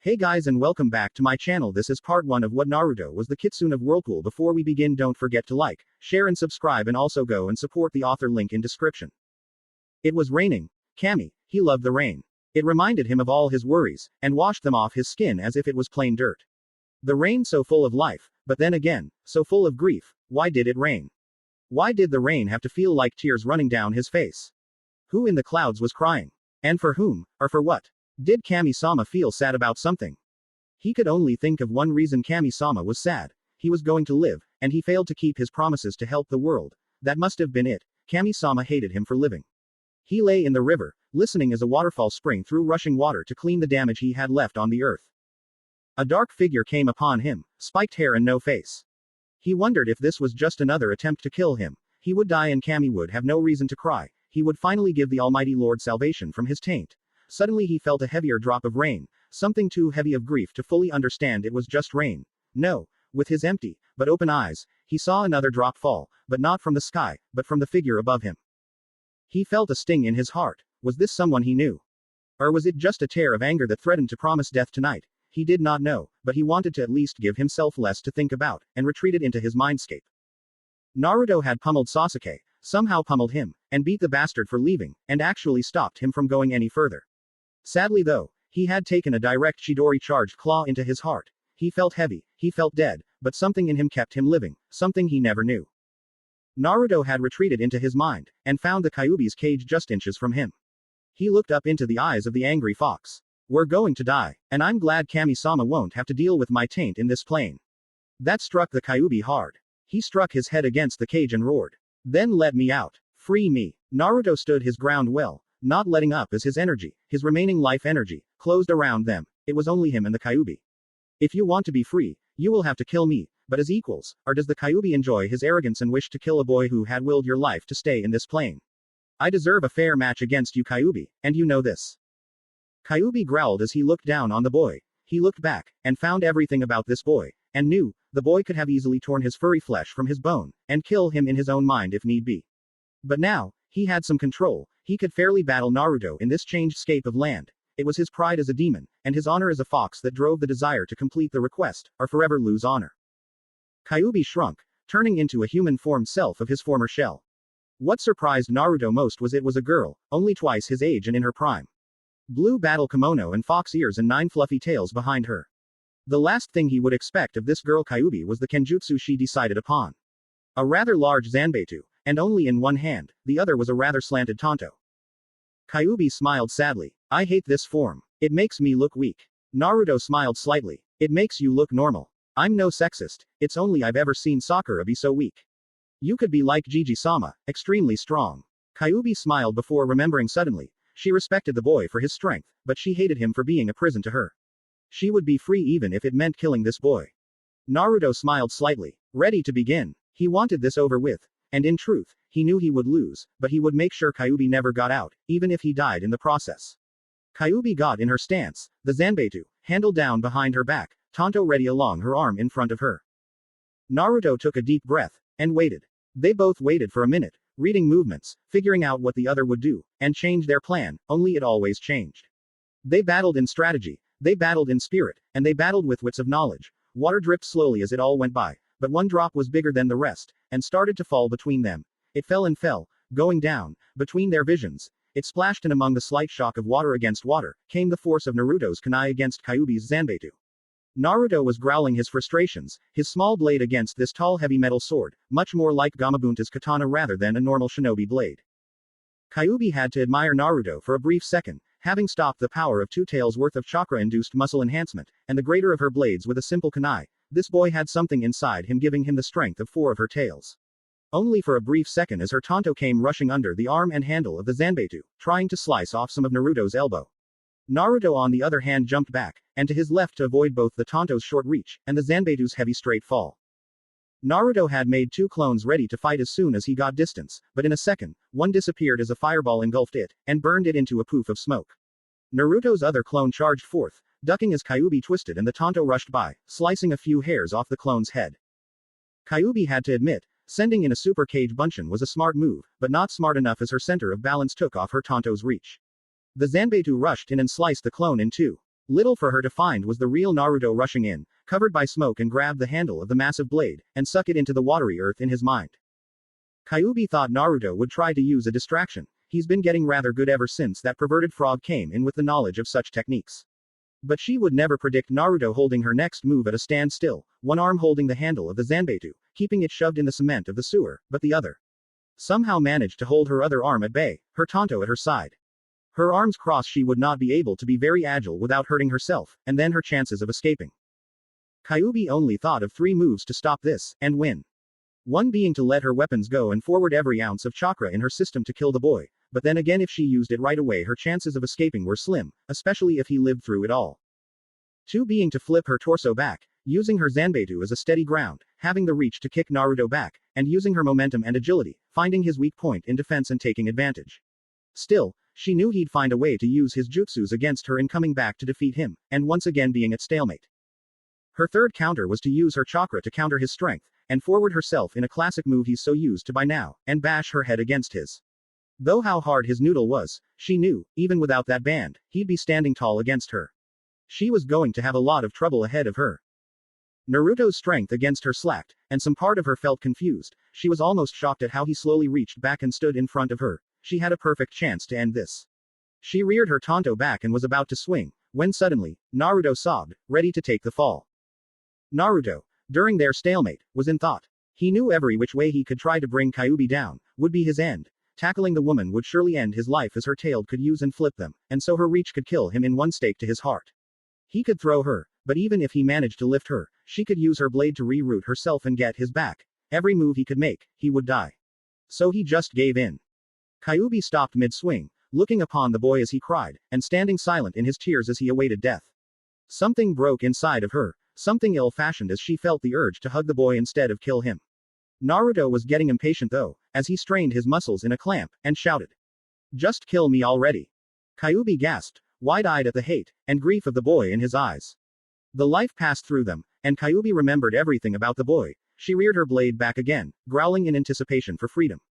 Hey guys and welcome back to my channel. This is part 1 of what Naruto was the Kitsune of Whirlpool. Before we begin, don't forget to like, share and subscribe, and also go and support the author, link in description. It was raining. Kami, he loved the rain. It reminded him of all his worries, and washed them off his skin as if it was plain dirt. The rain so full of life, but then again, so full of grief. Why did it rain? Why did the rain have to feel like tears running down his face? Who in the clouds was crying? And for whom, or for what? Did Kami-sama feel sad about something? He could only think of one reason. Kami-sama was sad. He was going to live, and he failed to keep his promises to help the world. That must have been it. Kami-sama hated him for living. He lay in the river, listening as a waterfall sprang through rushing water to clean the damage he had left on the earth. A dark figure came upon him, spiked hair and no face. He wondered if this was just another attempt to kill him. He would die and Kami would have no reason to cry. He would finally give the Almighty Lord salvation from his taint. Suddenly he felt a heavier drop of rain, something too heavy of grief to fully understand it was just rain. No, with his empty, but open eyes, he saw another drop fall, but not from the sky, but from the figure above him. He felt a sting in his heart. Was this someone he knew? Or was it just a tear of anger that threatened to promise death tonight? He did not know, but he wanted to at least give himself less to think about, and retreated into his mindscape. Naruto had pummeled Sasuke, somehow pummeled him, and beat the bastard for leaving, and actually stopped him from going any further. Sadly though, he had taken a direct Chidori charged claw into his heart. He felt heavy, he felt dead, but something in him kept him living, something he never knew. Naruto had retreated into his mind, and found the Kyuubi's cage just inches from him. He looked up into the eyes of the angry fox. We're going to die, and I'm glad Kami-sama won't have to deal with my taint in this plane. That struck the Kyuubi hard. He struck his head against the cage and roared. Then let me out. Free me. Naruto stood his ground well, not letting up as his energy, his remaining life energy, closed around them. It was only him and the Kyuubi. If you want to be free, you will have to kill me, but as equals. Or does the Kyuubi enjoy his arrogance and wish to kill a boy who had willed your life to stay in this plane? I deserve a fair match against you, Kyuubi, and you know this. Kyuubi growled as he looked down on the boy. He looked back, and found everything about this boy, and knew, the boy could have easily torn his furry flesh from his bone, and kill him in his own mind if need be. But now, he had some control. He could fairly battle Naruto in this changed scape of land. It was his pride as a demon, and his honor as a fox that drove the desire to complete the request, or forever lose honor. Kyuubi shrunk, turning into a human-formed self of his former shell. What surprised Naruto most was it was a girl, only twice his age and in her prime. Blue battle kimono and fox ears and 9 fluffy tails behind her. The last thing he would expect of this girl Kyuubi was the kenjutsu she decided upon. A rather large zanbeitu, and only in one hand, the other was a rather slanted tanto. Kyuubi smiled sadly. I hate this form. It makes me look weak. Naruto smiled slightly. It makes you look normal. I'm no sexist, it's only I've ever seen Sakura be so weak. You could be like Gigi-sama, extremely strong. Kyuubi smiled before remembering suddenly. She respected the boy for his strength, but she hated him for being a prison to her. She would be free even if it meant killing this boy. Naruto smiled slightly, ready to begin. He wanted this over with. And in truth, he knew he would lose, but he would make sure Kyuubi never got out, even if he died in the process. Kyuubi got in her stance, the zanbeitu, handle down behind her back, tanto ready along her arm in front of her. Naruto took a deep breath, and waited. They both waited for a minute, reading movements, figuring out what the other would do, and change their plan, only it always changed. They battled in strategy, they battled in spirit, and they battled with wits of knowledge. Water dripped slowly as it all went by, but one drop was bigger than the rest, and started to fall between them. It fell and fell, going down, between their visions. It splashed, and among the slight shock of water against water, came the force of Naruto's kunai against Kyuubi's zanbeitu. Naruto was growling his frustrations, his small blade against this tall heavy metal sword, much more like Gamabunta's katana rather than a normal shinobi blade. Kyuubi had to admire Naruto for a brief second, having stopped the power of 2 tails worth of chakra-induced muscle enhancement, and the greater of her blades with a simple kunai. This boy had something inside him giving him the strength of 4 of her tails. Only for a brief second as her tanto came rushing under the arm and handle of the zanbeitu, trying to slice off some of Naruto's elbow. Naruto on the other hand jumped back, and to his left to avoid both the tanto's short reach, and the zanbeitu's heavy straight fall. Naruto had made 2 clones ready to fight as soon as he got distance, but in a second, one disappeared as a fireball engulfed it, and burned it into a poof of smoke. Naruto's other clone charged forth, ducking as Kyuubi twisted and the tanto rushed by, slicing a few hairs off the clone's head. Kyuubi had to admit, sending in a super cage bunshin was a smart move, but not smart enough as her center of balance took off her tanto's reach. The zanbeitu rushed in and sliced the clone in 2. Little for her to find was the real Naruto rushing in, covered by smoke, and grabbed the handle of the massive blade, and suck it into the watery earth in his mind. Kyuubi thought Naruto would try to use a distraction. He's been getting rather good ever since that perverted frog came in with the knowledge of such techniques. But she would never predict Naruto holding her next move at a standstill, one arm holding the handle of the Zanbeitu, keeping it shoved in the cement of the sewer, but the other somehow managed to hold her other arm at bay, her Tonto at her side. Her arms crossed, she would not be able to be very agile without hurting herself, and then her chances of escaping. Kyuubi only thought of 3 moves to stop this, and win. One being to let her weapons go and forward every ounce of chakra in her system to kill the boy, but then again if she used it right away her chances of escaping were slim, especially if he lived through it all. 2 being to flip her torso back, using her Zanbeitu as a steady ground, having the reach to kick Naruto back, and using her momentum and agility, finding his weak point in defense and taking advantage. Still, she knew he'd find a way to use his jutsus against her in coming back to defeat him, and once again being at stalemate. Her third counter was to use her chakra to counter his strength, and forward herself in a classic move he's so used to by now, and bash her head against his. Though how hard his noodle was, she knew, even without that band, he'd be standing tall against her. She was going to have a lot of trouble ahead of her. Naruto's strength against her slacked, and some part of her felt confused. She was almost shocked at how he slowly reached back and stood in front of her. She had a perfect chance to end this. She reared her Tonto back and was about to swing, when suddenly, Naruto sobbed, ready to take the fall. Naruto, during their stalemate, was in thought. He knew every which way he could try to bring Kyuubi down, would be his end. Tackling the woman would surely end his life, as her tail could use and flip them, and so her reach could kill him in one stake to his heart. He could throw her, but even if he managed to lift her, she could use her blade to reroute herself and get his back. Every move he could make, he would die. So he just gave in. Kyuubi stopped mid-swing, looking upon the boy as he cried, and standing silent in his tears as he awaited death. Something broke inside of her, something ill-fashioned, as she felt the urge to hug the boy instead of kill him. Naruto was getting impatient though, as he strained his muscles in a clamp, and shouted, "Just kill me already." Kyuubi gasped, wide-eyed at the hate and grief of the boy in his eyes. The life passed through them, and Kyuubi remembered everything about the boy. She reared her blade back again, growling in anticipation for freedom.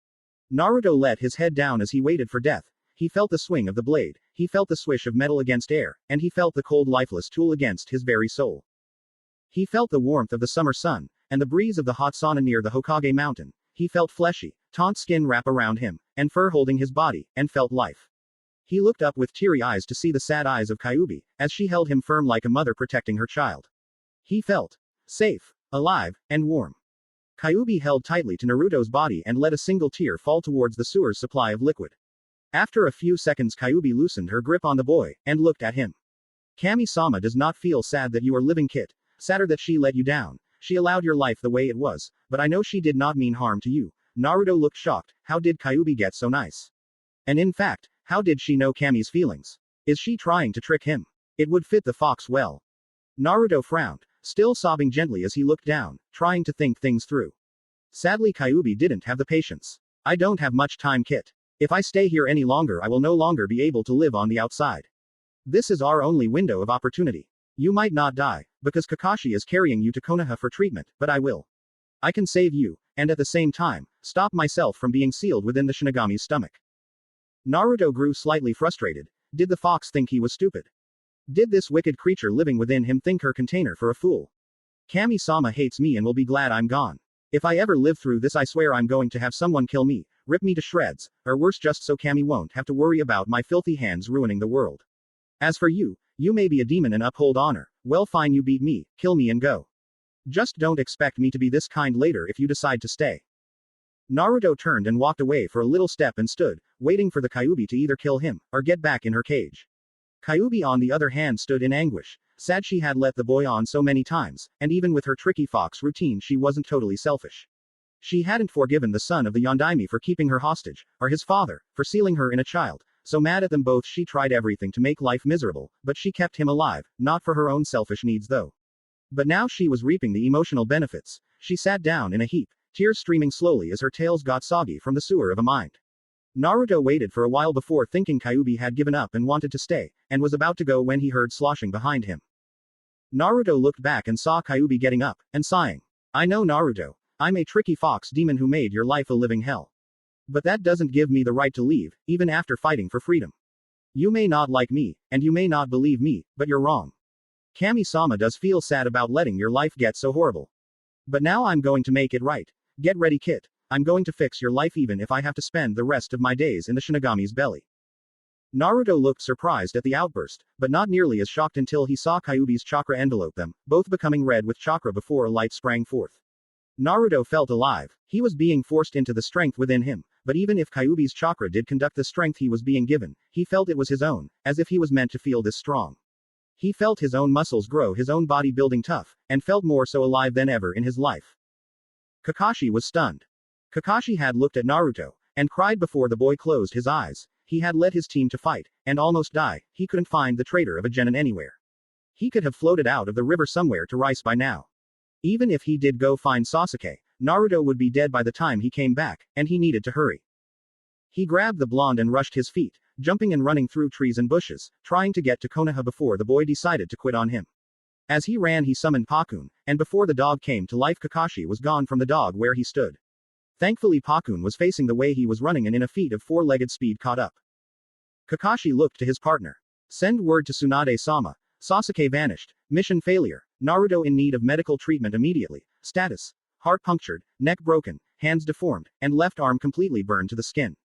Naruto let his head down as he waited for death. He felt the swing of the blade, he felt the swish of metal against air, and he felt the cold lifeless tool against his very soul. He felt the warmth of the summer sun, and the breeze of the hot sauna near the Hokage mountain. He felt fleshy, taut skin wrap around him, and fur holding his body, and felt life. He looked up with teary eyes to see the sad eyes of Kyuubi, as she held him firm like a mother protecting her child. He felt safe, alive, and warm. Kyuubi held tightly to Naruto's body and let a single tear fall towards the sewer's supply of liquid. After a few seconds, Kyuubi loosened her grip on the boy, and looked at him. "Kami-sama does not feel sad that you are living, Kit. Sadder that she let you down. She allowed your life the way it was, but I know she did not mean harm to you." Naruto looked shocked. How did Kyuubi get so nice? And in fact, how did she know Kami's feelings? Is she trying to trick him? It would fit the fox well. Naruto frowned, still sobbing gently as he looked down, trying to think things through. Sadly, Kyuubi didn't have the patience. "I don't have much time, Kit. If I stay here any longer, I will no longer be able to live on the outside. This is our only window of opportunity. You might not die, because Kakashi is carrying you to Konoha for treatment, but I will. I can save you, and at the same time, stop myself from being sealed within the Shinigami's stomach." Naruto grew slightly frustrated. Did the fox think he was stupid? Did this wicked creature living within him think her container for a fool? "Kami-sama hates me and will be glad I'm gone. If I ever live through this, I swear I'm going to have someone kill me, rip me to shreds, or worse, just so Kami won't have to worry about my filthy hands ruining the world. As for you, you may be a demon and uphold honor. Well, fine, you beat me, kill me and go. Just don't expect me to be this kind later if you decide to stay." Naruto turned and walked away for a little step and stood, waiting for the Kyuubi to either kill him, or get back in her cage. Kyuubi on the other hand stood in anguish, sad she had let the boy on so many times, and even with her tricky fox routine she wasn't totally selfish. She hadn't forgiven the son of the Yondaime for keeping her hostage, or his father, for sealing her in a child. So mad at them both she tried everything to make life miserable, but she kept him alive, not for her own selfish needs though. But now she was reaping the emotional benefits. She sat down in a heap, tears streaming slowly as her tails got soggy from the sewer of a mind. Naruto waited for a while before thinking Kyuubi had given up and wanted to stay, and was about to go when he heard sloshing behind him. Naruto looked back and saw Kyuubi getting up, and sighing. "I know, Naruto. I'm a tricky fox demon who made your life a living hell. But that doesn't give me the right to leave, even after fighting for freedom. You may not like me, and you may not believe me, but you're wrong. Kami-sama does feel sad about letting your life get so horrible. But now I'm going to make it right. Get ready, Kit. I'm going to fix your life even if I have to spend the rest of my days in the Shinigami's belly. Naruto looked surprised at the outburst, but not nearly as shocked until he saw Kyuubi's chakra envelope them, both becoming red with chakra before a light sprang forth. Naruto felt alive. He was being forced into the strength within him, but even if Kyuubi's chakra did conduct the strength he was being given, he felt it was his own, as if he was meant to feel this strong. He felt his own muscles grow, his own body building tough, and felt more so alive than ever in his life. Kakashi was stunned. Kakashi had looked at Naruto, and cried before the boy closed his eyes. He had led his team to fight, and almost die. He couldn't find the traitor of a genin anywhere. He could have floated out of the river somewhere to Rice by now. Even if he did go find Sasuke, Naruto would be dead by the time he came back, and he needed to hurry. He grabbed the blonde and rushed his feet, jumping and running through trees and bushes, trying to get to Konoha before the boy decided to quit on him. As he ran he summoned Pakun, and before the dog came to life Kakashi was gone from the dog where he stood. Thankfully Pakun was facing the way he was running and in a feat of four-legged speed caught up. Kakashi looked to his partner. Send word to Tsunade-sama. Sasuke vanished. Mission failure. Naruto in need of medical treatment immediately. Status: heart punctured, neck broken, hands deformed, and left arm completely burned to the skin.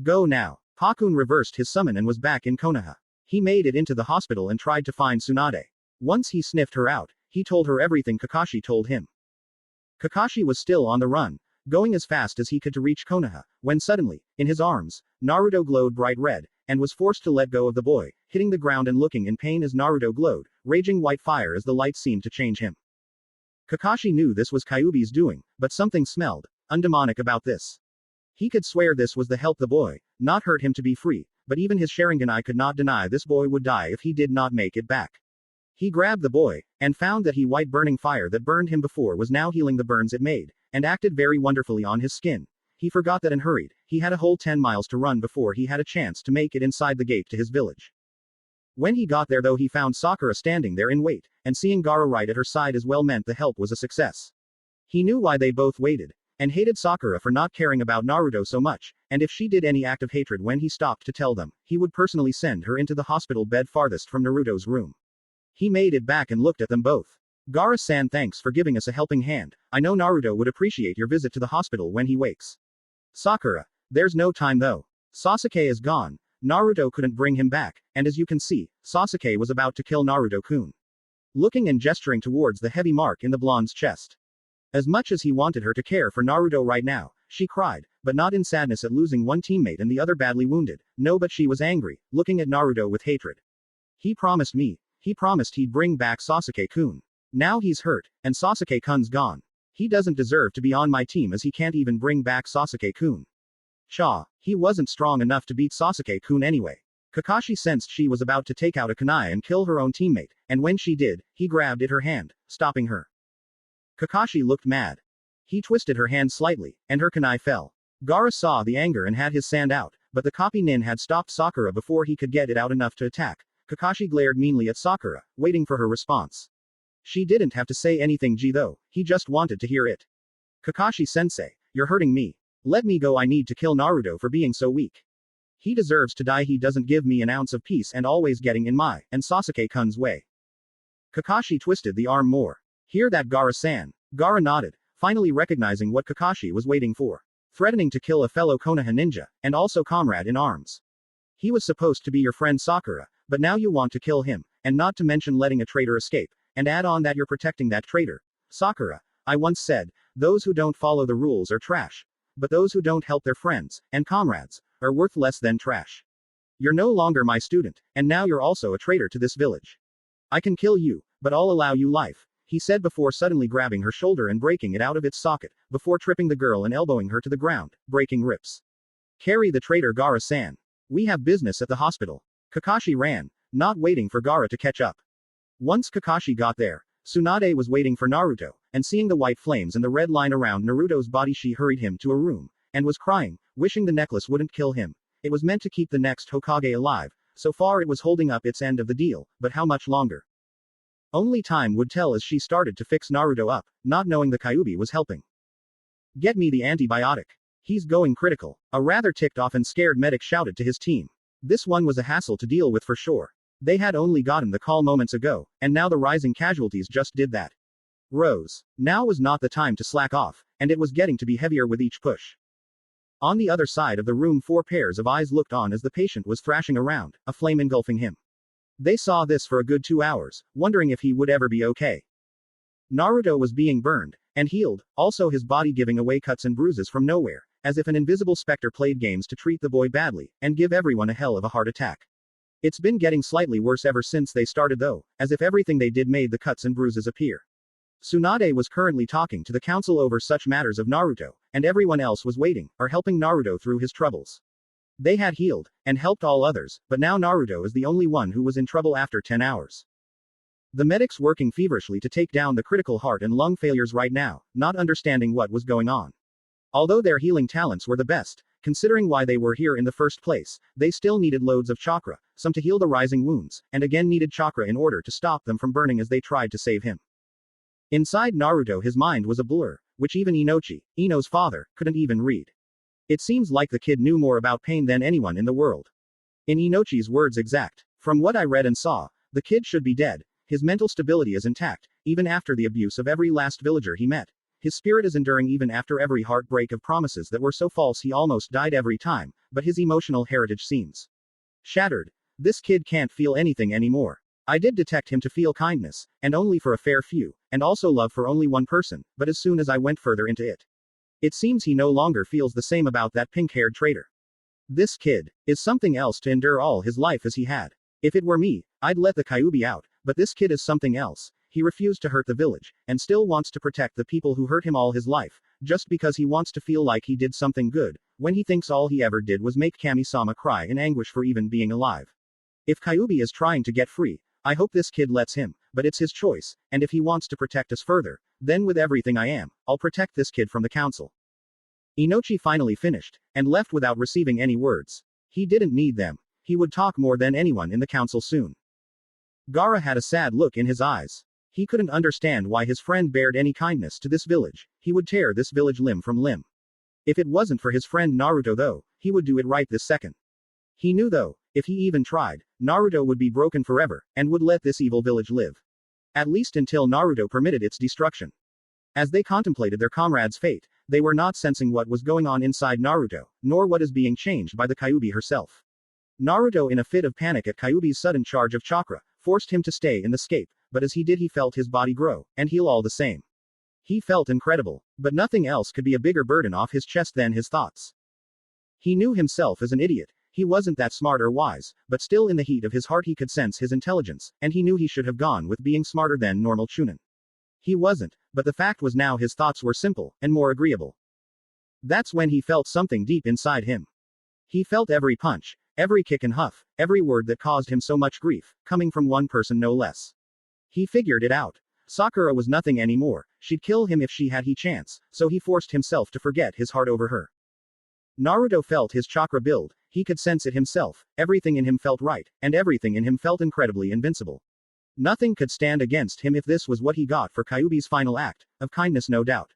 Go now. Pakun reversed his summon and was back in Konoha. He made it into the hospital and tried to find Tsunade. Once he sniffed her out, he told her everything Kakashi told him. Kakashi was still on the run, going as fast as he could to reach Konoha, when suddenly, in his arms, Naruto glowed bright red, and was forced to let go of the boy, hitting the ground and looking in pain as Naruto glowed, raging white fire as the light seemed to change him. Kakashi knew this was Kyuubi's doing, but something smelled undemonic about this. He could swear this was the help the boy, not hurt him to be free, but even his Sharingan eye could not deny this boy would die if he did not make it back. He grabbed the boy, and found that white burning fire that burned him before was now healing the burns it made, and acted very wonderfully on his skin. He forgot that and hurried. He had a whole 10 miles to run before he had a chance to make it inside the gate to his village. When he got there though he found Sakura standing there in wait, and seeing Gaara right at her side as well meant the help was a success. He knew why they both waited, and hated Sakura for not caring about Naruto so much, and if she did any act of hatred when he stopped to tell them, he would personally send her into the hospital bed farthest from Naruto's room. He made it back and looked at them both. Gaara-san, thanks for giving us a helping hand. I know Naruto would appreciate your visit to the hospital when he wakes. Sakura, there's no time though. Sasuke is gone. Naruto couldn't bring him back, and as you can see, Sasuke was about to kill Naruto-kun. Looking and gesturing towards the heavy mark in the blonde's chest. As much as he wanted her to care for Naruto right now, she cried, but not in sadness at losing one teammate and the other badly wounded. No, but she was angry, looking at Naruto with hatred. He promised he'd bring back Sasuke-kun. Now he's hurt, and Sasuke-kun's gone. He doesn't deserve to be on my team as he can't even bring back Sasuke-kun. He wasn't strong enough to beat Sasuke-kun anyway. Kakashi sensed she was about to take out a kunai and kill her own teammate, and when she did, he grabbed at her hand, stopping her. Kakashi looked mad. He twisted her hand slightly, and her kunai fell. Gaara saw the anger and had his sand out, but the copy nin had stopped Sakura before he could get it out enough to attack. Kakashi glared meanly at Sakura, waiting for her response. She didn't have to say anything though, he just wanted to hear it. Kakashi-sensei, you're hurting me. Let me go, I need to kill Naruto for being so weak. He deserves to die, he doesn't give me an ounce of peace and always getting in my, and Sasuke-kun's way. Kakashi twisted the arm more. Hear that, Gaara-san? Gaara nodded, finally recognizing what Kakashi was waiting for. Threatening to kill a fellow Konoha ninja, and also comrade in arms. He was supposed to be your friend Sakura, but now you want to kill him, and not to mention letting a traitor escape, and add on that you're protecting that traitor. Sakura, I once said, those who don't follow the rules are trash. But those who don't help their friends, and comrades, are worth less than trash. You're no longer my student, and now you're also a traitor to this village. I can kill you, but I'll allow you life, he said before suddenly grabbing her shoulder and breaking it out of its socket, before tripping the girl and elbowing her to the ground, breaking ribs. Carry the traitor, Gaara-san. We have business at the hospital. Kakashi ran, not waiting for Gaara to catch up. Once Kakashi got there, Tsunade was waiting for Naruto, and seeing the white flames and the red line around Naruto's body she hurried him to a room, and was crying, wishing the necklace wouldn't kill him. It was meant to keep the next Hokage alive, so far it was holding up its end of the deal, but how much longer? Only time would tell as she started to fix Naruto up, not knowing the Kyuubi was helping. Get me the antibiotic. He's going critical. A rather ticked off and scared medic shouted to his team. This one was a hassle to deal with for sure. They had only gotten the call moments ago, and now the rising casualties just did that. Rose. Now was not the time to slack off, and it was getting to be heavier with each push. On the other side of the room, 4 pairs of eyes looked on as the patient was thrashing around, a flame engulfing him. They saw this for a good 2 hours, wondering if he would ever be okay. Naruto was being burned, and healed, also his body giving away cuts and bruises from nowhere, as if an invisible specter played games to treat the boy badly, and give everyone a hell of a heart attack. It's been getting slightly worse ever since they started though, as if everything they did made the cuts and bruises appear. Tsunade was currently talking to the council over such matters of Naruto, and everyone else was waiting, or helping Naruto through his troubles. They had healed, and helped all others, but now Naruto is the only one who was in trouble after 10 hours. The medics working feverishly to take down the critical heart and lung failures right now, not understanding what was going on. Although their healing talents were the best, considering why they were here in the first place, they still needed loads of chakra, some to heal the rising wounds, and again needed chakra in order to stop them from burning as they tried to save him. Inside Naruto his mind was a blur, which even Inochi, Ino's father, couldn't even read. It seems like the kid knew more about pain than anyone in the world. In Inochi's words exact, from what I read and saw, the kid should be dead, his mental stability is intact, even after the abuse of every last villager he met. His spirit is enduring even after every heartbreak of promises that were so false he almost died every time, but his emotional heritage seems shattered. This kid can't feel anything anymore. I did detect him to feel kindness, and only for a fair few, and also love for only one person, but as soon as I went further into it, it seems he no longer feels the same about that pink-haired traitor. This kid is something else to endure all his life as he had. If it were me, I'd let the Kyuubi out, but this kid is something else. He refused to hurt the village, and still wants to protect the people who hurt him all his life, just because he wants to feel like he did something good, when he thinks all he ever did was make Kami-sama cry in anguish for even being alive. If Kyuubi is trying to get free, I hope this kid lets him, but it's his choice, and if he wants to protect us further, then with everything I am, I'll protect this kid from the council. Inochi finally finished, and left without receiving any words. He didn't need them. He would talk more than anyone in the council soon. Gaara had a sad look in his eyes. He couldn't understand why his friend bared any kindness to this village. He would tear this village limb from limb. If it wasn't for his friend Naruto though, he would do it right this second. He knew though, if he even tried, Naruto would be broken forever, and would let this evil village live. At least until Naruto permitted its destruction. As they contemplated their comrade's fate, they were not sensing what was going on inside Naruto, nor what is being changed by the Kyuubi herself. Naruto, in a fit of panic at Kyuubi's sudden charge of chakra, forced him to stay in the scape, but as he did he felt his body grow, and heal all the same. He felt incredible, but nothing else could be a bigger burden off his chest than his thoughts. He knew himself as an idiot. He wasn't that smart or wise, but still in the heat of his heart he could sense his intelligence, and he knew he should have gone with being smarter than normal Chunin. He wasn't, but the fact was now his thoughts were simple, and more agreeable. That's when he felt something deep inside him. He felt every punch, every kick and huff, every word that caused him so much grief, coming from one person no less. He figured it out. Sakura was nothing anymore, she'd kill him if she had he chance, so he forced himself to forget his heart over her. Naruto felt his chakra build, he could sense it himself, everything in him felt right, and everything in him felt incredibly invincible. Nothing could stand against him if this was what he got for Kyuubi's final act, of kindness no doubt.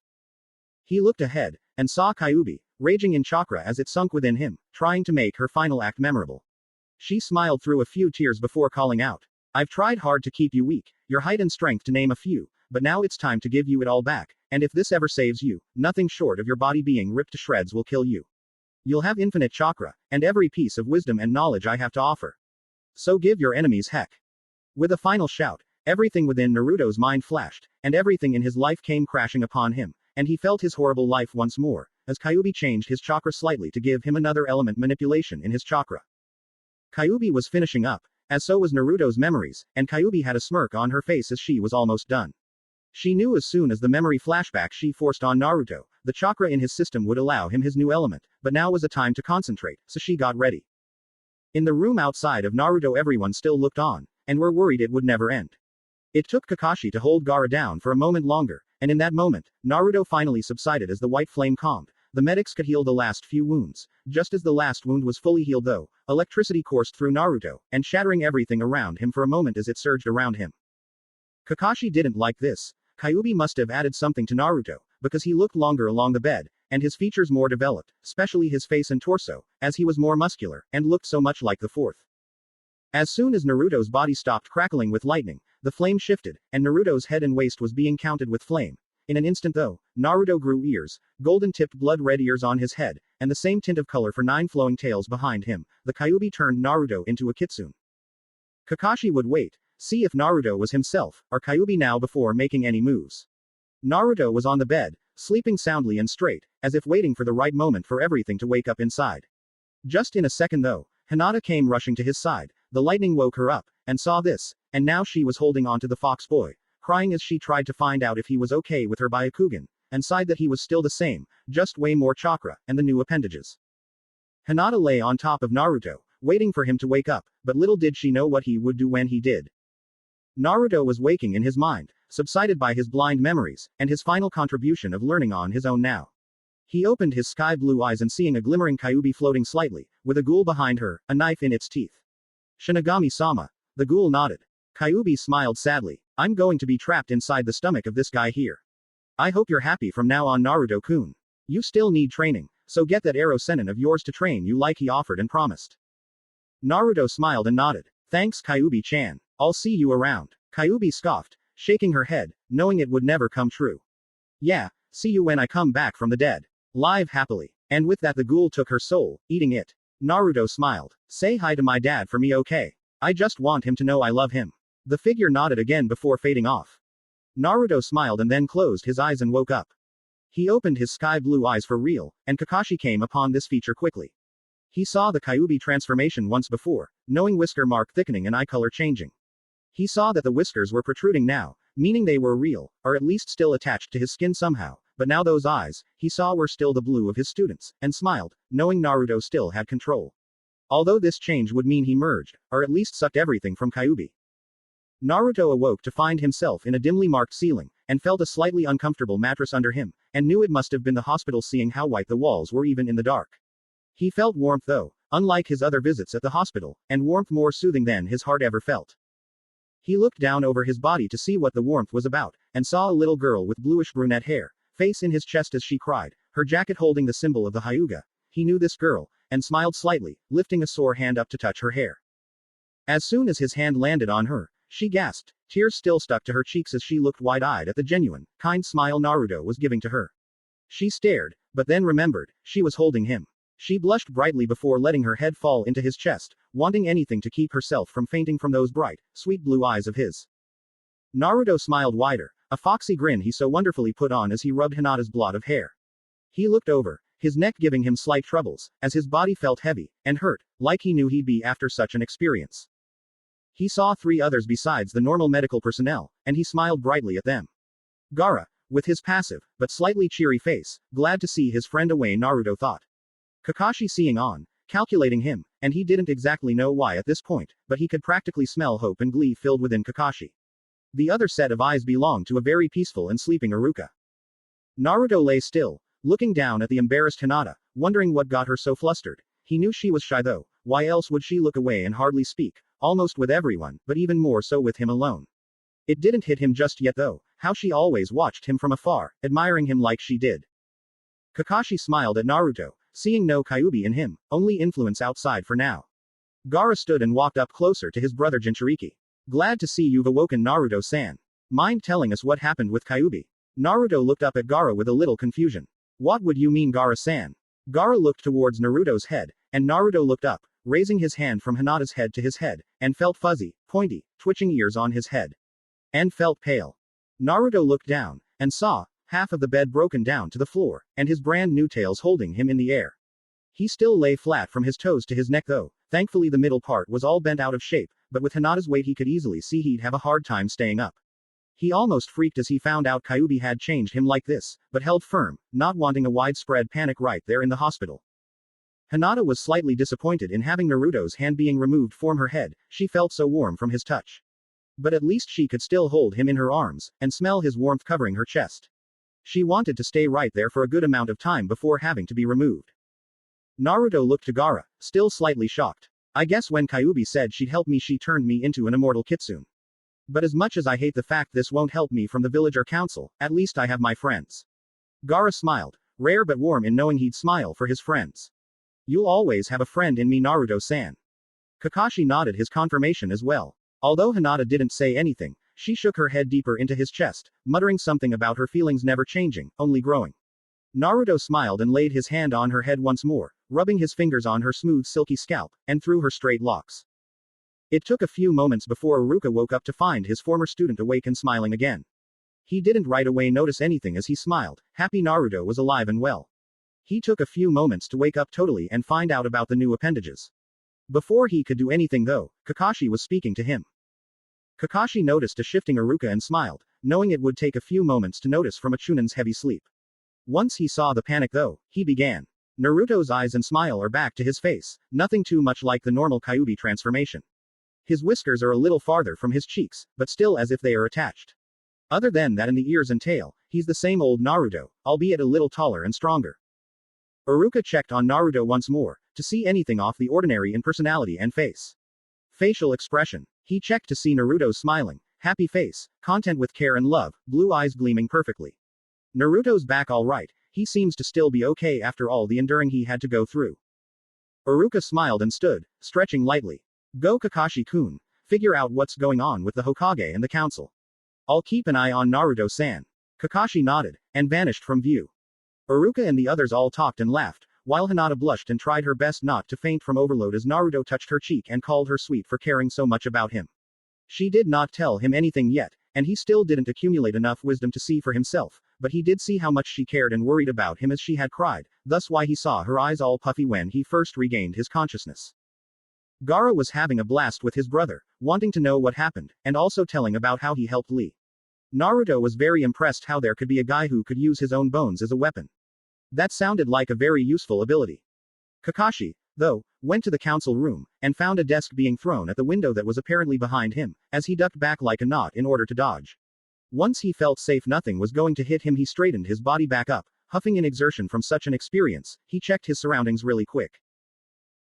He looked ahead, and saw Kyuubi, raging in chakra as it sunk within him, trying to make her final act memorable. She smiled through a few tears before calling out, "I've tried hard to keep you weak, your height and strength to name a few, but now it's time to give you it all back, and if this ever saves you, nothing short of your body being ripped to shreds will kill you. You'll have infinite chakra, and every piece of wisdom and knowledge I have to offer. So give your enemies heck." With a final shout, everything within Naruto's mind flashed, and everything in his life came crashing upon him, and he felt his horrible life once more, as Kyuubi changed his chakra slightly to give him another element manipulation in his chakra. Kyuubi was finishing up, as so was Naruto's memories, and Kyuubi had a smirk on her face as she was almost done. She knew as soon as the memory flashback she forced on Naruto, the chakra in his system would allow him his new element, but now was a time to concentrate, so she got ready. In the room outside of Naruto everyone still looked on, and were worried it would never end. It took Kakashi to hold Gaara down for a moment longer, and in that moment, Naruto finally subsided as the white flame calmed. The medics could heal the last few wounds. Just as the last wound was fully healed though, electricity coursed through Naruto, and shattering everything around him for a moment as it surged around him. Kakashi didn't like this. Kyuubi must have added something to Naruto, because he looked longer along the bed, and his features more developed, especially his face and torso, as he was more muscular, and looked so much like the fourth. As soon as Naruto's body stopped crackling with lightning, the flame shifted, and Naruto's head and waist was being counted with flame. In an instant though, Naruto grew ears, golden-tipped blood-red ears on his head, and the same tint of color for 9 flowing tails behind him. The Kyuubi turned Naruto into a kitsune. Kakashi would wait, see if Naruto was himself, or Kyuubi now before making any moves. Naruto was on the bed, sleeping soundly and straight, as if waiting for the right moment for everything to wake up inside. Just in a second though, Hinata came rushing to his side. The lightning woke her up, and saw this, and now she was holding on to the fox boy, crying as she tried to find out if he was okay with her Byakugan, and sighed that he was still the same, just way more chakra, and the new appendages. Hinata lay on top of Naruto, waiting for him to wake up, but little did she know what he would do when he did. Naruto was waking in his mind, subsided by his blind memories, and his final contribution of learning on his own now. He opened his sky-blue eyes and seeing a glimmering Kyuubi floating slightly, with a ghoul behind her, a knife in its teeth. Shinigami-sama. The ghoul nodded. Kyuubi smiled sadly. I'm going to be trapped inside the stomach of this guy here. I hope you're happy from now on, Naruto-kun. You still need training, so get that arrow senin of yours to train you like he offered and promised. Naruto smiled and nodded. Thanks, Kyuubi-chan. I'll see you around. Kyuubi scoffed, shaking her head, knowing it would never come true. Yeah, see you when I come back from the dead. Live happily. And with that the ghoul took her soul, eating it. Naruto smiled. Say hi to my dad for me, okay? I just want him to know I love him. The figure nodded again before fading off. Naruto smiled and then closed his eyes and woke up. He opened his sky-blue eyes for real, and Kakashi came upon this feature quickly. He saw the Kyuubi transformation once before, knowing whisker mark thickening and eye color changing. He saw that the whiskers were protruding now, meaning they were real, or at least still attached to his skin somehow, but now those eyes, he saw were still the blue of his students, and smiled, knowing Naruto still had control. Although this change would mean he merged, or at least sucked everything from Kyuubi. Naruto awoke to find himself in a dimly marked ceiling, and felt a slightly uncomfortable mattress under him, and knew it must have been the hospital seeing how white the walls were even in the dark. He felt warmth though, unlike his other visits at the hospital, and warmth more soothing than his heart ever felt. He looked down over his body to see what the warmth was about, and saw a little girl with bluish brunette hair, face in his chest as she cried, her jacket holding the symbol of the Hyuga. He knew this girl, and smiled slightly, lifting a sore hand up to touch her hair. As soon as his hand landed on her, she gasped, tears still stuck to her cheeks as she looked wide-eyed at the genuine, kind smile Naruto was giving to her. She stared, but then remembered, she was holding him. She blushed brightly before letting her head fall into his chest, wanting anything to keep herself from fainting from those bright, sweet blue eyes of his. Naruto smiled wider, a foxy grin he so wonderfully put on as he rubbed Hinata's blot of hair. He looked over, his neck giving him slight troubles, as his body felt heavy, and hurt, like he knew he'd be after such an experience. He saw 3 others besides the normal medical personnel, and he smiled brightly at them. Gaara, with his passive, but slightly cheery face, glad to see his friend away, Naruto thought. Kakashi seeing on, calculating him, and he didn't exactly know why at this point, but he could practically smell hope and glee filled within Kakashi. The other set of eyes belonged to a very peaceful and sleeping Iruka. Naruto lay still, looking down at the embarrassed Hinata, wondering what got her so flustered. He knew she was shy though, why else would she look away and hardly speak, almost with everyone, but even more so with him alone. It didn't hit him just yet though, how she always watched him from afar, admiring him like she did. Kakashi smiled at Naruto, seeing no Kyuubi in him, only influence outside for now. Gaara stood and walked up closer to his brother Jinchuriki. Glad to see you've awoken, Naruto-san. Mind telling us what happened with Kyuubi? Naruto looked up at Gaara with a little confusion. What would you mean, Gaara-san? Gaara looked towards Naruto's head, and Naruto looked up, raising his hand from Hinata's head to his head, and felt fuzzy, pointy, twitching ears on his head. And felt pale. Naruto looked down, and saw, half of the bed broken down to the floor, and his brand new tails holding him in the air. He still lay flat from his toes to his neck though, thankfully the middle part was all bent out of shape, but with Hinata's weight he could easily see he'd have a hard time staying up. He almost freaked as he found out Kyuubi had changed him like this, but held firm, not wanting a widespread panic right there in the hospital. Hinata was slightly disappointed in having Naruto's hand being removed from her head, she felt so warm from his touch. But at least she could still hold him in her arms, and smell his warmth covering her chest. She wanted to stay right there for a good amount of time before having to be removed. Naruto looked to Gaara, still slightly shocked. I guess when Kyuubi said she'd help me she turned me into an immortal kitsune. But as much as I hate the fact this won't help me from the villager council, at least I have my friends. Gaara smiled, rare but warm in knowing he'd smile for his friends. You'll always have a friend in me, Naruto-san. Kakashi nodded his confirmation as well. Although Hinata didn't say anything, she shook her head deeper into his chest, muttering something about her feelings never changing, only growing. Naruto smiled and laid his hand on her head once more, rubbing his fingers on her smooth silky scalp, and through her straight locks. It took a few moments before Iruka woke up to find his former student awake and smiling again. He didn't right away notice anything as he smiled, happy Naruto was alive and well. He took a few moments to wake up totally and find out about the new appendages. Before he could do anything though, Kakashi was speaking to him. Kakashi noticed a shifting Iruka and smiled, knowing it would take a few moments to notice from a Chunin's heavy sleep. Once he saw the panic though, he began. Naruto's eyes and smile are back to his face, nothing too much like the normal Kyuubi transformation. His whiskers are a little farther from his cheeks, but still as if they are attached. Other than that and the ears and tail, he's the same old Naruto, albeit a little taller and stronger. Iruka checked on Naruto once more, to see anything off the ordinary in personality and face. Facial expression. He checked to see Naruto's smiling, happy face, content with care and love, blue eyes gleaming perfectly. Naruto's back alright, he seems to still be okay after all the enduring he had to go through. Iruka smiled and stood, stretching lightly. Go Kakashi-kun, figure out what's going on with the Hokage and the council. I'll keep an eye on Naruto-san. Kakashi nodded, and vanished from view. Iruka and the others all talked and laughed, while Hinata blushed and tried her best not to faint from overload as Naruto touched her cheek and called her sweet for caring so much about him. She did not tell him anything yet, and he still didn't accumulate enough wisdom to see for himself, but he did see how much she cared and worried about him as she had cried, thus why he saw her eyes all puffy when he first regained his consciousness. Gaara was having a blast with his brother, wanting to know what happened, and also telling about how he helped Lee. Naruto was very impressed how there could be a guy who could use his own bones as a weapon. That sounded like a very useful ability. Kakashi, though, went to the council room, and found a desk being thrown at the window that was apparently behind him, as he ducked back like a knot in order to dodge. Once he felt safe nothing was going to hit him, he straightened his body back up, huffing in exertion from such an experience, he checked his surroundings really quick.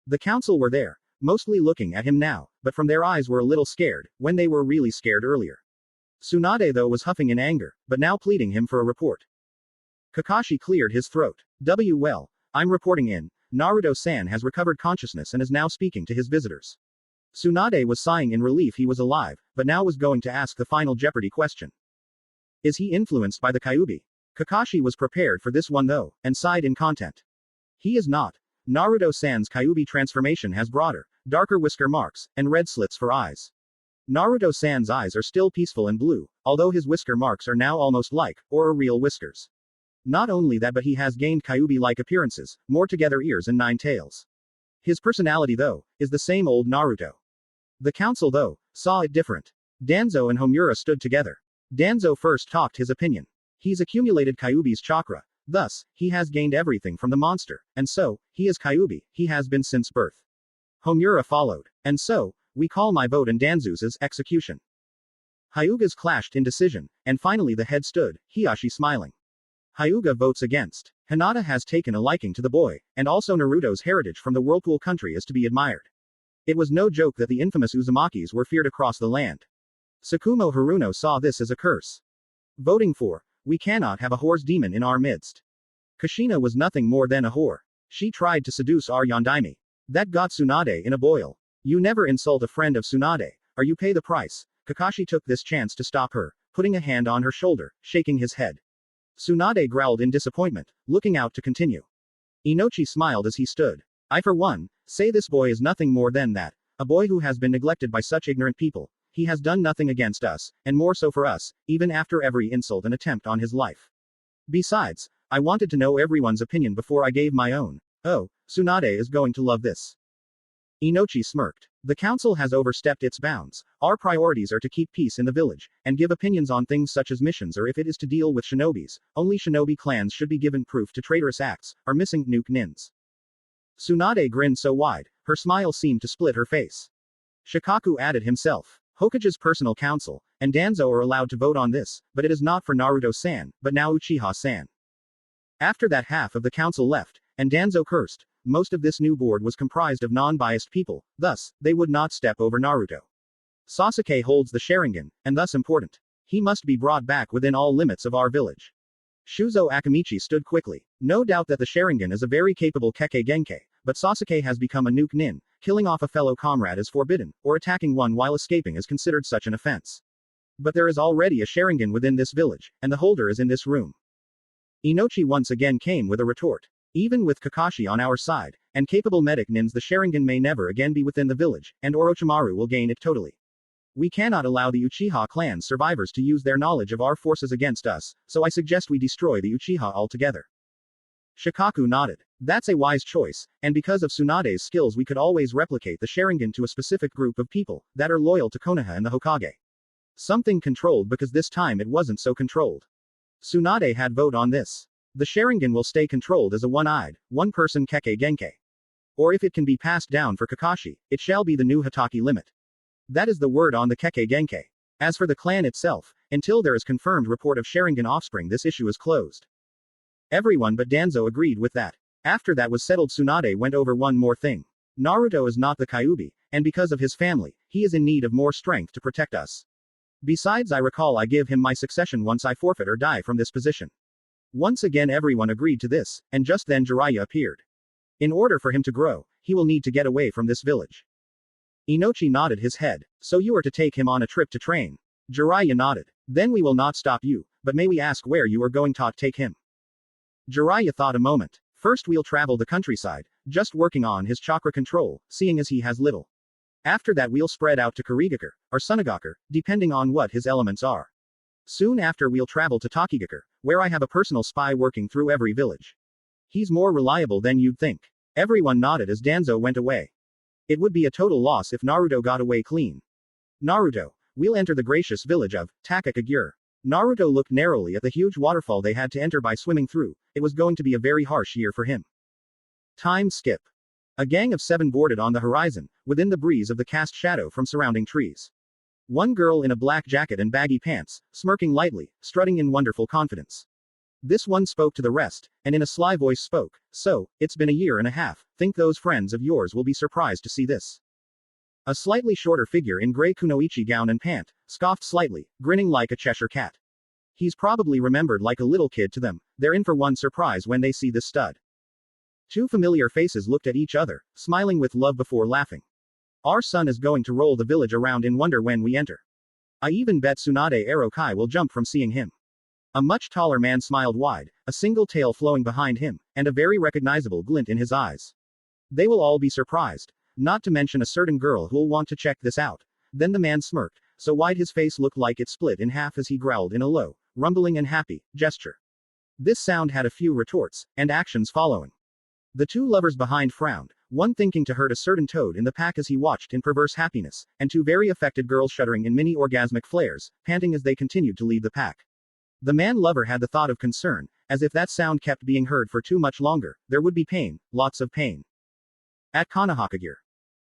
The council were there, mostly looking at him now, but from their eyes were a little scared, when they were really scared earlier. Tsunade though was huffing in anger, but now pleading him for a report. Kakashi cleared his throat. Well, I'm reporting in. Naruto-san has recovered consciousness and is now speaking to his visitors. Tsunade was sighing in relief he was alive, but now was going to ask the final Jeopardy question. Is he influenced by the Kyuubi? Kakashi was prepared for this one though, and sighed in content. He is not. Naruto-san's Kyuubi transformation has broader, darker whisker marks, and red slits for eyes. Naruto-san's eyes are still peaceful and blue, although his whisker marks are now almost like, or are real whiskers. Not only that, but he has gained Kyuubi-like appearances, more together ears and 9 tails. His personality though, is the same old Naruto. The council though, saw it different. Danzo and Homura stood together. Danzo first talked his opinion. He's accumulated Kyuubi's chakra, thus, he has gained everything from the monster, and so, he is Kyuubi, he has been since birth. Homura followed. And so, we call my vote and Danzu's execution. Hyuga's clashed in decision, and finally the head stood, Hiashi smiling. Hyuga votes against. Hinata has taken a liking to the boy, and also Naruto's heritage from the Whirlpool country is to be admired. It was no joke that the infamous Uzumakis were feared across the land. Tsukumo Haruno saw this as a curse. Voting for, we cannot have a whore's demon in our midst. Kushina was nothing more than a whore. She tried to seduce our Yondaime. That got Tsunade in a boil. You never insult a friend of Tsunade, or you pay the price. Kakashi took this chance to stop her, putting a hand on her shoulder, shaking his head. Tsunade growled in disappointment, looking out to continue. Inochi smiled as he stood. I for one, say this boy is nothing more than that, a boy who has been neglected by such ignorant people. He has done nothing against us, and more so for us, even after every insult and attempt on his life. Besides, I wanted to know everyone's opinion before I gave my own. Oh, Tsunade is going to love this. Inochi smirked. The council has overstepped its bounds. Our priorities are to keep peace in the village, and give opinions on things such as missions, or if it is to deal with shinobis, only shinobi clans should be given proof to traitorous acts, or missing nuke nins. Tsunade grinned so wide, her smile seemed to split her face. Shikaku added himself. Hokage's personal council, and Danzo are allowed to vote on this, but it is not for Naruto-san, but now Uchiha-san. After that half of the council left, and Danzo cursed. Most of this new board was comprised of non-biased people, thus, they would not step over Naruto. Sasuke holds the Sharingan, and thus important. He must be brought back within all limits of our village. Shuzo Akamichi stood quickly. No doubt that the Sharingan is a very capable Kekkei Genkai, but Sasuke has become a nuke nin. Killing off a fellow comrade is forbidden, or attacking one while escaping is considered such an offense. But there is already a Sharingan within this village, and the holder is in this room. Inochi once again came with a retort. Even with Kakashi on our side, and capable medic nins, the Sharingan may never again be within the village, and Orochimaru will gain it totally. We cannot allow the Uchiha clan's survivors to use their knowledge of our forces against us, so I suggest we destroy the Uchiha altogether. Shikaku nodded. That's a wise choice, and because of Tsunade's skills we could always replicate the Sharingan to a specific group of people that are loyal to Konoha and the Hokage. Something controlled, because this time it wasn't so controlled. Tsunade had vote on this. The Sharingan will stay controlled as a one-eyed, one-person Kekkei Genkai. Or if it can be passed down for Kakashi, it shall be the new Hatake limit. That is the word on the Kekkei Genkai. As for the clan itself, until there is confirmed report of Sharingan offspring, this issue is closed. Everyone but Danzo agreed with that. After that was settled, Tsunade went over one more thing. Naruto is not the Kyuubi, and because of his family, he is in need of more strength to protect us. Besides, I recall I give him my succession once I forfeit or die from this position. Once again everyone agreed to this, and just then Jiraiya appeared. In order for him to grow, he will need to get away from this village. Inochi nodded his head. So you are to take him on a trip to train? Jiraiya nodded. Then we will not stop you, but may we ask where you are going to take him? Jiraiya thought a moment. First we'll travel the countryside, just working on his chakra control, seeing as he has little. After that we'll spread out to Karigakure, or Sunagakure, depending on what his elements are. Soon after we'll travel to Takigakure, where I have a personal spy working through every village. He's more reliable than you'd think. Everyone nodded as Danzo went away. It would be a total loss if Naruto got away clean. Naruto, we'll enter the gracious village of Takakagure. Naruto looked narrowly at the huge waterfall they had to enter by swimming through. It was going to be a very harsh year for him. Time skip. A gang of 7 boarded on the horizon, within the breeze of the cast shadow from surrounding trees. One girl in a black jacket and baggy pants, smirking lightly, strutting in wonderful confidence. This one spoke to the rest, and in a sly voice spoke, "So, it's been a year and a half, think those friends of yours will be surprised to see this." A slightly shorter figure in gray kunoichi gown and pant, scoffed slightly, grinning like a Cheshire cat. He's probably remembered like a little kid to them, they're in for one surprise when they see this stud. 2 familiar faces looked at each other, smiling with love before laughing. Our son is going to roll the village around in wonder when we enter. I even bet Tsunade Arokai will jump from seeing him. A much taller man smiled wide, a single tail flowing behind him, and a very recognizable glint in his eyes. They will all be surprised, not to mention a certain girl who'll want to check this out. Then the man smirked, so wide his face looked like it split in half as he growled in a low, rumbling and happy gesture. This sound had a few retorts, and actions following. The 2 lovers behind frowned, one thinking to hurt a certain toad in the pack as he watched in perverse happiness, and 2 very affected girls shuddering in mini orgasmic flares, panting as they continued to lead the pack. The man lover had the thought of concern, as if that sound kept being heard for too much longer, there would be pain, lots of pain. At Konohakagure.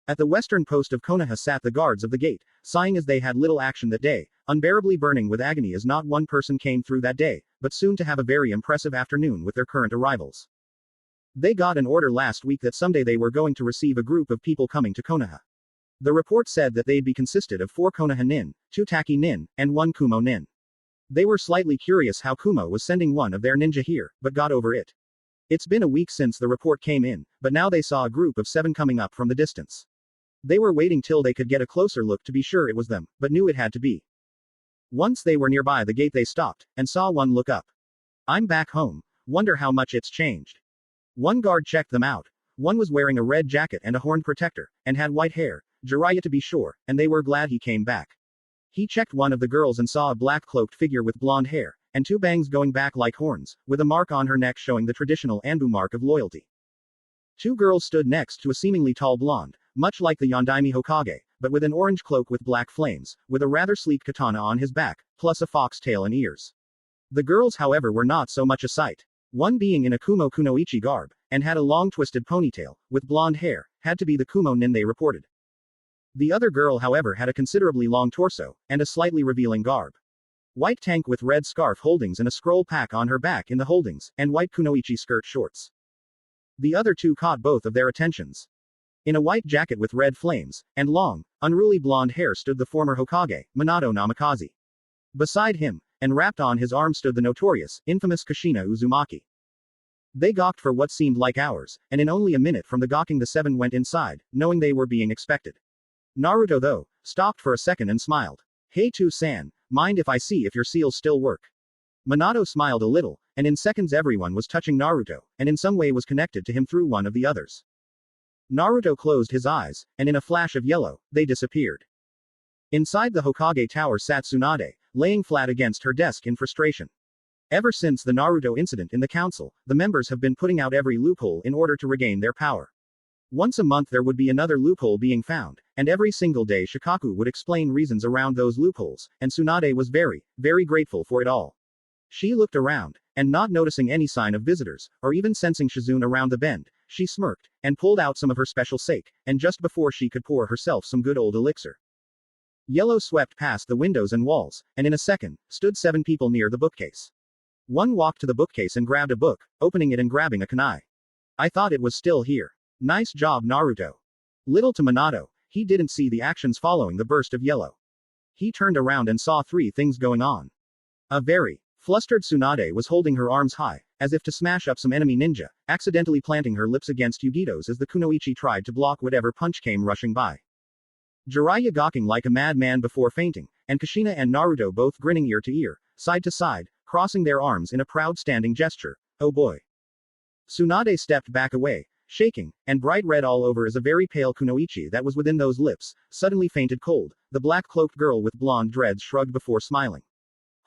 At the western post of Konoha sat the guards of the gate, sighing as they had little action that day, unbearably burning with agony as not one person came through that day, but soon to have a very impressive afternoon with their current arrivals. They got an order last week that someday they were going to receive a group of people coming to Konoha. The report said that they'd be consisted of 4 Konoha nin, 2 Taki nin, and 1 Kumo nin. They were slightly curious how Kumo was sending one of their ninja here, but got over it. It's been a week since the report came in, but now they saw a group of 7 coming up from the distance. They were waiting till they could get a closer look to be sure it was them, but knew it had to be. Once they were nearby the gate they stopped, and saw one look up. I'm back home. Wonder how much it's changed. One guard checked them out. One was wearing a red jacket and a horn protector, and had white hair, Jiraiya to be sure, and they were glad he came back. He checked one of the girls and saw a black cloaked figure with blonde hair, and 2 bangs going back like horns, with a mark on her neck showing the traditional Anbu mark of loyalty. 2 girls stood next to a seemingly tall blonde, much like the Yondaime Hokage, but with an orange cloak with black flames, with a rather sleek katana on his back, plus a fox tail and ears. The girls however were not so much a sight. One being in a Kumo Kunoichi garb, and had a long twisted ponytail, with blonde hair, had to be the Kumo nin they reported. The other girl however had a considerably long torso, and a slightly revealing garb. White tank with red scarf holdings and a scroll pack on her back in the holdings, and white Kunoichi skirt shorts. The other 2 caught both of their attentions. In a white jacket with red flames, and long, unruly blonde hair stood the former Hokage, Minato Namikaze. Beside him, and wrapped on his arm stood the notorious, infamous Kushina Uzumaki. They gawked for what seemed like hours, and in only a minute from the gawking the seven went inside, knowing they were being expected. Naruto though, stopped for a second and smiled. Hey Tu-san, mind if I see if your seals still work? Minato smiled a little, and in seconds everyone was touching Naruto, and in some way was connected to him through one of the others. Naruto closed his eyes, and in a flash of yellow, they disappeared. Inside the Hokage tower sat Tsunade, laying flat against her desk in frustration. Ever since the Naruto incident in the council, the members have been putting out every loophole in order to regain their power. Once a month there would be another loophole being found, and every single day Shikaku would explain reasons around those loopholes, and Tsunade was very, very grateful for it all. She looked around, and not noticing any sign of visitors, or even sensing Shizune around the bend, she smirked, and pulled out some of her special sake, and just before she could pour herself some good old elixir. Yellow swept past the windows and walls, and in a second, stood 7 people near the bookcase. One walked to the bookcase and grabbed a book, opening it and grabbing a kunai. I thought it was still here. Nice job Naruto. Little to Minato, he didn't see the actions following the burst of yellow. He turned around and saw 3 things going on. A very flustered Tsunade was holding her arms high, as if to smash up some enemy ninja, accidentally planting her lips against Yugito's as the kunoichi tried to block whatever punch came rushing by. Jiraiya gawking like a madman before fainting, and Kushina and Naruto both grinning ear to ear, side to side, crossing their arms in a proud standing gesture. Oh boy. Tsunade stepped back away, shaking, and bright red all over as a very pale kunoichi that was within those lips, suddenly fainted cold. The black-cloaked girl with blonde dreads shrugged before smiling.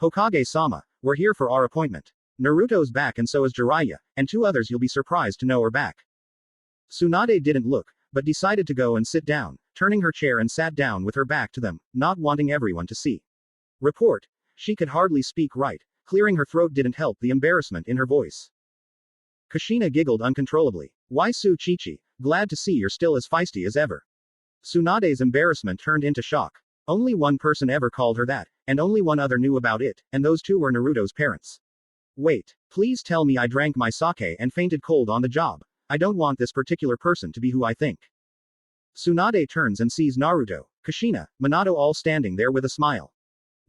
Hokage-sama, we're here for our appointment. Naruto's back and so is Jiraiya, and 2 others you'll be surprised to know are back. Tsunade didn't look, but decided to go and sit down, turning her chair and sat down with her back to them, not wanting everyone to see. Report. She could hardly speak right. Clearing her throat didn't help the embarrassment in her voice. Kushina giggled uncontrollably. Why Tsuchichi, glad to see you're still as feisty as ever. Tsunade's embarrassment turned into shock. Only one person ever called her that, and only one other knew about it, and those 2 were Naruto's parents. Wait, please tell me I drank my sake and fainted cold on the job. I don't want this particular person to be who I think. Tsunade turns and sees Naruto, Kushina, Minato all standing there with a smile.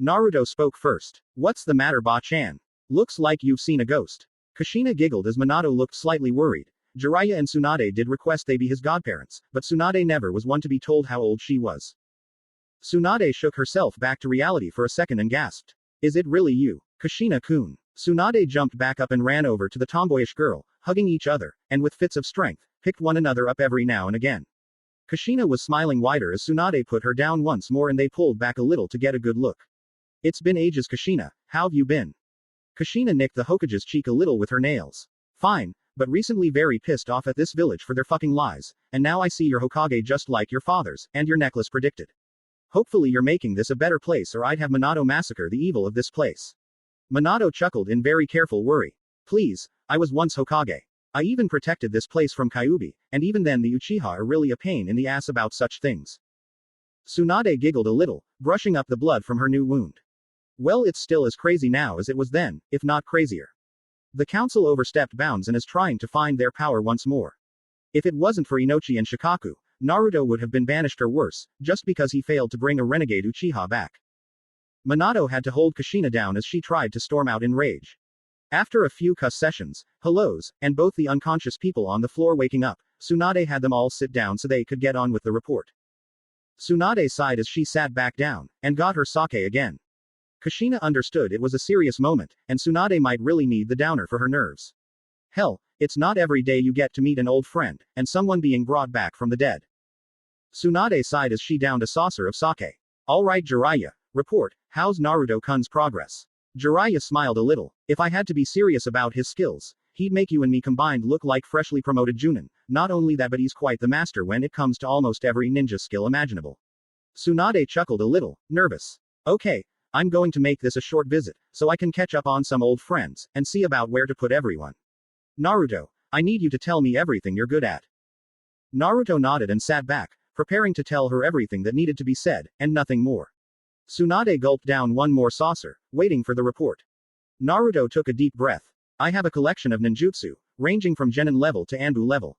Naruto spoke first. What's the matter Ba-chan? Looks like you've seen a ghost. Kushina giggled as Minato looked slightly worried. Jiraiya and Tsunade did request they be his godparents, but Tsunade never was one to be told how old she was. Tsunade shook herself back to reality for a second and gasped. Is it really you, Kushina-kun? Tsunade jumped back up and ran over to the tomboyish girl, hugging each other, and with fits of strength, picked one another up every now and again. Kushina was smiling wider as Tsunade put her down once more and they pulled back a little to get a good look. It's been ages Kushina, how've you been? Kushina nicked the Hokage's cheek a little with her nails. Fine, but recently very pissed off at this village for their fucking lies, and now I see your Hokage just like your father's, and your necklace predicted. Hopefully you're making this a better place or I'd have Minato massacre the evil of this place. Minato chuckled in very careful worry. Please, I was once Hokage. I even protected this place from Kyuubi, and even then the Uchiha are really a pain in the ass about such things. Tsunade giggled a little, brushing up the blood from her new wound. Well, it's still as crazy now as it was then, if not crazier. The council overstepped bounds and is trying to find their power once more. If it wasn't for Inochi and Shikaku, Naruto would have been banished or worse, just because he failed to bring a renegade Uchiha back. Minato had to hold Kushina down as she tried to storm out in rage. After a few cuss sessions, hellos, and both the unconscious people on the floor waking up, Tsunade had them all sit down so they could get on with the report. Tsunade sighed as she sat back down, and got her sake again. Kushina understood it was a serious moment, and Tsunade might really need the downer for her nerves. Hell, it's not every day you get to meet an old friend, and someone being brought back from the dead. Tsunade sighed as she downed a saucer of sake. Alright Jiraiya, report, how's Naruto-kun's progress? Jiraiya smiled a little. If I had to be serious about his skills, he'd make you and me combined look like freshly promoted Junin. Not only that but he's quite the master when it comes to almost every ninja skill imaginable. Tsunade chuckled a little, nervous. Okay, I'm going to make this a short visit, so I can catch up on some old friends, and see about where to put everyone. Naruto, I need you to tell me everything you're good at. Naruto nodded and sat back, preparing to tell her everything that needed to be said, and nothing more. Tsunade gulped down one more saucer, waiting for the report. Naruto took a deep breath. I have a collection of ninjutsu, ranging from genin level to anbu level.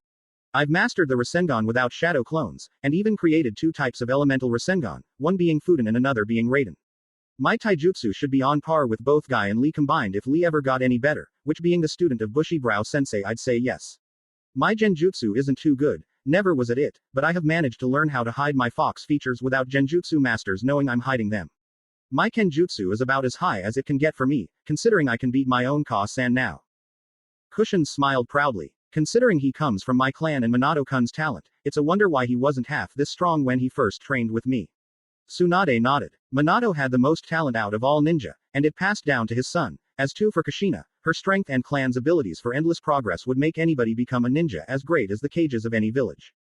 I've mastered the Rasengan without shadow clones, and even created 2 types of elemental Rasengan, one being Fuden and another being Raiden. My taijutsu should be on par with both Guy and Lee combined if Lee ever got any better, which being the student of Bushy Brow Sensei I'd say yes. My genjutsu isn't too good, never was it, but I have managed to learn how to hide my fox features without genjutsu masters knowing I'm hiding them. My kenjutsu is about as high as it can get for me, considering I can beat my own Ka-san now. Cushion smiled proudly. Considering he comes from my clan and Minato-kun's talent, it's a wonder why he wasn't half this strong when he first trained with me. Tsunade nodded. Minato had the most talent out of all ninja, and it passed down to his son. As too for Kushina, her strength and clan's abilities for endless progress would make anybody become a ninja as great as the cages of any village.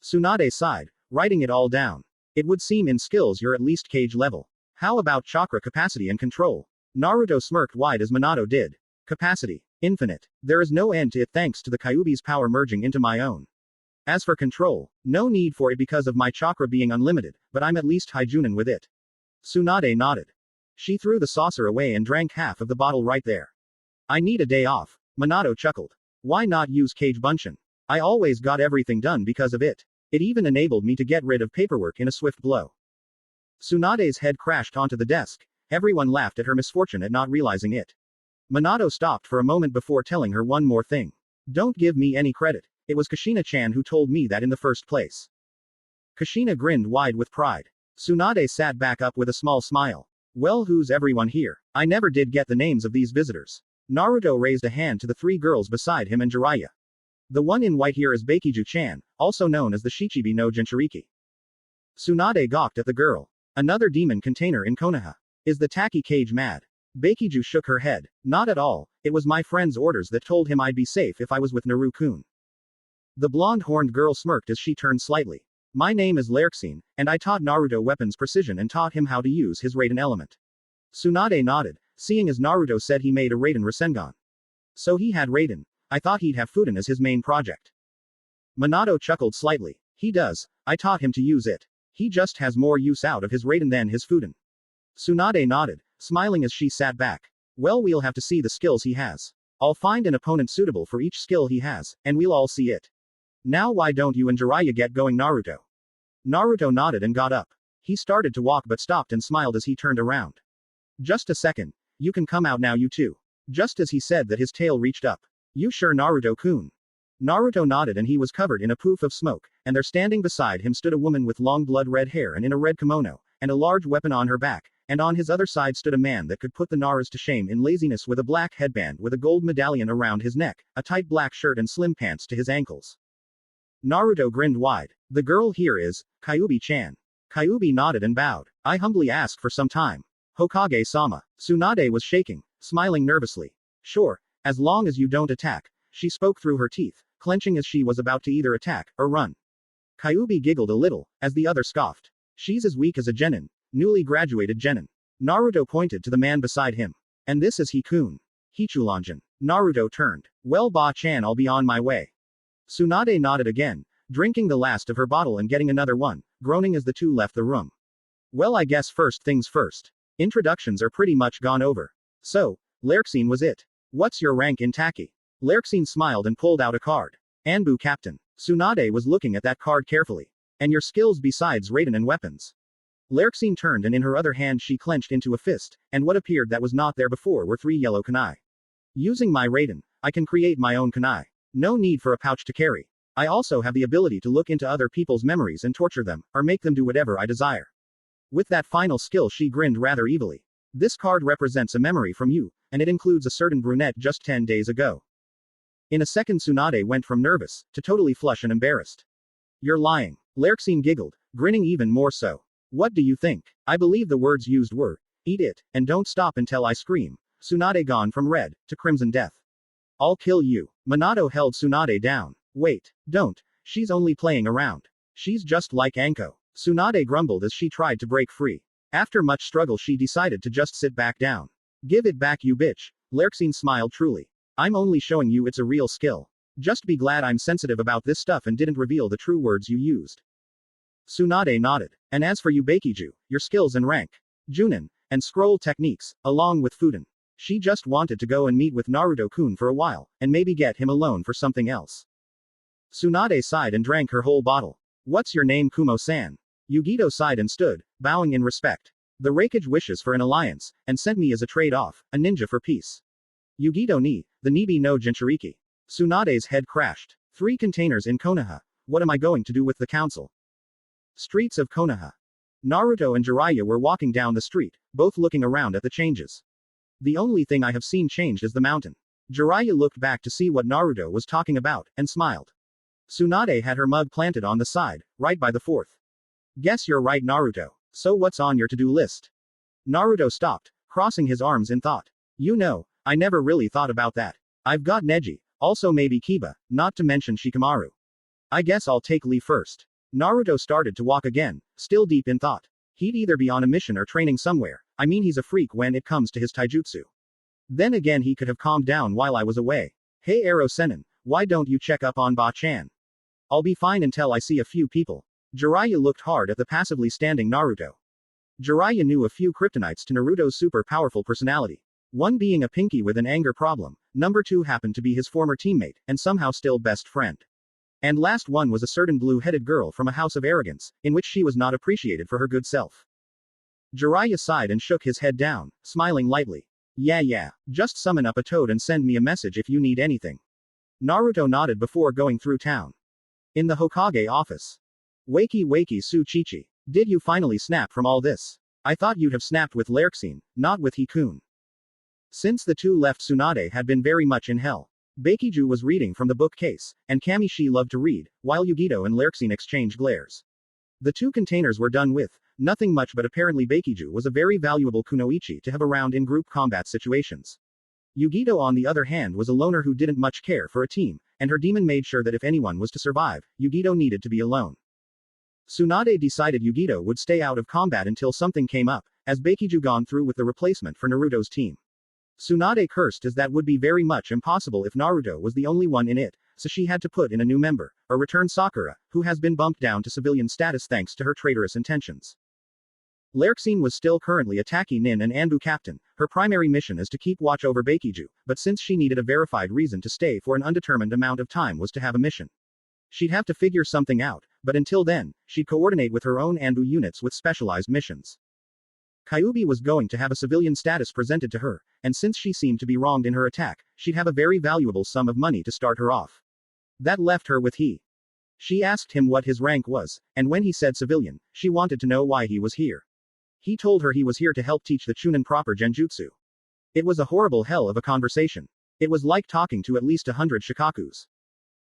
Tsunade sighed, writing it all down. It would seem in skills you're at least cage level. How about chakra capacity and control? Naruto smirked wide as Minato did. Capacity. Infinite. There is no end to it thanks to the Kyuubi's power merging into my own. As for control, no need for it because of my chakra being unlimited, but I'm at least Haijunin with it. Tsunade nodded. She threw the saucer away and drank half of the bottle right there. I need a day off. Minato chuckled. Why not use Kage Bunshin? I always got everything done because of it. It even enabled me to get rid of paperwork in a swift blow. Tsunade's head crashed onto the desk. Everyone laughed at her misfortune at not realizing it. Minato stopped for a moment before telling her one more thing. Don't give me any credit. It was Kushina-chan who told me that in the first place. Kushina grinned wide with pride. Tsunade sat back up with a small smile. Well, who's everyone here? I never did get the names of these visitors. Naruto raised a hand to the three girls beside him and Jiraiya. The one in white here is Bakiju-chan, also known as the Shichibi no Jinchuriki. Tsunade gawked at the girl. Another demon container in Konoha. Is the Taki cage mad? Bakiju shook her head. Not at all, it was my friend's orders that told him I'd be safe if I was with Naru-kun. The blonde-horned girl smirked as she turned slightly. My name is Lerxine, and I taught Naruto weapons precision and taught him how to use his Raiden element. Tsunade nodded, seeing as Naruto said he made a Raiden Rasengan. So he had Raiden. I thought he'd have Fuden as his main project. Minato chuckled slightly. He does, I taught him to use it. He just has more use out of his Raiden than his Fuden. Tsunade nodded, smiling as she sat back. Well, we'll have to see the skills he has. I'll find an opponent suitable for each skill he has, and we'll all see it. Now why don't you and Jiraiya get going, Naruto? Naruto nodded and got up. He started to walk but stopped and smiled as he turned around. Just a second. You can come out now, you two. Just as he said that his tail reached up. You sure, Naruto-kun? Naruto nodded and he was covered in a poof of smoke, and there standing beside him stood a woman with long blood-red hair and in a red kimono, and a large weapon on her back, and on his other side stood a man that could put the Naras to shame in laziness with a black headband with a gold medallion around his neck, a tight black shirt and slim pants to his ankles. Naruto grinned wide. The girl here is Kyuubi-chan. Kyuubi nodded and bowed. I humbly ask for some time. Hokage-sama. Tsunade was shaking, smiling nervously. Sure, as long as you don't attack, she spoke through her teeth, clenching as she was about to either attack or run. Kyuubi giggled a little, as the other scoffed. She's as weak as a genin. Newly graduated genin. Naruto pointed to the man beside him. And this is Hikun. Hichulanjin. Naruto turned. Well, Ba-chan, I'll be on my way. Tsunade nodded again, drinking the last of her bottle and getting another one, groaning as the two left the room. Well, I guess first things first. Introductions are pretty much gone over. So, Lerxine was it. What's your rank in Taki? Lerxine smiled and pulled out a card. Anbu Captain. Tsunade was looking at that card carefully. And your skills besides Raiden and weapons. Lerxine turned and in her other hand she clenched into a fist, and what appeared that was not there before were 3 yellow kunai. Using my Raiden, I can create my own kunai. No need for a pouch to carry. I also have the ability to look into other people's memories and torture them, or make them do whatever I desire. With that final skill she grinned rather evilly. This card represents a memory from you, and it includes a certain brunette just 10 days ago. In a second Tsunade went from nervous, to totally flush and embarrassed. You're lying. Lerxine giggled, grinning even more so. What do you think? I believe the words used were, eat it, and don't stop until I scream. Tsunade gone from red, to crimson death. I'll kill you. Minato held Tsunade down. Wait, don't. She's only playing around. She's just like Anko. Tsunade grumbled as she tried to break free. After much struggle she decided to just sit back down. Give it back, you bitch. Lerxine smiled truly. I'm only showing you it's a real skill. Just be glad I'm sensitive about this stuff and didn't reveal the true words you used. Tsunade nodded. And as for you Bakiju, your skills and rank, Junin, and scroll techniques, along with Fuden. She just wanted to go and meet with Naruto-kun for a while, and maybe get him alone for something else. Tsunade sighed and drank her whole bottle. What's your name, Kumo-san? Yugito sighed and stood, bowing in respect. The Raikage wishes for an alliance, and sent me as a trade-off, a ninja for peace. Yugito ni, the Nibi no Jinchuriki. Tsunade's head crashed. 3 containers in Konoha. What am I going to do with the council? Streets of Konoha. Naruto and Jiraiya were walking down the street, both looking around at the changes. The only thing I have seen changed is the mountain. Jiraiya looked back to see what Naruto was talking about, and smiled. Tsunade had her mug planted on the side, right by the 4th. Guess you're right, Naruto. So what's on your to-do list? Naruto stopped, crossing his arms in thought. You know, I never really thought about that. I've got Neji, also maybe Kiba, not to mention Shikamaru. I guess I'll take Lee first. Naruto started to walk again, still deep in thought. He'd either be on a mission or training somewhere. I mean, he's a freak when it comes to his taijutsu. Then again, he could have calmed down while I was away. Hey Ero Sennin, why don't you check up on Ba-chan? I'll be fine until I see a few people. Jiraiya looked hard at the passively standing Naruto. Jiraiya knew a few kryptonites to Naruto's super powerful personality. One being a pinky with an anger problem, number 2 happened to be his former teammate, and somehow still best friend. And last one was a certain blue-headed girl from a house of arrogance, in which she was not appreciated for her good self. Jiraiya sighed and shook his head down, smiling lightly. Yeah, just summon up a toad and send me a message if you need anything. Naruto nodded before going through town. In the Hokage office. Wakey Su Chichi. Did you finally snap from all this? I thought you'd have snapped with Lerxine, not with Hikun. Since the two left, Tsunade had been very much in hell. Bakiju was reading from the bookcase, and Kamishi loved to read, while Yugito and Lerxine exchanged glares. The 2 containers were done with, nothing much, but apparently Bakiju was a very valuable kunoichi to have around in group combat situations. Yugito on the other hand was a loner who didn't much care for a team, and her demon made sure that if anyone was to survive, Yugito needed to be alone. Tsunade decided Yugito would stay out of combat until something came up, as Bakiju gone through with the replacement for Naruto's team. Tsunade cursed as that would be very much impossible if Naruto was the only one in it, so she had to put in a new member, or return Sakura, who has been bumped down to civilian status thanks to her traitorous intentions. Lerxine was still currently a Taki Nin and Anbu captain. Her primary mission is to keep watch over Bakiju, but since she needed a verified reason to stay for an undetermined amount of time was to have a mission. She'd have to figure something out, but until then, she'd coordinate with her own Anbu units with specialized missions. Kyuubi was going to have a civilian status presented to her, and since she seemed to be wronged in her attack, she'd have a very valuable sum of money to start her off. That left her with he. She asked him what his rank was, and when he said civilian, she wanted to know why he was here. He told her he was here to help teach the Chunin proper genjutsu. It was a horrible hell of a conversation. It was like talking to at least 100 shikakus.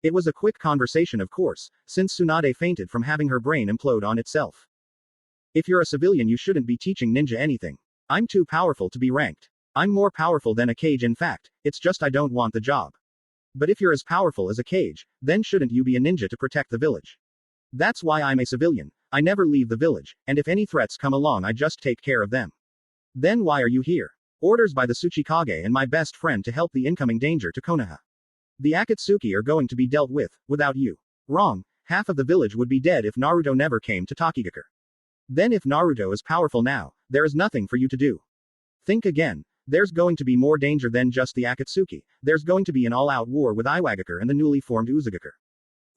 It was a quick conversation, of course, since Tsunade fainted from having her brain implode on itself. If you're a civilian, you shouldn't be teaching ninja anything. I'm too powerful to be ranked. I'm more powerful than a Kage, in fact, it's just I don't want the job. But if you're as powerful as a Kage, then shouldn't you be a ninja to protect the village? That's why I'm a civilian. I never leave the village, and if any threats come along, I just take care of them. Then why are you here? Orders by the Tsuchikage and my best friend to help the incoming danger to Konoha. The Akatsuki are going to be dealt with, without you. Wrong. Half of the village would be dead if Naruto never came to Takigakure. Then if Naruto is powerful now, there is nothing for you to do. Think again. There's going to be more danger than just the Akatsuki. There's going to be an all-out war with Iwagakure and the newly formed Uzugakure.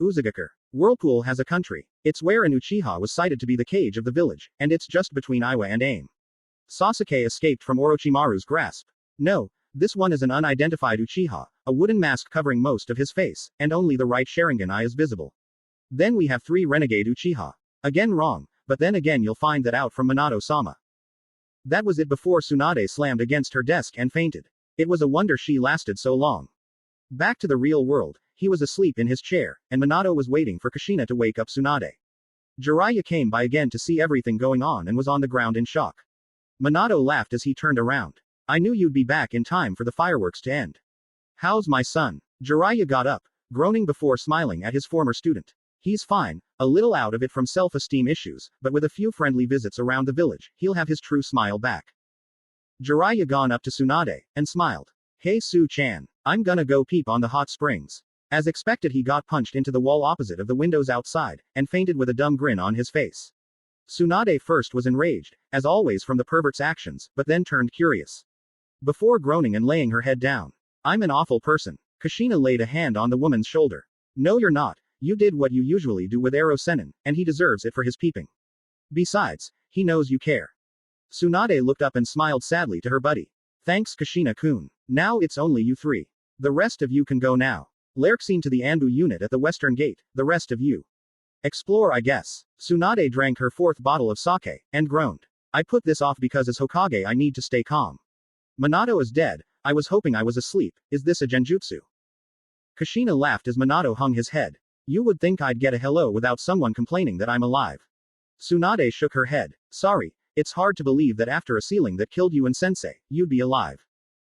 Uzugakure. Whirlpool has a country. It's where an Uchiha was cited to be the Kage of the village, and it's just between Iwa and AIM. Sasuke escaped from Orochimaru's grasp. No, this one is an unidentified Uchiha, a wooden mask covering most of his face, and only the right Sharingan eye is visible. Then we have 3 renegade Uchiha. Again wrong, but then again you'll find that out from Minato-sama. That was it before Tsunade slammed against her desk and fainted. It was a wonder she lasted so long. Back to the real world, he was asleep in his chair, and Minato was waiting for Kushina to wake up Tsunade. Jiraiya came by again to see everything going on and was on the ground in shock. Minato laughed as he turned around. I knew you'd be back in time for the fireworks to end. How's my son? Jiraiya got up, groaning before smiling at his former student. He's fine, a little out of it from self-esteem issues, but with a few friendly visits around the village, he'll have his true smile back. Jiraiya gone up to Tsunade, and smiled. Hey Su-chan, I'm gonna go peep on the hot springs. As expected, he got punched into the wall opposite of the windows outside, and fainted with a dumb grin on his face. Tsunade first was enraged, as always from the pervert's actions, but then turned curious. Before groaning and laying her head down. I'm an awful person. Kushina laid a hand on the woman's shoulder. No you're not. You did what you usually do with Ero Sennin, and he deserves it for his peeping. Besides, he knows you care. Tsunade looked up and smiled sadly to her buddy. Thanks Kushina-kun. Now it's only you three. The rest of you can go now. Lurkseen to the Anbu unit at the western gate, the rest of you. Explore I guess. Tsunade drank her fourth bottle of sake, and groaned. I put this off because as Hokage I need to stay calm. Minato is dead, I was hoping I was asleep, is this a genjutsu? Kushina laughed as Minato hung his head. You would think I'd get a hello without someone complaining that I'm alive. Tsunade shook her head. Sorry, it's hard to believe that after a sealing that killed you and sensei, you'd be alive.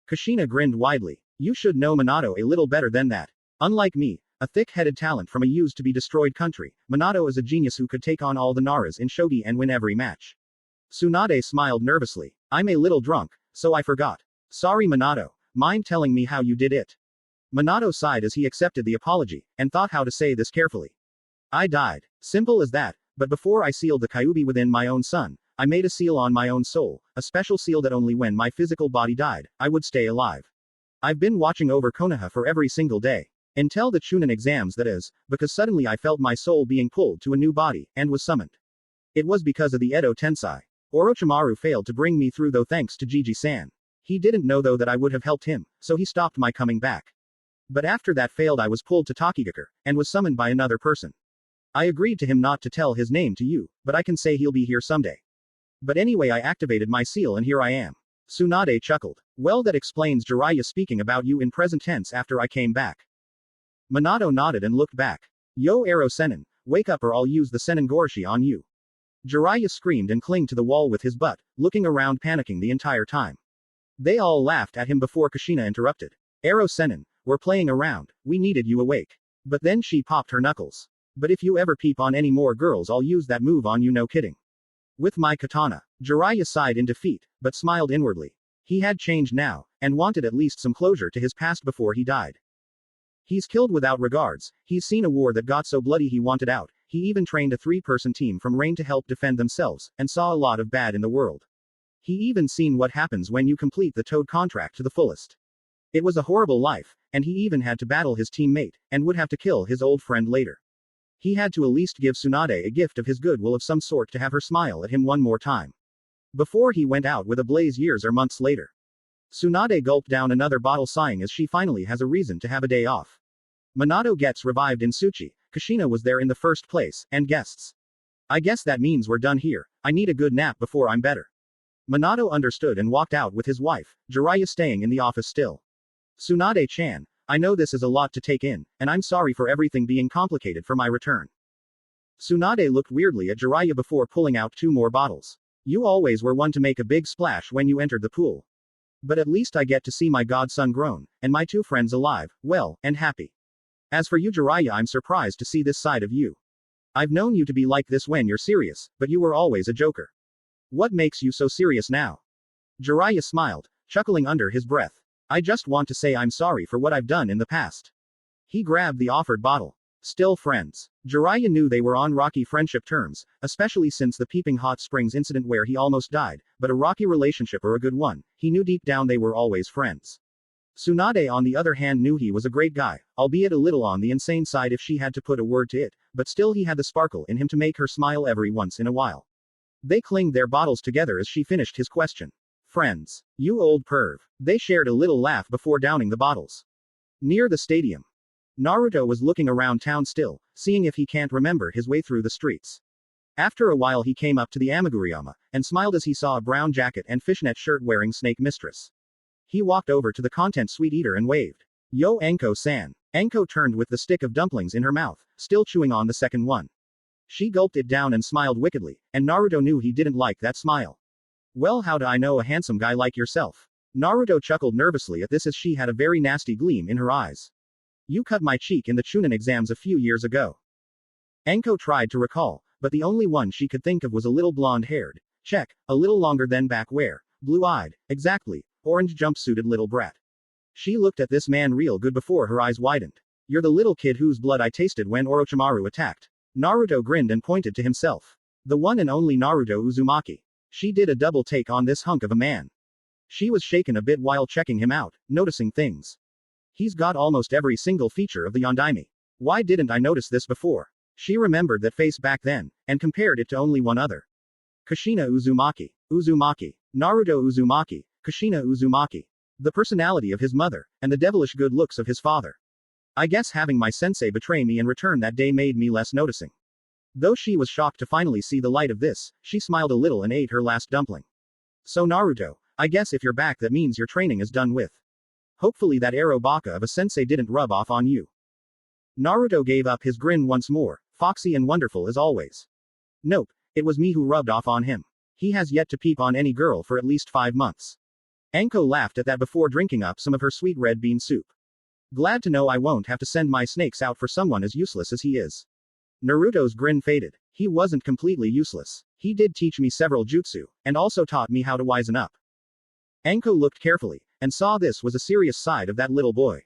Kushina grinned widely. You should know Minato a little better than that. Unlike me, a thick-headed talent from a used-to-be-destroyed country, Minato is a genius who could take on all the Naras in shogi and win every match. Tsunade smiled nervously. I'm a little drunk, so I forgot. Sorry Minato, mind telling me how you did it? Minato sighed as he accepted the apology, and thought how to say this carefully. I died. Simple as that, but before I sealed the Kyuubi within my own sun, I made a seal on my own soul, a special seal that only when my physical body died, I would stay alive. I've been watching over Konoha for every single day. Until the Chunin exams that is, because suddenly I felt my soul being pulled to a new body, and was summoned. It was because of the Edo Tensei. Orochimaru failed to bring me through though thanks to Gigi-san. He didn't know though that I would have helped him, so he stopped my coming back. But after that failed I was pulled to Takigakur, and was summoned by another person. I agreed to him not to tell his name to you, but I can say he'll be here someday. But anyway I activated my seal and here I am. Tsunade chuckled. Well that explains Jiraiya speaking about you in present tense after I came back. Minato nodded and looked back. Yo Ero Sennin, wake up or I'll use the Sennin Goroshi on you. Jiraiya screamed and clinged to the wall with his butt, looking around panicking the entire time. They all laughed at him before Kushina interrupted. Ero Sennin, we're playing around, we needed you awake. But then she popped her knuckles. But if you ever peep on any more girls I'll use that move on you no kidding. With my katana. Jiraiya sighed in defeat, but smiled inwardly. He had changed now, and wanted at least some closure to his past before he died. He's killed without regards, he's seen a war that got so bloody he wanted out, he even trained a 3-person team from Rain to help defend themselves, and saw a lot of bad in the world. He even seen what happens when you complete the Toad contract to the fullest. It was a horrible life, and he even had to battle his teammate, and would have to kill his old friend later. He had to at least give Tsunade a gift of his goodwill of some sort to have her smile at him one more time. Before he went out with a blaze years or months later. Tsunade gulped down another bottle sighing as she finally has a reason to have a day off. Minato gets revived in Tsuchi, Kushina was there in the first place, and guests. I guess that means we're done here, I need a good nap before I'm better. Minato understood and walked out with his wife, Jiraiya staying in the office still. Tsunade-chan, I know this is a lot to take in, and I'm sorry for everything being complicated for my return. Tsunade looked weirdly at Jiraiya before pulling out 2 more bottles. You always were one to make a big splash when you entered the pool. But at least I get to see my godson grown, and my 2 friends alive, well, and happy. As for you Jiraiya I'm surprised to see this side of you. I've known you to be like this when you're serious, but you were always a joker. What makes you so serious now? Jiraiya smiled, chuckling under his breath. I just want to say I'm sorry for what I've done in the past. He grabbed the offered bottle. Still friends. Jiraiya knew they were on rocky friendship terms, especially since the Peeping Hot Springs incident where he almost died, but a rocky relationship or a good one, he knew deep down they were always friends. Tsunade on the other hand knew he was a great guy, albeit a little on the insane side if she had to put a word to it, but still he had the sparkle in him to make her smile every once in a while. They clinged their bottles together as she finished his question. Friends. You old perv. They shared a little laugh before downing the bottles. Near the stadium. Naruto was looking around town still, seeing if he can't remember his way through the streets. After a while he came up to the Amiguriyama, and smiled as he saw a brown jacket and fishnet shirt wearing Snake Mistress. He walked over to the content sweet eater and waved. Yo Enko-san. Enko turned with the stick of dumplings in her mouth, still chewing on the second one. She gulped it down and smiled wickedly, and Naruto knew he didn't like that smile. Well how do I know a handsome guy like yourself? Naruto chuckled nervously at this as she had a very nasty gleam in her eyes. You cut my cheek in the Chunin exams a few years ago. Enko tried to recall, but the only one she could think of was a little blonde-haired, check, a little longer than back where, blue-eyed, exactly, orange jumpsuited little brat. She looked at this man real good before her eyes widened. You're the little kid whose blood I tasted when Orochimaru attacked. Naruto grinned and pointed to himself. The one and only Naruto Uzumaki. She did a double take on this hunk of a man. She was shaken a bit while checking him out, noticing things. He's got almost every single feature of the Yondaime. Why didn't I notice this before? She remembered that face back then, and compared it to only one other. Kushina Uzumaki. Uzumaki. Naruto Uzumaki. Kushina Uzumaki. The personality of his mother, and the devilish good looks of his father. I guess having my sensei betray me in return that day made me less noticing. Though she was shocked to finally see the light of this, she smiled a little and ate her last dumpling. So Naruto, I guess if you're back that means your training is done with. Hopefully that arrow baka of a sensei didn't rub off on you. Naruto gave up his grin once more, foxy and wonderful as always. Nope, it was me who rubbed off on him. He has yet to peep on any girl for at least 5 months. Anko laughed at that before drinking up some of her sweet red bean soup. Glad to know I won't have to send my snakes out for someone as useless as he is. Naruto's grin faded. He wasn't completely useless. He did teach me several jutsu, and also taught me how to wisen up. Anko looked carefully, and saw this was a serious side of that little boy.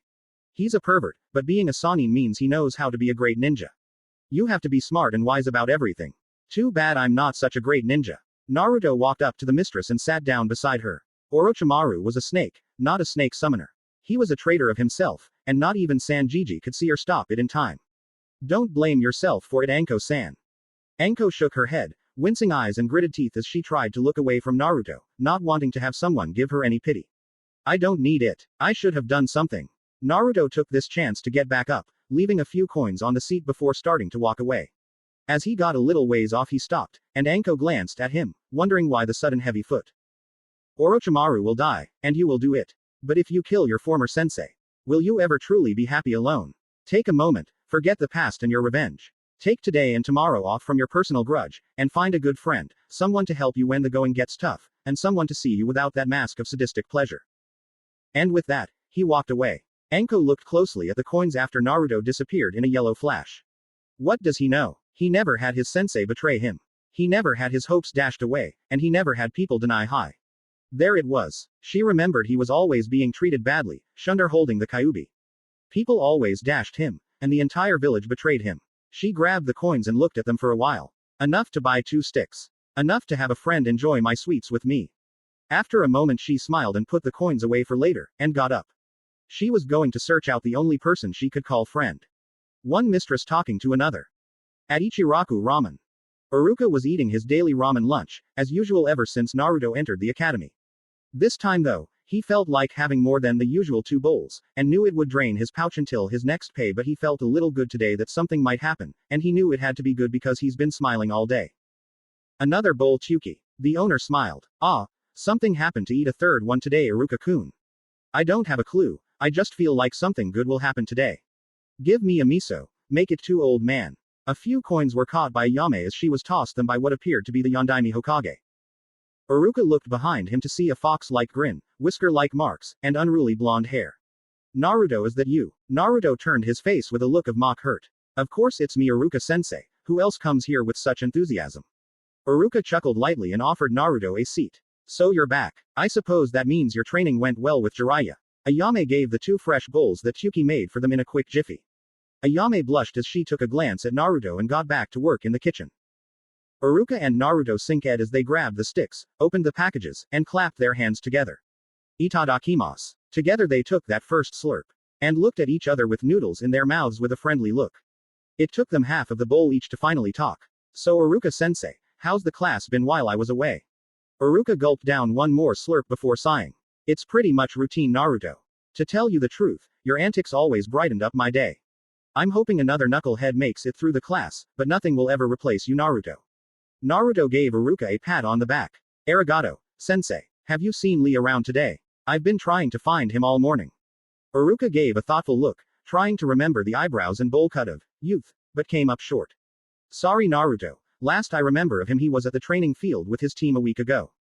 He's a pervert, but being a Sannin means he knows how to be a great ninja. You have to be smart and wise about everything. Too bad I'm not such a great ninja. Naruto walked up to the mistress and sat down beside her. Orochimaru was a snake, not a snake summoner. He was a traitor of himself, and not even Sanjiji could see or stop it in time. Don't blame yourself for it, Anko-san. Anko shook her head, wincing eyes and gritted teeth as she tried to look away from Naruto, not wanting to have someone give her any pity. I don't need it. I should have done something. Naruto took this chance to get back up, leaving a few coins on the seat before starting to walk away. As he got a little ways off he stopped, and Anko glanced at him, wondering why the sudden heavy foot. Orochimaru will die, and you will do it. But if you kill your former sensei, will you ever truly be happy alone? Take a moment, forget the past and your revenge. Take today and tomorrow off from your personal grudge, and find a good friend, someone to help you when the going gets tough, and someone to see you without that mask of sadistic pleasure. And with that, he walked away. Anko looked closely at the coins after Naruto disappeared in a yellow flash. What does he know? He never had his sensei betray him. He never had his hopes dashed away, and he never had people deny hi. There it was. She remembered he was always being treated badly, shunned or holding the kyubi. People always dashed him, and the entire village betrayed him. She grabbed the coins and looked at them for a while. Enough to buy 2 sticks. Enough to have a friend enjoy my sweets with me. After a moment she smiled and put the coins away for later, and got up. She was going to search out the only person she could call friend. One mistress talking to another. At Ichiraku Ramen. Iruka was eating his daily ramen lunch, as usual ever since Naruto entered the academy. This time though, he felt like having more than the usual 2 bowls, and knew it would drain his pouch until his next pay, but he felt a little good today that something might happen, and he knew it had to be good because he's been smiling all day. Another bowl Chuki. The owner smiled. Ah, something happened to eat a third one today, Iruka-kun. I don't have a clue, I just feel like something good will happen today. Give me a miso, make it 2, old man. A few coins were caught by Ayame as she was tossed them by what appeared to be the Yondaime Hokage. Iruka looked behind him to see a fox-like grin, whisker-like marks, and unruly blonde hair. Naruto, is that you? Naruto turned his face with a look of mock hurt. Of course it's me, Iruka-sensei, who else comes here with such enthusiasm? Iruka chuckled lightly and offered Naruto a seat. So you're back. I suppose that means your training went well with Jiraiya. Ayame gave the 2 fresh bowls that Chuki made for them in a quick jiffy. Ayame blushed as she took a glance at Naruto and got back to work in the kitchen. Iruka and Naruto synced as they grabbed the sticks, opened the packages, and clapped their hands together. Itadakimasu. Together they took that first slurp, and looked at each other with noodles in their mouths with a friendly look. It took them half of the bowl each to finally talk. So Iruka-sensei, how's the class been while I was away? Iruka gulped down one more slurp before sighing. It's pretty much routine, Naruto. To tell you the truth, your antics always brightened up my day. I'm hoping another knucklehead makes it through the class, but nothing will ever replace you, Naruto. Naruto gave Iruka a pat on the back. Arigato, sensei. Have you seen Lee around today? I've been trying to find him all morning. Iruka gave a thoughtful look, trying to remember the eyebrows and bowl cut of youth, but came up short. Sorry, Naruto. Last I remember of him he was at the training field with his team a week ago.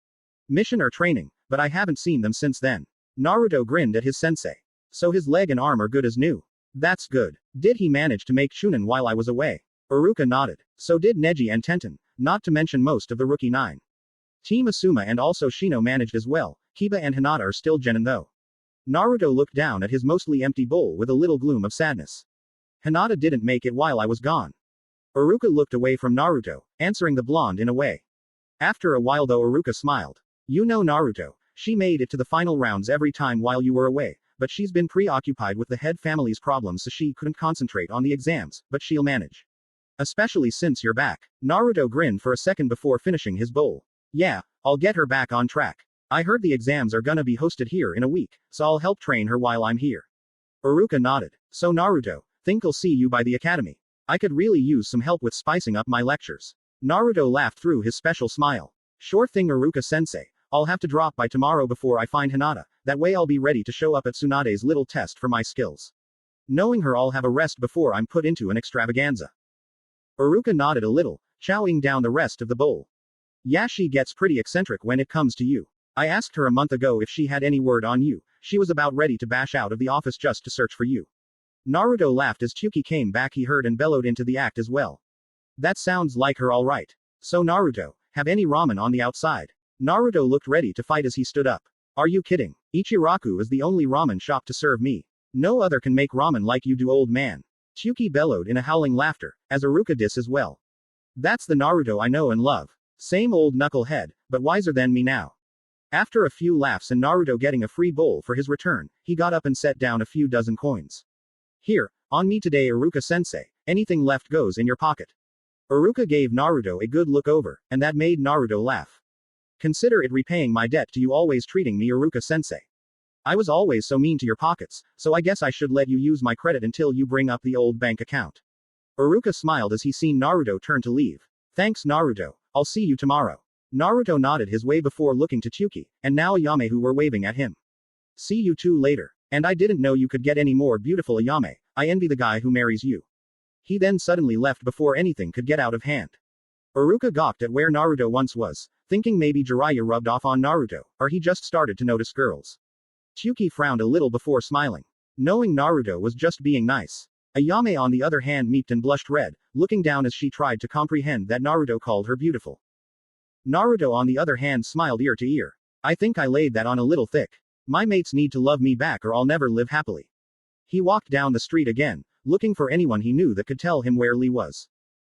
Mission or training, but I haven't seen them since then. Naruto grinned at his sensei. So his leg and arm are good as new. That's good. Did he manage to make Chunin while I was away? Iruka nodded. So did Neji and Tenten, not to mention most of the rookie 9. Team Asuma and also Shino managed as well. Kiba and Hinata are still genin though. Naruto looked down at his mostly empty bowl with a little gloom of sadness. Hinata didn't make it while I was gone. Iruka looked away from Naruto, answering the blonde in a way. After a while though, Iruka smiled. You know Naruto, she made it to the final rounds every time while you were away, but she's been preoccupied with the head family's problems so she couldn't concentrate on the exams, but she'll manage. Especially since you're back. Naruto grinned for a second before finishing his bowl. Yeah, I'll get her back on track. I heard the exams are gonna be hosted here in a week, so I'll help train her while I'm here. Iruka nodded. So Naruto, think I'll see you by the academy. I could really use some help with spicing up my lectures. Naruto laughed through his special smile. Sure thing Iruka-sensei. I'll have to drop by tomorrow before I find Hinata, that way I'll be ready to show up at Tsunade's little test for my skills. Knowing her I'll have a rest before I'm put into an extravaganza. Iruka nodded a little, chowing down the rest of the bowl. Yeah, she gets pretty eccentric when it comes to you. I asked her a month ago if she had any word on you. She was about ready to bash out of the office just to search for you. Naruto laughed as Tsuki came back. He heard and bellowed into the act as well. That sounds like her alright. So Naruto, have any ramen on the outside? Naruto looked ready to fight as he stood up. Are you kidding? Ichiraku is the only ramen shop to serve me. No other can make ramen like you do, old man. Tsuki bellowed in a howling laughter, as Iruka dis as well. That's the Naruto I know and love. Same old knucklehead, but wiser than me now. After a few laughs and Naruto getting a free bowl for his return, he got up and set down a few dozen coins. Here, on me today Iruka-sensei, anything left goes in your pocket. Iruka gave Naruto a good look over, and that made Naruto laugh. Consider it repaying my debt to you always treating me Iruka-sensei. I was always so mean to your pockets, so I guess I should let you use my credit until you bring up the old bank account. Iruka smiled as he seen Naruto turn to leave. Thanks Naruto, I'll see you tomorrow. Naruto nodded his way before looking to Tsuki, and now Ayame who were waving at him. See you two later. And I didn't know you could get any more beautiful Ayame, I envy the guy who marries you. He then suddenly left before anything could get out of hand. Iruka gawked at where Naruto once was, thinking maybe Jiraiya rubbed off on Naruto, or he just started to notice girls. Tsuki frowned a little before smiling, knowing Naruto was just being nice. Ayame on the other hand meeped and blushed red, looking down as she tried to comprehend that Naruto called her beautiful. Naruto on the other hand smiled ear to ear. I think I laid that on a little thick. My mates need to love me back or I'll never live happily. He walked down the street again, looking for anyone he knew that could tell him where Lee was.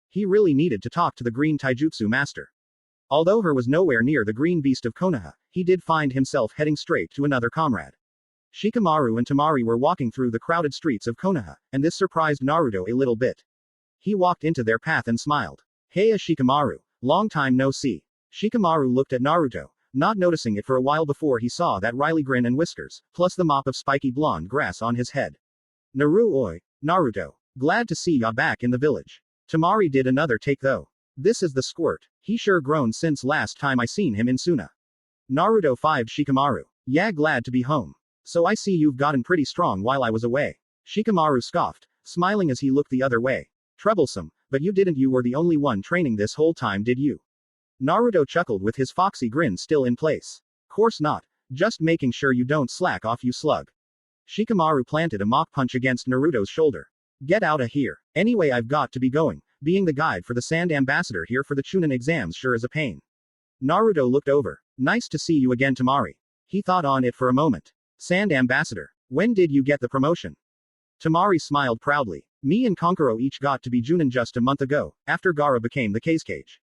He really needed to talk to the green taijutsu master. Although her was nowhere near the green beast of Konoha, he did find himself heading straight to another comrade. Shikamaru and Temari were walking through the crowded streets of Konoha, and this surprised Naruto a little bit. He walked into their path and smiled. Hey Shikamaru, long time no see. Shikamaru looked at Naruto, not noticing it for a while before he saw that wily grin and whiskers, plus the mop of spiky blonde grass on his head. Oi, Naruto. Glad to see ya back in the village. Temari did another take though. This is the squirt. He sure grown since last time I seen him in Suna. Naruto 5 Shikamaru. Yeah, glad to be home. So I see you've gotten pretty strong while I was away. Shikamaru scoffed, smiling as he looked the other way. Troublesome, but you were the only one training this whole time, did you? Naruto chuckled with his foxy grin still in place. Course not. Just making sure you don't slack off, you slug. Shikamaru planted a mock punch against Naruto's shoulder. Get outta here. Anyway, I've got to be going. Being the guide for the Sand Ambassador here for the Chunin exams sure is a pain. Naruto looked over. Nice to see you again, Temari. He thought on it for a moment. Sand Ambassador. When did you get the promotion? Temari smiled proudly. Me and Konkuro each got to be Junin just a month ago, after Gaara became the Kazekage.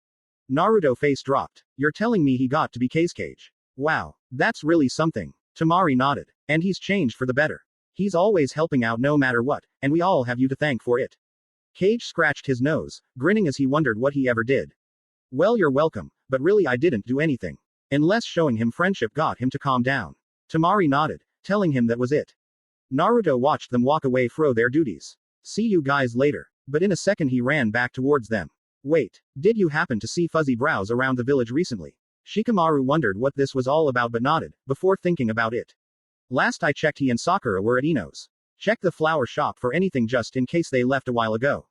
Naruto face dropped. You're telling me he got to be Kazekage? Wow. That's really something. Temari nodded. And he's changed for the better. He's always helping out no matter what, and we all have you to thank for it. Kage scratched his nose, grinning as he wondered what he ever did. Well, you're welcome, but really I didn't do anything. Unless showing him friendship got him to calm down. Temari nodded, telling him that was it. Naruto watched them walk away from their duties. See you guys later. But in a second he ran back towards them. Wait, did you happen to see Fuzzy Brows around the village recently? Shikamaru wondered what this was all about but nodded, before thinking about it. Last I checked he and Sakura were at Ino's. Check the flower shop for anything just in case they left a while ago.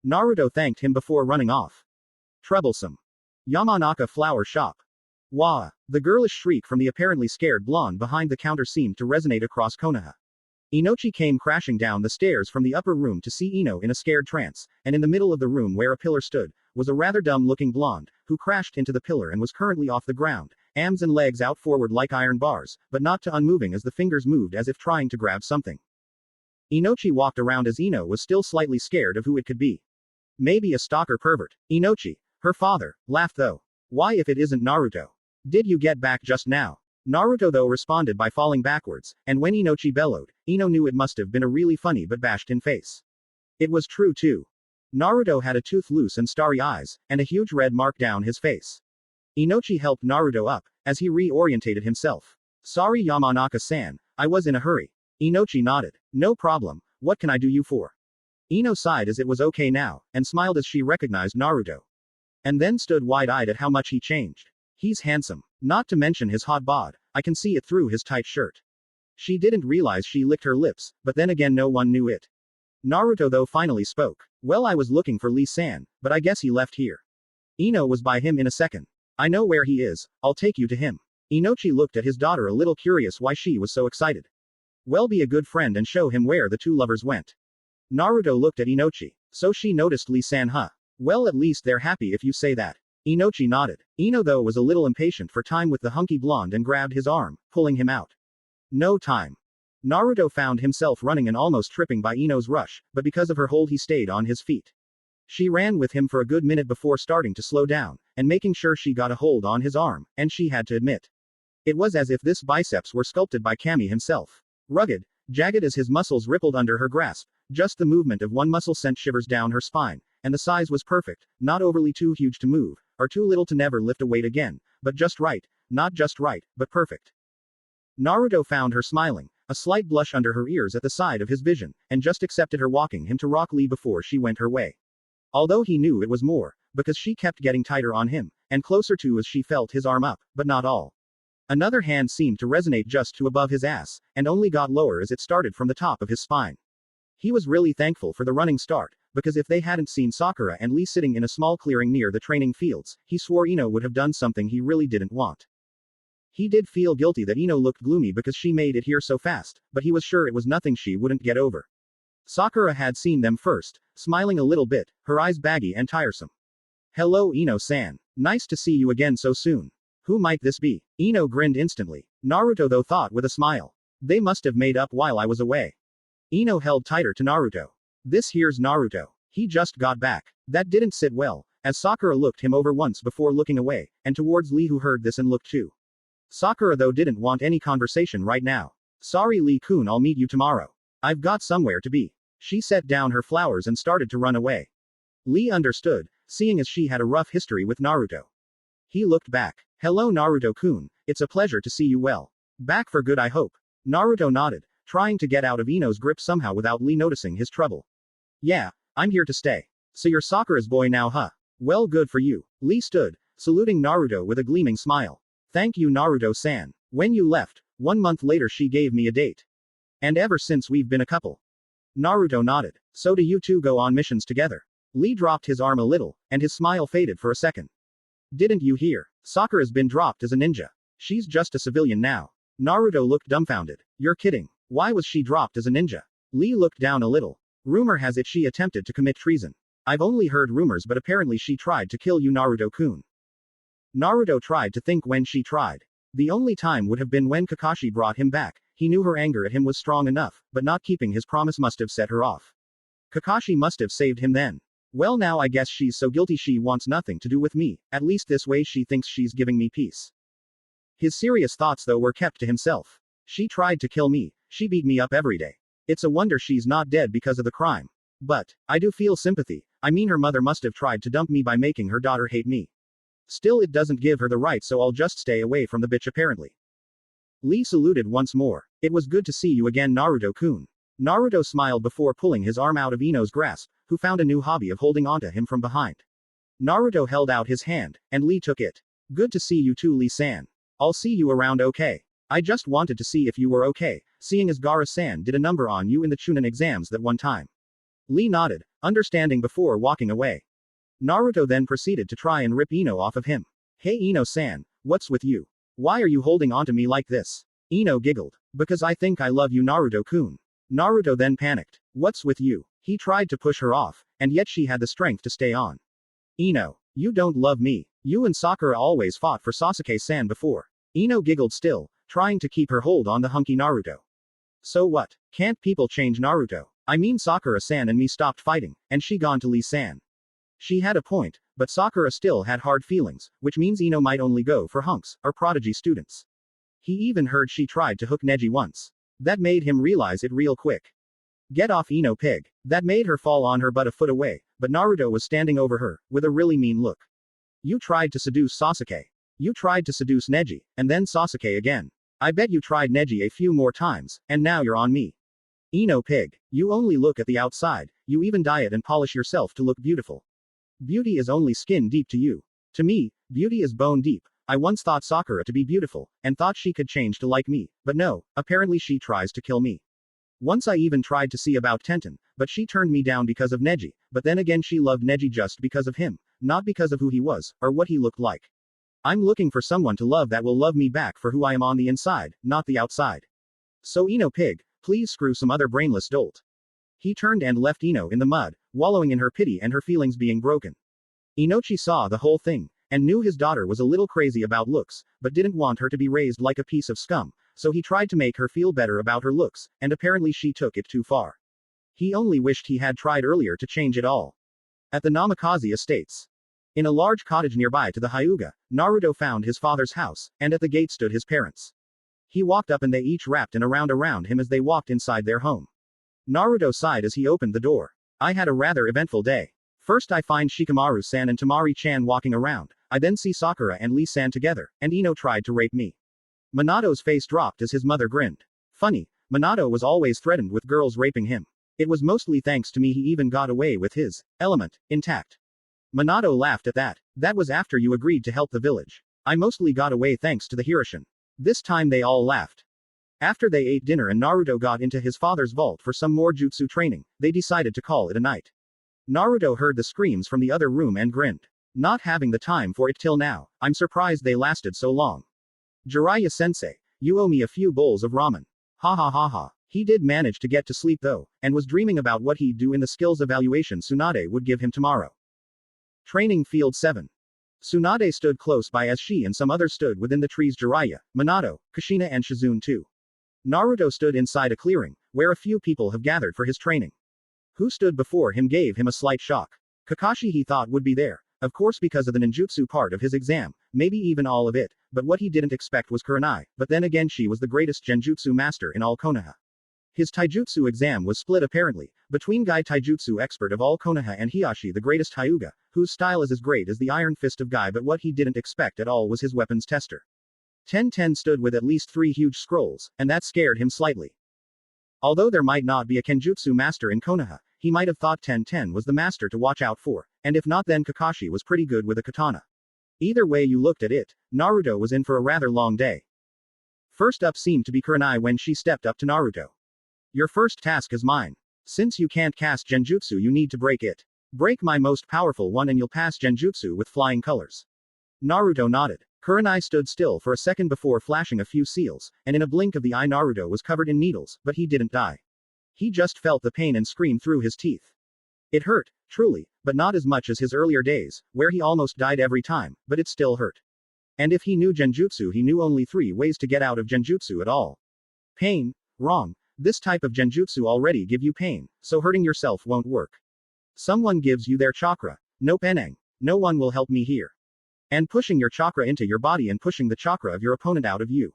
Naruto thanked him before running off. Troublesome. Yamanaka flower shop. Wah! The girlish shriek from the apparently scared blonde behind the counter seemed to resonate across Konoha. Inochi came crashing down the stairs from the upper room to see Ino in a scared trance, and in the middle of the room where a pillar stood, was a rather dumb-looking blonde, who crashed into the pillar and was currently off the ground, arms and legs out forward like iron bars, but not to unmoving as the fingers moved as if trying to grab something. Inochi walked around as Ino was still slightly scared of who it could be. Maybe a stalker pervert. Inochi, her father, laughed though. Why if it isn't Naruto? Did you get back just now? Naruto though responded by falling backwards, and when Inochi bellowed, Ino knew it must have been a really funny but bashed-in face. It was true too. Naruto had a tooth loose and starry eyes, and a huge red mark down his face. Inochi helped Naruto up, as he reorientated himself. Sorry Yamanaka-san, I was in a hurry. Inochi nodded. No problem, what can I do you for? Ino sighed as it was okay now, and smiled as she recognized Naruto. And then stood wide-eyed at how much he changed. He's handsome. Not to mention his hot bod, I can see it through his tight shirt. She didn't realize she licked her lips, but then again no one knew it. Naruto though finally spoke. Well, I was looking for Lee-san, but I guess he left here. Ino was by him in a second. I know where he is, I'll take you to him. Inochi looked at his daughter a little curious why she was so excited. Well, be a good friend and show him where the two lovers went. Naruto looked at Inochi. So she noticed Lee-san, huh? Well, at least they're happy if you say that. Inochi nodded. Ino though was a little impatient for time with the hunky blonde and grabbed his arm, pulling him out. No time. Naruto found himself running and almost tripping by Ino's rush, but because of her hold he stayed on his feet. She ran with him for a good minute before starting to slow down, and making sure she got a hold on his arm, and she had to admit. It was as if this biceps were sculpted by Kami himself. Rugged, jagged as his muscles rippled under her grasp, just the movement of one muscle sent shivers down her spine, and the size was perfect, not overly too huge to move, or too little to never lift a weight again, but just right, not just right, but perfect. Naruto found her smiling, a slight blush under her ears at the side of his vision, and just accepted her walking him to Rock Lee before she went her way. Although he knew it was more, because she kept getting tighter on him, and closer to as she felt his arm up, but not all. Another hand seemed to resonate just to above his ass, and only got lower as it started from the top of his spine. He was really thankful for the running start, because if they hadn't seen Sakura and Lee sitting in a small clearing near the training fields, he swore Ino would have done something he really didn't want. He did feel guilty that Ino looked gloomy because she made it here so fast, but he was sure it was nothing she wouldn't get over. Sakura had seen them first, smiling a little bit, her eyes baggy and tiresome. Hello Ino-san. Nice to see you again so soon. Who might this be? Ino grinned instantly. Naruto though thought with a smile. They must have made up while I was away. Ino held tighter to Naruto. This here's Naruto. He just got back. That didn't sit well, as Sakura looked him over once before looking away, and towards Lee who heard this and looked too. Sakura though didn't want any conversation right now. Sorry Lee-kun, I'll meet you tomorrow. I've got somewhere to be. She set down her flowers and started to run away. Lee understood, seeing as she had a rough history with Naruto. He looked back. Hello Naruto-kun, it's a pleasure to see you well. Back for good I hope. Naruto nodded, trying to get out of Ino's grip somehow without Lee noticing his trouble. Yeah, I'm here to stay. So you're Sakura's boy now, huh? Well, good for you. Lee stood, saluting Naruto with a gleaming smile. Thank you Naruto-san. When you left, 1 month later she gave me a date. And ever since we've been a couple. Naruto nodded. So do you two go on missions together? Lee dropped his arm a little, and his smile faded for a second. Didn't you hear? Sakura's been dropped as a ninja. She's just a civilian now. Naruto looked dumbfounded. You're kidding. Why was she dropped as a ninja? Lee looked down a little. Rumor has it she attempted to commit treason. I've only heard rumors, but apparently she tried to kill you Naruto-kun. Naruto tried to think when she tried. The only time would have been when Kakashi brought him back. He knew her anger at him was strong enough, but not keeping his promise must have set her off. Kakashi must have saved him then. Well, now I guess she's so guilty she wants nothing to do with me, at least this way she thinks she's giving me peace. His serious thoughts though were kept to himself. She tried to kill me, she beat me up every day. It's a wonder she's not dead because of the crime. But, I do feel sympathy, I mean her mother must have tried to dump me by making her daughter hate me. Still it doesn't give her the right, so I'll just stay away from the bitch apparently. Lee saluted once more. It was good to see you again Naruto-kun. Naruto smiled before pulling his arm out of Ino's grasp, who found a new hobby of holding onto him from behind. Naruto held out his hand, and Lee took it. Good to see you too Lee-san. I'll see you around okay. I just wanted to see if you were okay, seeing as Gaara-san did a number on you in the Chunin exams that one time. Lee nodded, understanding before walking away. Naruto then proceeded to try and rip Ino off of him. Hey Ino-san, what's with you? Why are you holding onto me like this? Ino giggled. Because I think I love you Naruto-kun. Naruto then panicked. What's with you? He tried to push her off, and yet she had the strength to stay on. Ino, you don't love me. You and Sakura always fought for Sasuke-san before. Ino giggled still, trying to keep her hold on the hunky Naruto. So what? Can't people change Naruto? I mean Sakura-san and me stopped fighting, and she gone to Lee-san. She had a point, but Sakura still had hard feelings, which means Ino might only go for hunks, or prodigy students. He even heard she tried to hook Neji once. That made him realize it real quick. Get off Ino pig. That made her fall on her butt a foot away, but Naruto was standing over her, with a really mean look. You tried to seduce Sasuke. You tried to seduce Neji, and then Sasuke again. I bet you tried Neji a few more times, and now you're on me. Ino pig. You only look at the outside, you even diet and polish yourself to look beautiful. Beauty is only skin deep to you. To me, beauty is bone deep. I once thought Sakura to be beautiful, and thought she could change to like me, but no, apparently she tries to kill me. Once I even tried to see about Tenten, but she turned me down because of Neji, but then again she loved Neji just because of him, not because of who he was, or what he looked like. I'm looking for someone to love that will love me back for who I am on the inside, not the outside. So Ino pig, please screw some other brainless dolt. He turned and left Ino in the mud, wallowing in her pity and her feelings being broken. Inochi saw the whole thing, and knew his daughter was a little crazy about looks, but didn't want her to be raised like a piece of scum, so he tried to make her feel better about her looks, and apparently she took it too far. He only wished he had tried earlier to change it all. At the Namikaze estates. In a large cottage nearby to the Hyuga, Naruto found his father's house, and at the gate stood his parents. He walked up and they each wrapped an around him as they walked inside their home. Naruto sighed as he opened the door. I had a rather eventful day. First I find Shikamaru-san and Tamari-chan walking around, I then see Sakura and Lee-san together, and Ino tried to rape me. Minato's face dropped as his mother grinned. Funny, Minato was always threatened with girls raping him. It was mostly thanks to me he even got away with his element intact. Minato laughed at that. That was after you agreed to help the village. I mostly got away thanks to the Hiroshin. This time they all laughed. After they ate dinner and Naruto got into his father's vault for some more jutsu training, they decided to call it a night. Naruto heard the screams from the other room and grinned. Not having the time for it till now, I'm surprised they lasted so long. Jiraiya-sensei, you owe me a few bowls of ramen. Ha ha ha ha. He did manage to get to sleep though, and was dreaming about what he'd do in the skills evaluation Tsunade would give him tomorrow. Training Field 7. Tsunade stood close by as she and some others stood within the trees. Jiraiya, Minato, Kushina and Shizune too. Naruto stood inside a clearing, where a few people have gathered for his training. Who stood before him gave him a slight shock. Kakashi he thought would be there, of course because of the ninjutsu part of his exam, maybe even all of it, but what he didn't expect was Kurenai, but then again she was the greatest genjutsu master in all Konoha. His taijutsu exam was split apparently, between Guy taijutsu expert of all Konoha and Hiyashi the greatest Hyuga, whose style is as great as the iron fist of Guy, but what he didn't expect at all was his weapons tester. 10-10 stood with at least 3 huge scrolls, and that scared him slightly. Although there might not be a kenjutsu master in Konoha, he might have thought 10-10 was the master to watch out for, and if not then Kakashi was pretty good with a katana. Either way you looked at it, Naruto was in for a rather long day. First up seemed to be Kurenai when she stepped up to Naruto. Your first task is mine. Since you can't cast genjutsu you need to break it. Break my most powerful one and you'll pass genjutsu with flying colors. Naruto nodded. Kurenai stood still for a second before flashing a few seals, and in a blink of the eye Naruto was covered in needles, but he didn't die. He just felt the pain and screamed through his teeth. It hurt, truly, but not as much as his earlier days, where he almost died every time, but it still hurt. And if he knew genjutsu he knew only 3 ways to get out of genjutsu at all. Pain? Wrong. This type of genjutsu already give you pain, so hurting yourself won't work. Someone gives you their chakra. No peneng. No one will help me here. And pushing your chakra into your body and pushing the chakra of your opponent out of you.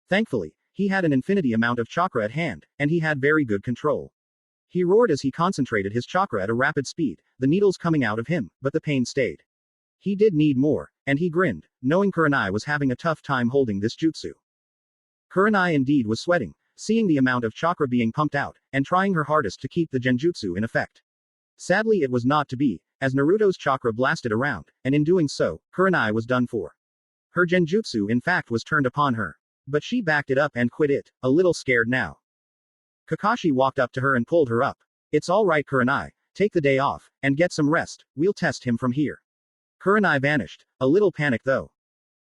Thankfully, he had an infinity amount of chakra at hand, and he had very good control. He roared as he concentrated his chakra at a rapid speed, the needles coming out of him, but the pain stayed. He did need more, and he grinned, knowing Kurenai was having a tough time holding this jutsu. Kurenai indeed was sweating, seeing the amount of chakra being pumped out, and trying her hardest to keep the genjutsu in effect. Sadly it was not to be, as Naruto's chakra blasted around, and in doing so, Kurenai was done for. Her genjutsu in fact was turned upon her. But she backed it up and quit it, a little scared now. Kakashi walked up to her and pulled her up. It's alright Kurenai, take the day off, and get some rest, we'll test him from here. Kurenai vanished, a little panicked though.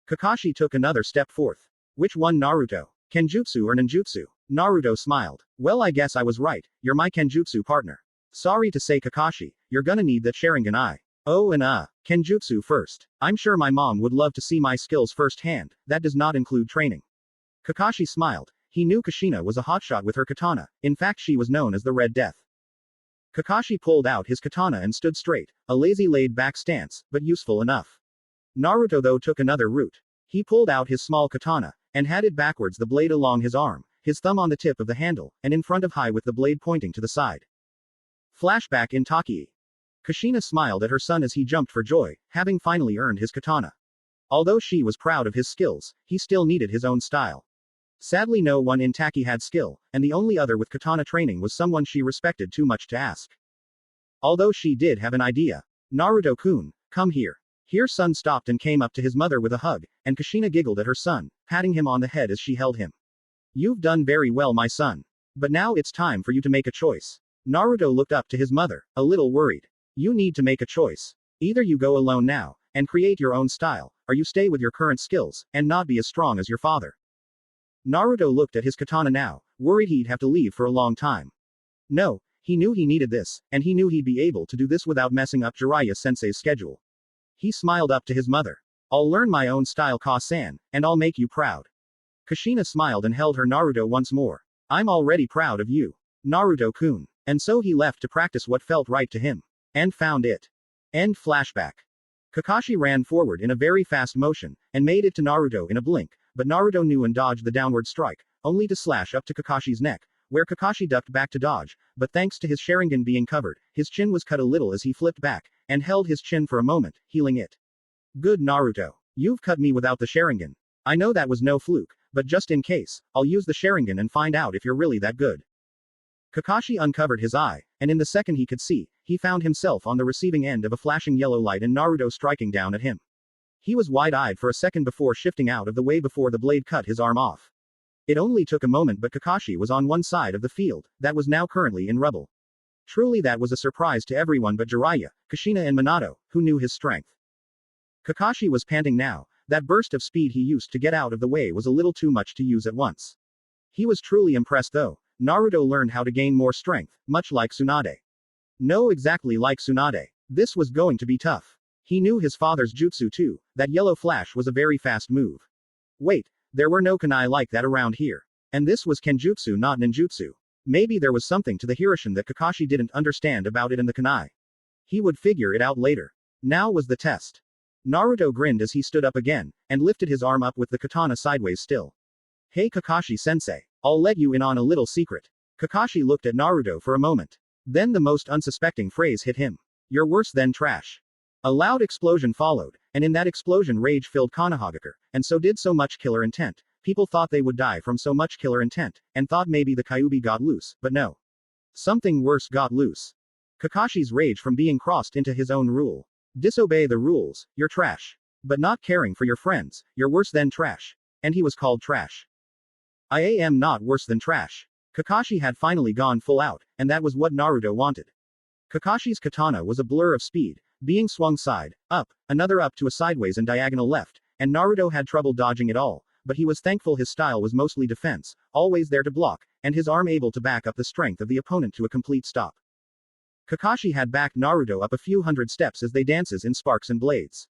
Kakashi took another step forth. Which one Naruto? Kenjutsu or ninjutsu? Naruto smiled. Well I guess I was right, you're my kenjutsu partner. Sorry to say Kakashi, you're gonna need that Sharingan Kenjutsu first. I'm sure my mom would love to see my skills firsthand, that does not include training. Kakashi smiled. He knew Kushina was a hotshot with her katana, in fact she was known as the Red Death. Kakashi pulled out his katana and stood straight, a lazy laid-back stance, but useful enough. Naruto though took another route. He pulled out his small katana, and had it backwards, the blade along his arm, his thumb on the tip of the handle, and in front of high with the blade pointing to the side. Flashback in Taki. Kushina smiled at her son as he jumped for joy, having finally earned his katana. Although she was proud of his skills, he still needed his own style. Sadly, no one in Taki had skill, and the only other with katana training was someone she respected too much to ask. Although she did have an idea. Naruto-kun, come here. Here son stopped and came up to his mother with a hug, and Kushina giggled at her son, patting him on the head as she held him. You've done very well, my son. But now it's time for you to make a choice. Naruto looked up to his mother, a little worried. You need to make a choice. Either you go alone now, and create your own style, or you stay with your current skills, and not be as strong as your father. Naruto looked at his katana now, worried he'd have to leave for a long time. No, he knew he needed this, and he knew he'd be able to do this without messing up Jiraiya-sensei's schedule. He smiled up to his mother. I'll learn my own style, Ka-san, and I'll make you proud. Kushina smiled and held her Naruto once more. I'm already proud of you, Naruto-kun. And so he left to practice what felt right to him. And found it. End flashback. Kakashi ran forward in a very fast motion, and made it to Naruto in a blink, but Naruto knew and dodged the downward strike, only to slash up to Kakashi's neck, where Kakashi ducked back to dodge, but thanks to his Sharingan being covered, his chin was cut a little as he flipped back, and held his chin for a moment, healing it. Good Naruto. You've cut me without the Sharingan. I know that was no fluke, but just in case, I'll use the Sharingan and find out if you're really that good. Kakashi uncovered his eye, and in the second he could see, he found himself on the receiving end of a flashing yellow light and Naruto striking down at him. He was wide-eyed for a second before shifting out of the way before the blade cut his arm off. It only took a moment, but Kakashi was on one side of the field, that was now currently in rubble. Truly that was a surprise to everyone but Jiraiya, Kushina and Minato, who knew his strength. Kakashi was panting now, that burst of speed he used to get out of the way was a little too much to use at once. He was truly impressed though. Naruto learned how to gain more strength, much like Tsunade. No, exactly like Tsunade. This was going to be tough. He knew his father's jutsu too, that yellow flash was a very fast move. Wait, there were no kunai like that around here. And this was kenjutsu, not ninjutsu. Maybe there was something to the Hirishin that Kakashi didn't understand about it and the kunai. He would figure it out later. Now was the test. Naruto grinned as he stood up again, and lifted his arm up with the katana sideways still. Hey Kakashi-sensei. I'll let you in on a little secret. Kakashi looked at Naruto for a moment. Then the most unsuspecting phrase hit him. You're worse than trash. A loud explosion followed, and in that explosion rage filled Konohagakure, and so did so much killer intent. People thought they would die from so much killer intent, and thought maybe the Kyuubi got loose, but no. Something worse got loose. Kakashi's rage from being crossed into his own rule. Disobey the rules, you're trash. But not caring for your friends, you're worse than trash. And he was called trash. I am not worse than trash. Kakashi had finally gone full out, and that was what Naruto wanted. Kakashi's katana was a blur of speed, being swung side, up, another up to a sideways and diagonal left, and Naruto had trouble dodging it all, but he was thankful his style was mostly defense, always there to block, and his arm able to back up the strength of the opponent to a complete stop. Kakashi had backed Naruto up a few hundred steps as they dances in sparks and blades.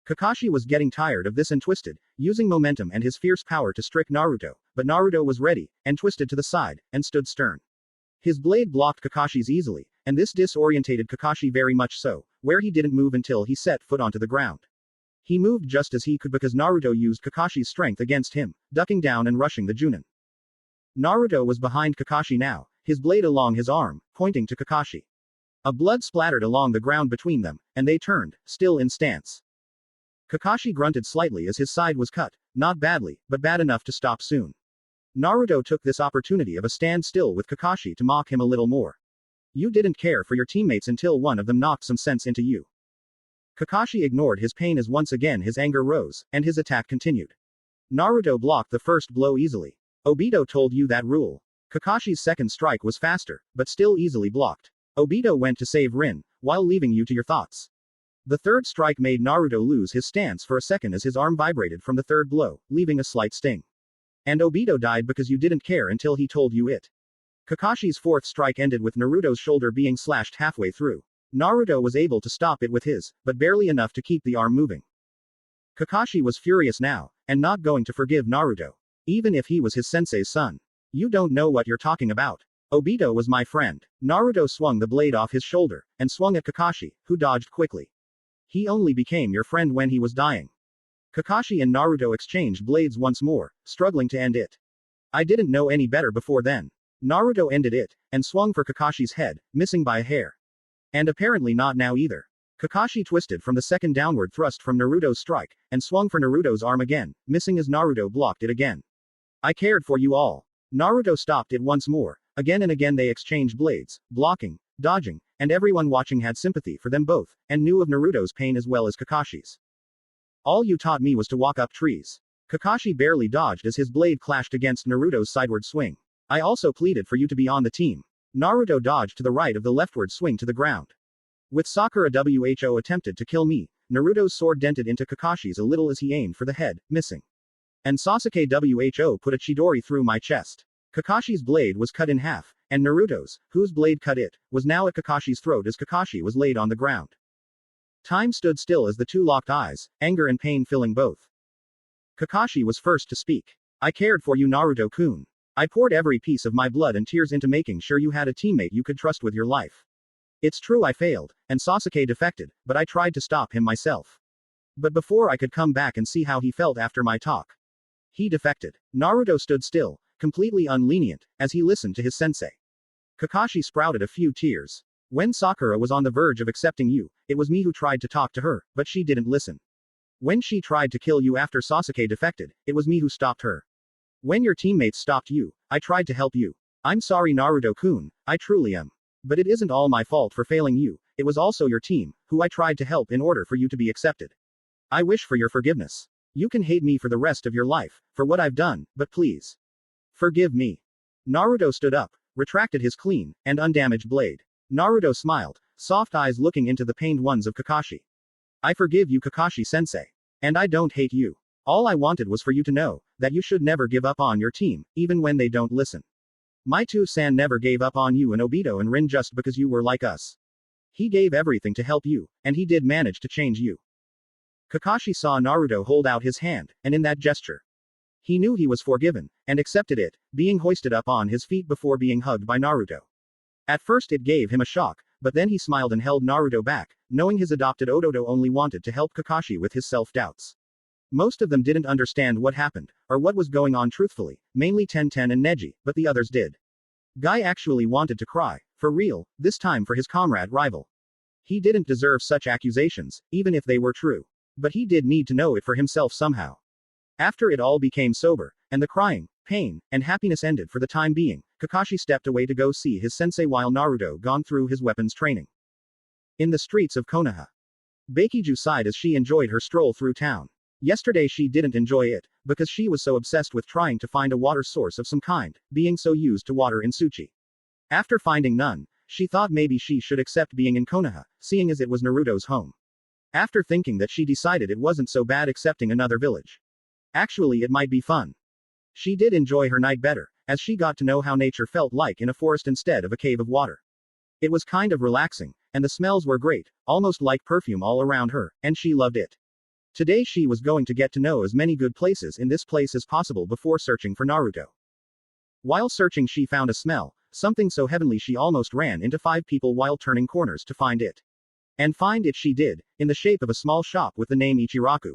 Kakashi was getting tired of this and twisted, using momentum and his fierce power to strike Naruto, but Naruto was ready, and twisted to the side, and stood stern. His blade blocked Kakashi's easily, and this disorientated Kakashi very much so, where he didn't move until he set foot onto the ground. He moved just as he could because Naruto used Kakashi's strength against him, ducking down and rushing the Junin. Naruto was behind Kakashi now, his blade along his arm, pointing to Kakashi. A blood splattered along the ground between them, and they turned, still in stance. Kakashi grunted slightly as his side was cut, not badly, but bad enough to stop soon. Naruto took this opportunity of a standstill with Kakashi to mock him a little more. You didn't care for your teammates until one of them knocked some sense into you. Kakashi ignored his pain as once again his anger rose, and his attack continued. Naruto blocked the first blow easily. Obito told you that rule. Kakashi's second strike was faster, but still easily blocked. Obito went to save Rin, while leaving you to your thoughts. The third strike made Naruto lose his stance for a second as his arm vibrated from the third blow, leaving a slight sting. And Obito died because you didn't care until he told you it. Kakashi's fourth strike ended with Naruto's shoulder being slashed halfway through. Naruto was able to stop it with his, but barely enough to keep the arm moving. Kakashi was furious now, and not going to forgive Naruto. Even if he was his sensei's son. You don't know what you're talking about. Obito was my friend. Naruto swung the blade off his shoulder, and swung at Kakashi, who dodged quickly. He only became your friend when he was dying. Kakashi and Naruto exchanged blades once more, struggling to end it. I didn't know any better before then. Naruto ended it, and swung for Kakashi's head, missing by a hair. And apparently not now either. Kakashi twisted from the second downward thrust from Naruto's strike, and swung for Naruto's arm again, missing as Naruto blocked it again. I cared for you all. Naruto stopped it once more. Again and again they exchanged blades, blocking, dodging, and everyone watching had sympathy for them both, and knew of Naruto's pain as well as Kakashi's. All you taught me was to walk up trees. Kakashi barely dodged as his blade clashed against Naruto's sideward swing. I also pleaded for you to be on the team. Naruto dodged to the right of the leftward swing to the ground. With Sakura Who attempted to kill me, Naruto's sword dented into Kakashi's a little as he aimed for the head, missing. And Sasuke Who put a Chidori through my chest. Kakashi's blade was cut in half, and Naruto's, whose blade cut it, was now at Kakashi's throat as Kakashi was laid on the ground. Time stood still as the two locked eyes, anger and pain filling both. Kakashi was first to speak. I cared for you, Naruto-kun. I poured every piece of my blood and tears into making sure you had a teammate you could trust with your life. It's true I failed, and Sasuke defected, but I tried to stop him myself. But before I could come back and see how he felt after my talk, he defected. Naruto stood still, completely unlenient, as he listened to his sensei. Kakashi sprouted a few tears. When Sakura was on the verge of accepting you, it was me who tried to talk to her, but she didn't listen. When she tried to kill you after Sasuke defected, it was me who stopped her. When your teammates stopped you, I tried to help you. I'm sorry, Naruto-kun, I truly am. But it isn't all my fault for failing you, it was also your team, who I tried to help in order for you to be accepted. I wish for your forgiveness. You can hate me for the rest of your life, for what I've done, but please. Forgive me. Naruto stood up, retracted his clean, and undamaged blade. Naruto smiled, soft eyes looking into the pained ones of Kakashi. I forgive you, Kakashi-sensei. And I don't hate you. All I wanted was for you to know, that you should never give up on your team, even when they don't listen. My 2-san never gave up on you and Obito and Rin just because you were like us. He gave everything to help you, and he did manage to change you. Kakashi saw Naruto hold out his hand, and in that gesture, he knew he was forgiven, and accepted it, being hoisted up on his feet before being hugged by Naruto. At first it gave him a shock, but then he smiled and held Naruto back, knowing his adopted Odoto only wanted to help Kakashi with his self-doubts. Most of them didn't understand what happened, or what was going on truthfully, mainly Tenten and Neji, but the others did. Guy actually wanted to cry, for real, this time for his comrade rival. He didn't deserve such accusations, even if they were true. But he did need to know it for himself somehow. After it all became sober, and the crying, pain, and happiness ended for the time being, Kakashi stepped away to go see his sensei while Naruto gone through his weapons training. In the streets of Konoha, Beikiju sighed as she enjoyed her stroll through town. Yesterday she didn't enjoy it, because she was so obsessed with trying to find a water source of some kind, being so used to water in Tsuchi. After finding none, she thought maybe she should accept being in Konoha, seeing as it was Naruto's home. After thinking that, she decided it wasn't so bad accepting another village. Actually, it might be fun. She did enjoy her night better, as she got to know how nature felt like in a forest instead of a cave of water. It was kind of relaxing, and the smells were great, almost like perfume all around her, and she loved it. Today she was going to get to know as many good places in this place as possible before searching for Naruto. While searching she found a smell, something so heavenly she almost ran into 5 people while turning corners to find it. And find it she did, in the shape of a small shop with the name Ichiraku.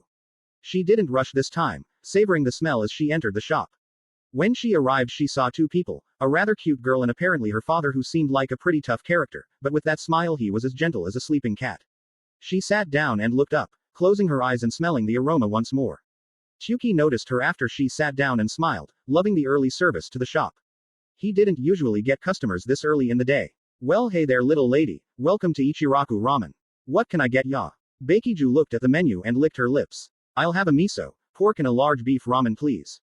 She didn't rush this time, savoring the smell as she entered the shop. When she arrived she saw 2 people, a rather cute girl and apparently her father who seemed like a pretty tough character, but with that smile he was as gentle as a sleeping cat. She sat down and looked up, closing her eyes and smelling the aroma once more. Tsuki noticed her after she sat down and smiled, loving the early service to the shop. He didn't usually get customers this early in the day. Well, hey there little lady, welcome to Ichiraku Ramen. What can I get ya? Beikiju looked at the menu and licked her lips. I'll have a miso, pork and a large beef ramen please.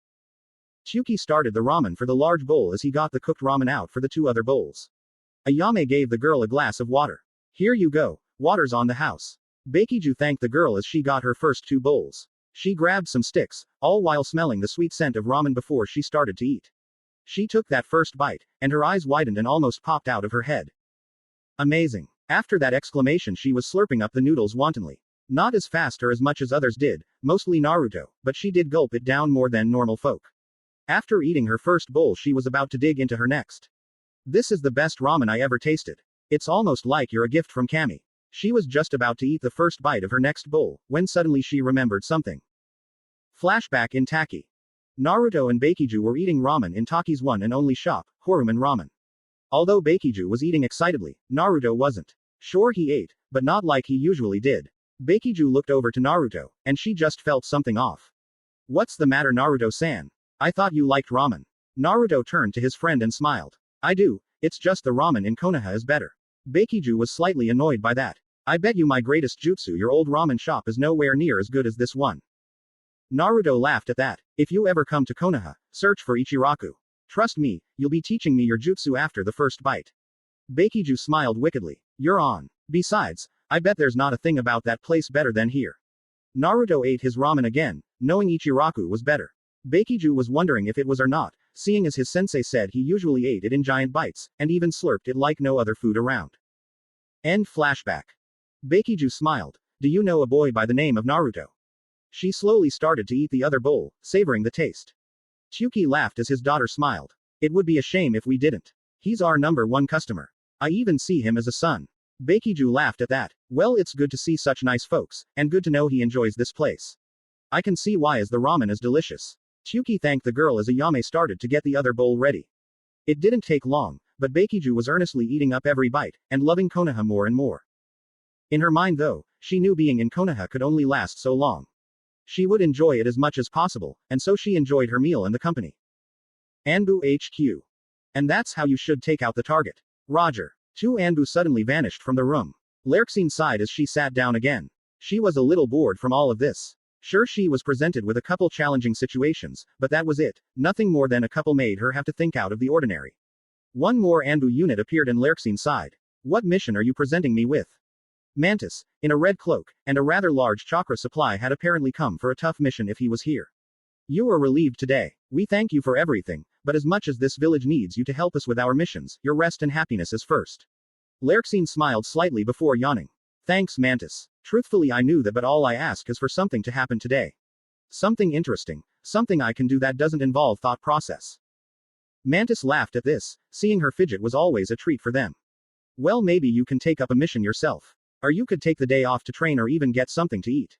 Tsuki started the ramen for the large bowl as he got the cooked ramen out for the 2 other bowls. Ayame gave the girl a glass of water. Here you go, water's on the house. Beikiju thanked the girl as she got her first 2 bowls. She grabbed some sticks, all while smelling the sweet scent of ramen before she started to eat. She took that first bite, and her eyes widened and almost popped out of her head. Amazing. After that exclamation she was slurping up the noodles wantonly. Not as fast or as much as others did, mostly Naruto, but she did gulp it down more than normal folk. After eating her first bowl she was about to dig into her next. This is the best ramen I ever tasted. It's almost like you're a gift from Kami. She was just about to eat the first bite of her next bowl, when suddenly she remembered something. Flashback in Taki. Naruto and Beikiju were eating ramen in Taki's one and only shop, Horuman Ramen. Although Beikiju was eating excitedly, Naruto wasn't. Sure he ate, but not like he usually did. Bakiju looked over to Naruto, and she just felt something off. What's the matter, Naruto-san? I thought you liked ramen. Naruto turned to his friend and smiled. I do, it's just the ramen in Konoha is better. Bakiju was slightly annoyed by that. I bet you my greatest jutsu your old ramen shop is nowhere near as good as this one. Naruto laughed at that. If you ever come to Konoha, search for Ichiraku. Trust me, you'll be teaching me your jutsu after the first bite. Bakiju smiled wickedly. You're on. Besides, I bet there's not a thing about that place better than here. Naruto ate his ramen again, knowing Ichiraku was better. Bakiju was wondering if it was or not, seeing as his sensei said he usually ate it in giant bites, and even slurped it like no other food around. End flashback. Bakiju smiled. Do you know a boy by the name of Naruto? She slowly started to eat the other bowl, savoring the taste. Chuki laughed as his daughter smiled. It would be a shame if we didn't. He's our #1 customer. I even see him as a son. Bakiju laughed at that. Well, it's good to see such nice folks, and good to know he enjoys this place. I can see why, as the ramen is delicious. Chuki thanked the girl as Ayame started to get the other bowl ready. It didn't take long, but Bakiju was earnestly eating up every bite, and loving Konoha more and more. In her mind though, she knew being in Konoha could only last so long. She would enjoy it as much as possible, and so she enjoyed her meal and the company. Anbu HQ. And that's how you should take out the target. Roger. Anbu suddenly vanished from the room. Lerxine sighed as she sat down again. She was a little bored from all of this. Sure, she was presented with a couple challenging situations, but that was it. Nothing more than a couple made her have to think out of the ordinary. One more Anbu unit appeared and Lerxine sighed. What mission are you presenting me with? Mantis, in a red cloak, and a rather large chakra supply had apparently come for a tough mission if he was here. You are relieved today. We thank you for everything, but as much as this village needs you to help us with our missions, your rest and happiness is first. Lerxine smiled slightly before yawning. Thanks, Mantis. Truthfully, I knew that, but all I ask is for something to happen today. Something interesting, something I can do that doesn't involve thought process. Mantis laughed at this, seeing her fidget was always a treat for them. Well, maybe you can take up a mission yourself. Or you could take the day off to train or even get something to eat.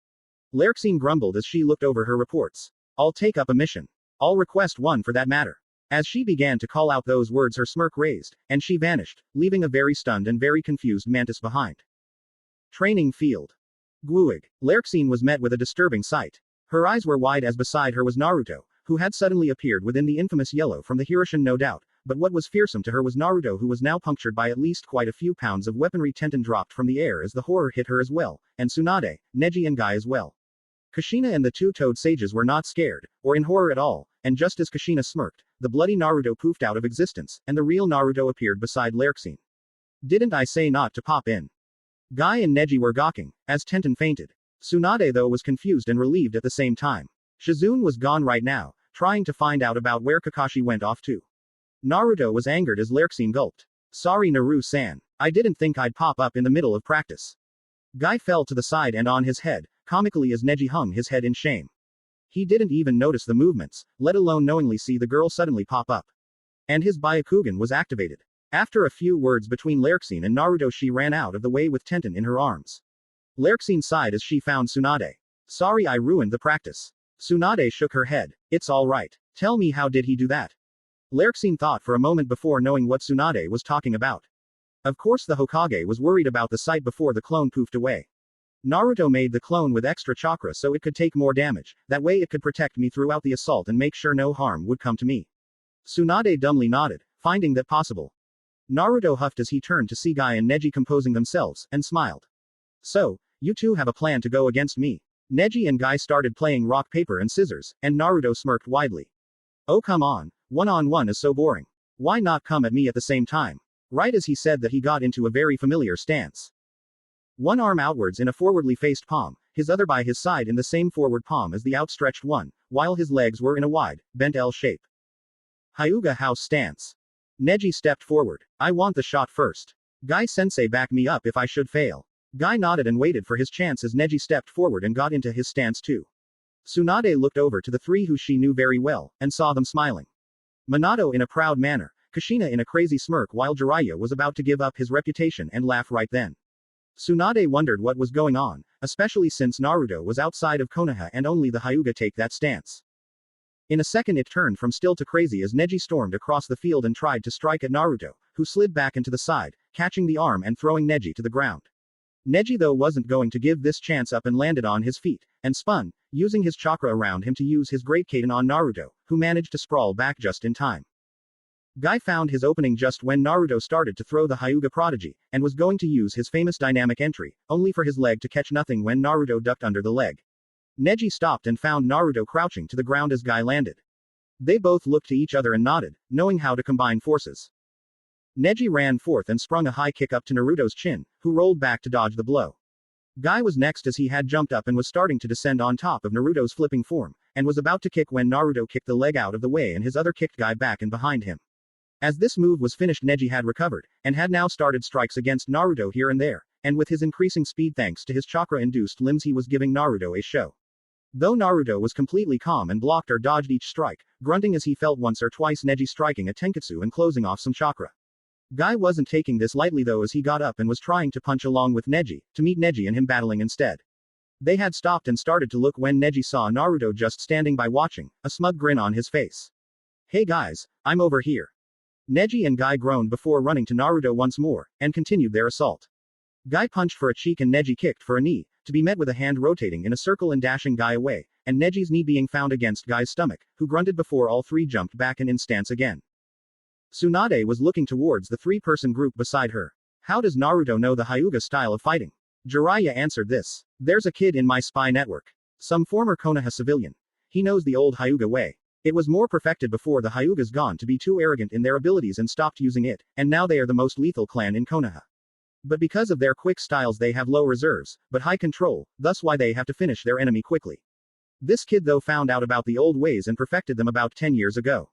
Lerxine grumbled as she looked over her reports. I'll take up a mission. I'll request one for that matter. As she began to call out those words, her smirk raised, and she vanished, leaving a very stunned and very confused Mantis behind. Training field. Guig. Lerxine was met with a disturbing sight. Her eyes were wide as beside her was Naruto, who had suddenly appeared within the infamous yellow from the Hirushun no doubt, but what was fearsome to her was Naruto, who was now punctured by at least quite a few pounds of weaponry tenton dropped from the air as the horror hit her as well, and Tsunade, Neji and Guy as well. Kushina and the two-toed sages were not scared, or in horror at all, and just as Kushina smirked, the bloody Naruto poofed out of existence, and the real Naruto appeared beside Lerxine. Didn't I say not to pop in? Guy and Neji were gawking, as Tenten fainted. Tsunade though was confused and relieved at the same time. Shizune was gone right now, trying to find out about where Kakashi went off to. Naruto was angered as Lerxine gulped. Sorry Naru-san. I didn't think I'd pop up in the middle of practice. Guy fell to the side and on his head, comically as Neji hung his head in shame. He didn't even notice the movements, let alone knowingly see the girl suddenly pop up. And his Byakugan was activated. After a few words between Lerxine and Naruto, she ran out of the way with Tenten in her arms. Lerxine sighed as she found Tsunade. Sorry I ruined the practice. Tsunade shook her head. It's all right. Tell me, how did he do that? Lerxine thought for a moment before knowing what Tsunade was talking about. Of course the Hokage was worried about the sight before the clone poofed away. Naruto made the clone with extra chakra so it could take more damage, that way it could protect me throughout the assault and make sure no harm would come to me. Tsunade dumbly nodded, finding that possible. Naruto huffed as he turned to see Guy and Neji composing themselves, and smiled. So, you two have a plan to go against me. Neji and Guy started playing rock paper and scissors, and Naruto smirked widely. Oh come on, one-on-one is so boring. Why not come at me at the same time? Right as he said that, he got into a very familiar stance. One arm outwards in a forwardly faced palm, his other by his side in the same forward palm as the outstretched one, while his legs were in a wide, bent L shape. Hyuga house stance. Neji stepped forward. I want the shot first. Guy-sensei, back me up if I should fail. Guy nodded and waited for his chance as Neji stepped forward and got into his stance too. Tsunade looked over to the three who she knew very well, and saw them smiling. Minato in a proud manner, Kushina in a crazy smirk, while Jiraiya was about to give up his reputation and laugh right then. Tsunade wondered what was going on, especially since Naruto was outside of Konoha and only the Hyuga take that stance. In a second it turned from still to crazy as Neji stormed across the field and tried to strike at Naruto, who slid back into the side, catching the arm and throwing Neji to the ground. Neji though wasn't going to give this chance up and landed on his feet, and spun, using his chakra around him to use his great Kaden on Naruto, who managed to sprawl back just in time. Guy found his opening just when Naruto started to throw the Hyuga prodigy, and was going to use his famous dynamic entry, only for his leg to catch nothing when Naruto ducked under the leg. Neji stopped and found Naruto crouching to the ground as Guy landed. They both looked to each other and nodded, knowing how to combine forces. Neji ran forth and sprung a high kick up to Naruto's chin, who rolled back to dodge the blow. Guy was next as he had jumped up and was starting to descend on top of Naruto's flipping form, and was about to kick when Naruto kicked the leg out of the way and his other kicked Guy back and behind him. As this move was finished, Neji had recovered, and had now started strikes against Naruto here and there, and with his increasing speed thanks to his chakra-induced limbs he was giving Naruto a show. Though Naruto was completely calm and blocked or dodged each strike, grunting as he felt once or twice Neji striking a tenketsu and closing off some chakra. Guy wasn't taking this lightly though as he got up and was trying to punch along with Neji, to meet Neji and him battling instead. They had stopped and started to look when Neji saw Naruto just standing by watching, a smug grin on his face. "Hey guys, I'm over here." Neji and Guy groaned before running to Naruto once more, and continued their assault. Guy punched for a cheek and Neji kicked for a knee, to be met with a hand rotating in a circle and dashing Guy away, and Neji's knee being found against Guy's stomach, who grunted before all three jumped back in stance again. Tsunade was looking towards the three-person group beside her. "How does Naruto know the Hyuga style of fighting?" Jiraiya answered this. "There's a kid in my spy network. Some former Konoha civilian. He knows the old Hyuga way. It was more perfected before the Hyugas gone to be too arrogant in their abilities and stopped using it, and now they are the most lethal clan in Konoha. But because of their quick styles they have low reserves, but high control, thus why they have to finish their enemy quickly. This kid though found out about the old ways and perfected them about 10 years ago.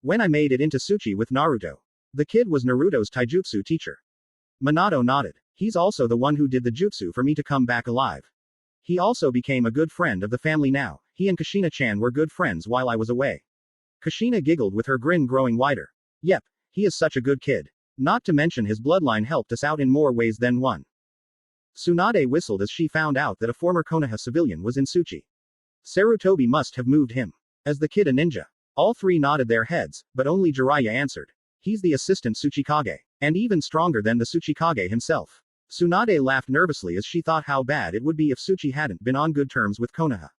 When I made it into Tsuchi with Naruto. The kid was Naruto's taijutsu teacher." Minato nodded. "He's also the one who did the jutsu for me to come back alive. He also became a good friend of the family now. He and Kushina-chan were good friends while I was away." Kushina giggled with her grin growing wider. "Yep, he is such a good kid. Not to mention his bloodline helped us out in more ways than one." Tsunade whistled as she found out that a former Konoha civilian was in Tsuchi. Sarutobi must have moved him. As the kid a ninja. All three nodded their heads, but only Jiraiya answered. "He's the assistant Tsuchikage. And even stronger than the Tsuchikage himself." Tsunade laughed nervously as she thought how bad it would be if Tsuchi hadn't been on good terms with Konoha.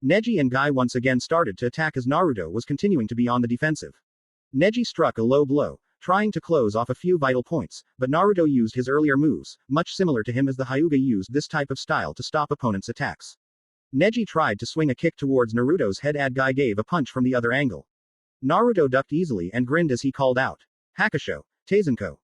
Neji and Guy once again started to attack as Naruto was continuing to be on the defensive. Neji struck a low blow, trying to close off a few vital points, but Naruto used his earlier moves, much similar to him as the Hyuga used this type of style to stop opponents' attacks. Neji tried to swing a kick towards Naruto's head and Guy gave a punch from the other angle. Naruto ducked easily and grinned as he called out, "Hakusho, Teizenko."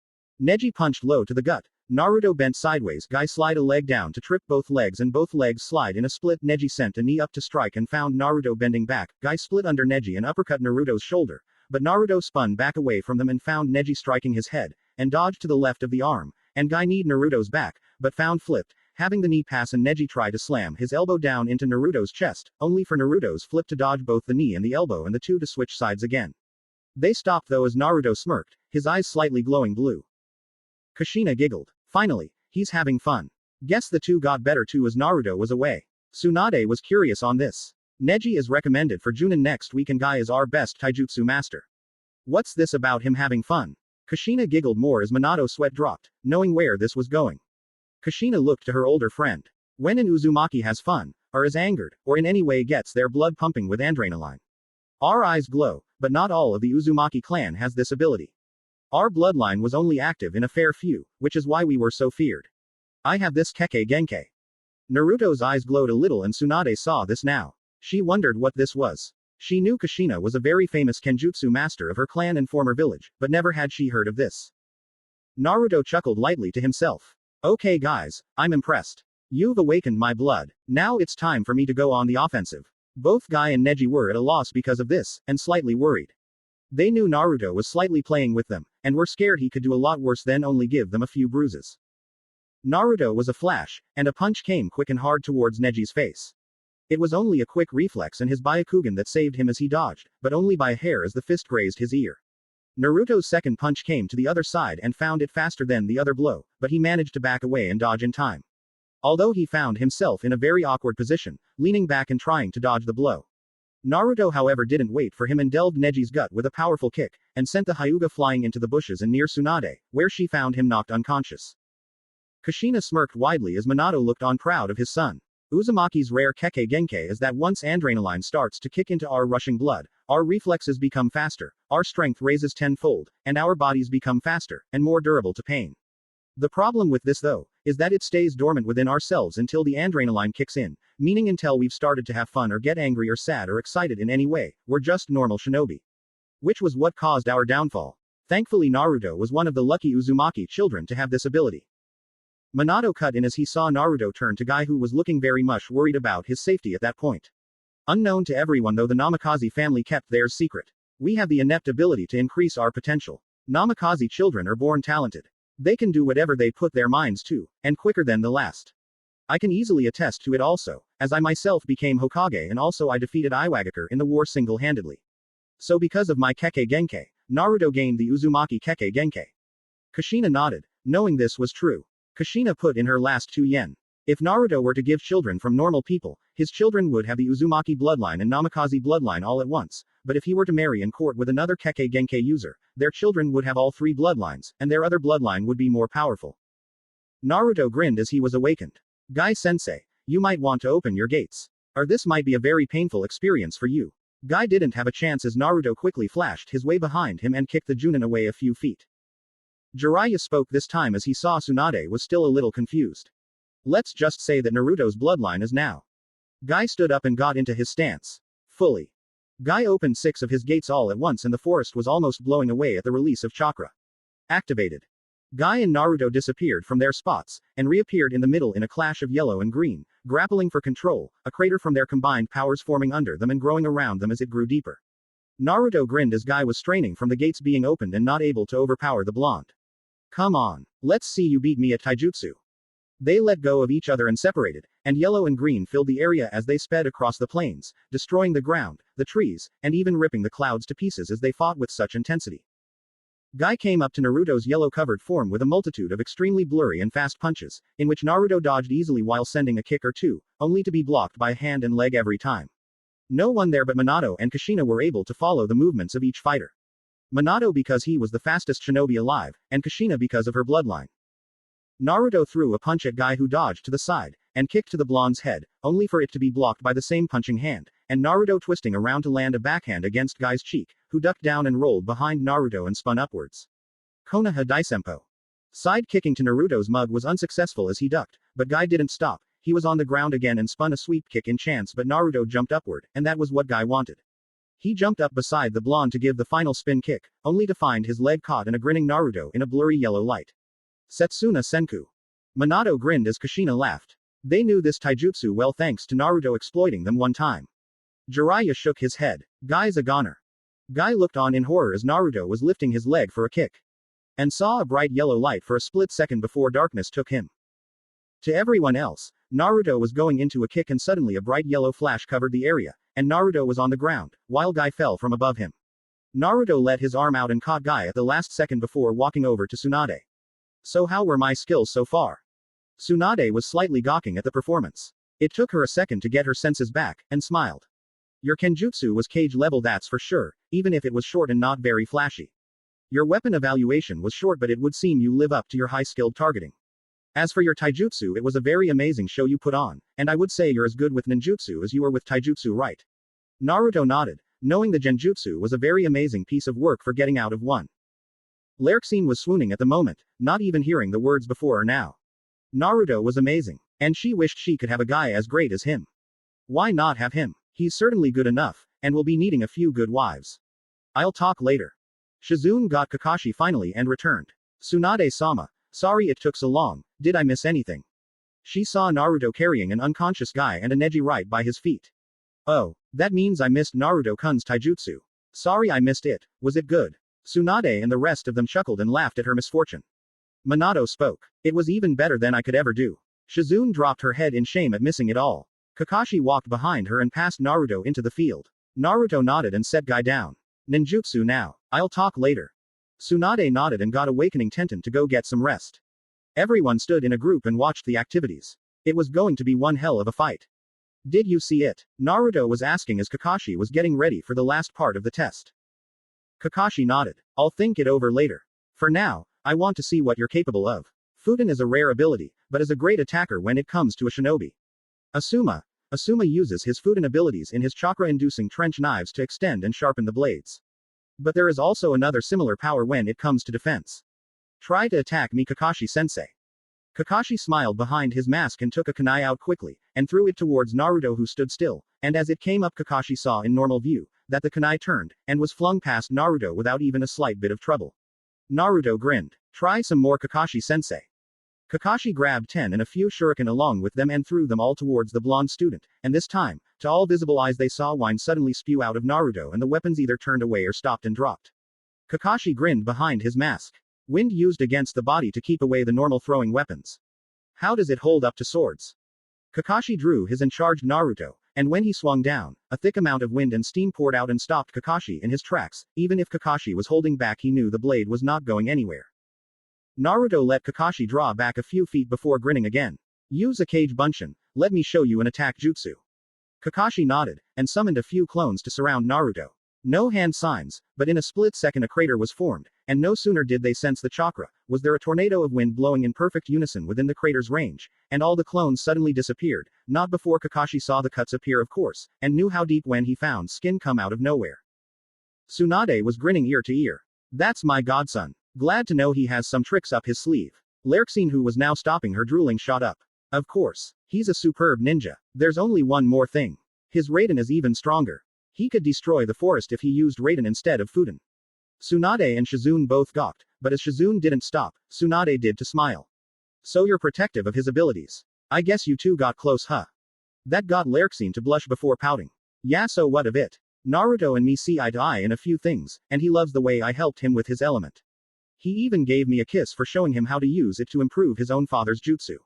Neji punched low to the gut. Naruto bent sideways, Guy slid a leg down to trip both legs and both legs slide in a split. Neji sent a knee up to strike and found Naruto bending back. Guy split under Neji and uppercut Naruto's shoulder, but Naruto spun back away from them and found Neji striking his head, and dodged to the left of the arm, and Guy kneed Naruto's back, but found flipped, having the knee pass and Neji tried to slam his elbow down into Naruto's chest, only for Naruto's flip to dodge both the knee and the elbow and the two to switch sides again. They stopped though as Naruto smirked, his eyes slightly glowing blue. Kushina giggled. "Finally, he's having fun. Guess the two got better too as Naruto was away." Tsunade was curious on this. "Neji is recommended for Junin next week and Guy is our best taijutsu master. What's this about him having fun?" Kushina giggled more as Minato's sweat dropped, knowing where this was going. Kushina looked to her older friend. When an Uzumaki has fun, or is angered, or in any way gets their blood pumping with adrenaline. Our eyes glow, but not all of the Uzumaki clan has this ability. Our bloodline was only active in a fair few, which is why we were so feared. I have this Kekkei Genkai. Naruto's eyes glowed a little and Tsunade saw this now. She wondered what this was. She knew Kushina was a very famous kenjutsu master of her clan and former village, but never had she heard of this. Naruto chuckled lightly to himself. "Okay guys, I'm impressed. You've awakened my blood. Now it's time for me to go on the offensive." Both Guy and Neji were at a loss because of this, and slightly worried. They knew Naruto was slightly playing with them, and were scared he could do a lot worse than only give them a few bruises. Naruto was a flash, and a punch came quick and hard towards Neji's face. It was only a quick reflex and his Byakugan that saved him as he dodged, but only by a hair as the fist grazed his ear. Naruto's second punch came to the other side and found it faster than the other blow, but he managed to back away and dodge in time. Although he found himself in a very awkward position, leaning back and trying to dodge the blow. Naruto however didn't wait for him and delved Neji's gut with a powerful kick, and sent the Hyuga flying into the bushes and near Tsunade, where she found him knocked unconscious. Kushina smirked widely as Minato looked on proud of his son. Uzumaki's rare Kekkei Genkai is that once adrenaline starts to kick into our rushing blood, our reflexes become faster, our strength raises tenfold, and our bodies become faster and more durable to pain. The problem with this though, is that it stays dormant within ourselves until the adrenaline kicks in, meaning until we've started to have fun or get angry or sad or excited in any way, we're just normal shinobi. Which was what caused our downfall. Thankfully Naruto was one of the lucky Uzumaki children to have this ability. Minato cut in as he saw Naruto turn to Guy, who was looking very much worried about his safety at that point. Unknown to everyone though, the Namikaze family kept theirs secret. We have the inept ability to increase our potential. Namikaze children are born talented. They can do whatever they put their minds to, and quicker than the last. I can easily attest to it also, as I myself became Hokage and also I defeated Iwagakure in the war single-handedly. So because of my Kekkei Genkai, Naruto gained the Uzumaki Kekkei Genkai. Kushina nodded, knowing this was true. Kushina put in her last 2 yen. If Naruto were to give children from normal people, his children would have the Uzumaki bloodline and Namikaze bloodline all at once, but if he were to marry and court with another Kekkei Genkai user, their children would have all 3 bloodlines, and their other bloodline would be more powerful. Naruto grinned as he was awakened. Guy-sensei, you might want to open your gates. Or this might be a very painful experience for you. Guy didn't have a chance as Naruto quickly flashed his way behind him and kicked the Junin away a few feet. Jiraiya spoke this time as he saw Tsunade was still a little confused. Let's just say that Naruto's bloodline is now. Guy stood up and got into his stance. Fully. Guy opened 6 of his gates all at once and the forest was almost blowing away at the release of chakra. Activated. Guy and Naruto disappeared from their spots, and reappeared in the middle in a clash of yellow and green, grappling for control, a crater from their combined powers forming under them and growing around them as it grew deeper. Naruto grinned as Guy was straining from the gates being opened and not able to overpower the blonde. Come on. Let's see you beat me at taijutsu. They let go of each other and separated, and yellow and green filled the area as they sped across the plains, destroying the ground, the trees, and even ripping the clouds to pieces as they fought with such intensity. Guy came up to Naruto's yellow-covered form with a multitude of extremely blurry and fast punches, in which Naruto dodged easily while sending a kick or two, only to be blocked by a hand and leg every time. No one there but Minato and Kushina were able to follow the movements of each fighter. Minato because he was the fastest shinobi alive, and Kushina because of her bloodline. Naruto threw a punch at Guy, who dodged to the side, and kicked to the blonde's head, only for it to be blocked by the same punching hand, and Naruto twisting around to land a backhand against Guy's cheek, who ducked down and rolled behind Naruto and spun upwards. Konoha Daisenpo. Side kicking to Naruto's mug was unsuccessful as he ducked, but Guy didn't stop. He was on the ground again and spun a sweep kick in chance, but Naruto jumped upward, and that was what Guy wanted. He jumped up beside the blonde to give the final spin kick, only to find his leg caught in a grinning Naruto in a blurry yellow light. Setsuna Senku. Minato grinned as Kushina laughed. They knew this taijutsu well thanks to Naruto exploiting them one time. Jiraiya shook his head. Guy's a goner. Guy looked on in horror as Naruto was lifting his leg for a kick. And saw a bright yellow light for a split second before darkness took him. To everyone else, Naruto was going into a kick and suddenly a bright yellow flash covered the area, and Naruto was on the ground, while Guy fell from above him. Naruto let his arm out and caught Guy at the last second before walking over to Tsunade. So how were my skills so far? Tsunade was slightly gawking at the performance. It took her a second to get her senses back, and smiled. Your kenjutsu was cage level, that's for sure, even if it was short and not very flashy. Your weapon evaluation was short, but it would seem you live up to your high-skilled targeting. As for your taijutsu, it was a very amazing show you put on, and I would say you're as good with ninjutsu as you are with taijutsu, right? Naruto nodded, knowing the genjutsu was a very amazing piece of work for getting out of one. Lerxine was swooning at the moment, not even hearing the words before or now. Naruto was amazing, and she wished she could have a guy as great as him. Why not have him? He's certainly good enough, and will be needing a few good wives. I'll talk later. Shizune got Kakashi finally and returned. Tsunade-sama, sorry it took so long, did I miss anything? She saw Naruto carrying an unconscious Guy and a Neji right by his feet. Oh, that means I missed Naruto-kun's taijutsu. Sorry I missed it, was it good? Tsunade and the rest of them chuckled and laughed at her misfortune. Minato spoke. It was even better than I could ever do. Shizune dropped her head in shame at missing it all. Kakashi walked behind her and passed Naruto into the field. Naruto nodded and set Guy down. Ninjutsu now. I'll talk later. Tsunade nodded and got Awakening Tenten to go get some rest. Everyone stood in a group and watched the activities. It was going to be one hell of a fight. Did you see it? Naruto was asking as Kakashi was getting ready for the last part of the test. Kakashi nodded. I'll think it over later. For now, I want to see what you're capable of. Futen is a rare ability, but is a great attacker when it comes to a shinobi. Asuma. Asuma uses his Fudan abilities in his chakra-inducing trench knives to extend and sharpen the blades. But there is also another similar power when it comes to defense. Try to attack me, Kakashi-sensei. Kakashi smiled behind his mask and took a kunai out quickly, and threw it towards Naruto, who stood still, and as it came up, Kakashi saw in normal view that the kunai turned, and was flung past Naruto without even a slight bit of trouble. Naruto grinned. Try some more, Kakashi-sensei. Kakashi grabbed 10 and a few shuriken along with them and threw them all towards the blonde student, and this time, to all visible eyes, they saw wine suddenly spew out of Naruto and the weapons either turned away or stopped and dropped. Kakashi grinned behind his mask. Wind used against the body to keep away the normal throwing weapons. How does it hold up to swords? Kakashi drew his and charged Naruto, and when he swung down, a thick amount of wind and steam poured out and stopped Kakashi in his tracks. Even if Kakashi was holding back, he knew the blade was not going anywhere. Naruto let Kakashi draw back a few feet before grinning again. Use a Kage Bunshin, let me show you an attack jutsu. Kakashi nodded, and summoned a few clones to surround Naruto. No hand signs, but in a split second a crater was formed, and no sooner did they sense the chakra, was there a tornado of wind blowing in perfect unison within the crater's range, and all the clones suddenly disappeared, not before Kakashi saw the cuts appear of course, and knew how deep when he found skin come out of nowhere. Tsunade was grinning ear to ear. That's my godson. Glad to know he has some tricks up his sleeve. Lerxine, who was now stopping her drooling, shot up. Of course. He's a superb ninja. There's only one more thing. His Raiden is even stronger. He could destroy the forest if he used Raiden instead of Fudan. Tsunade and Shizune both gawked, but as Shizune didn't stop, Tsunade did to smile. So you're protective of his abilities. I guess you two got close, huh? That got Lerxine to blush before pouting. Yeah, so what of it? Naruto and me see eye to eye in a few things, and he loves the way I helped him with his element. He even gave me a kiss for showing him how to use it to improve his own father's jutsu.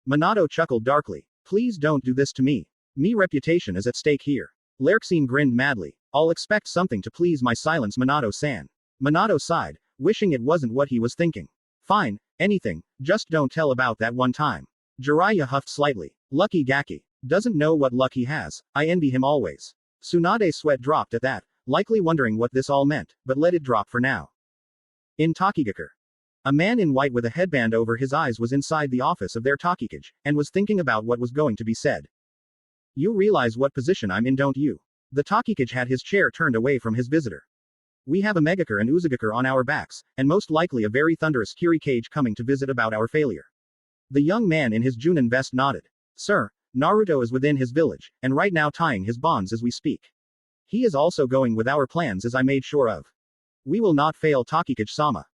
Minato chuckled darkly. Please don't do this to me. Me reputation is at stake here. Lerxine grinned madly. I'll expect something to please my silence, Minato-san. Minato sighed, wishing it wasn't what he was thinking. Fine, anything, just don't tell about that one time. Jiraiya huffed slightly. Lucky Gaki. Doesn't know what luck he has. I envy him always. Tsunade's sweat dropped at that, likely wondering what this all meant, but let it drop for now. In Takigakure. A man in white with a headband over his eyes was inside the office of their Takikage, and was thinking about what was going to be said. You realize what position I'm in, don't you? The Takikage had his chair turned away from his visitor. We have a Megakure and Uzugakure on our backs, and most likely a very thunderous Kirikage coming to visit about our failure. The young man in his Junin vest nodded. Sir, Naruto is within his village, and right now tying his bonds as we speak. He is also going with our plans, as I made sure of. We will not fail, Takikage-sama.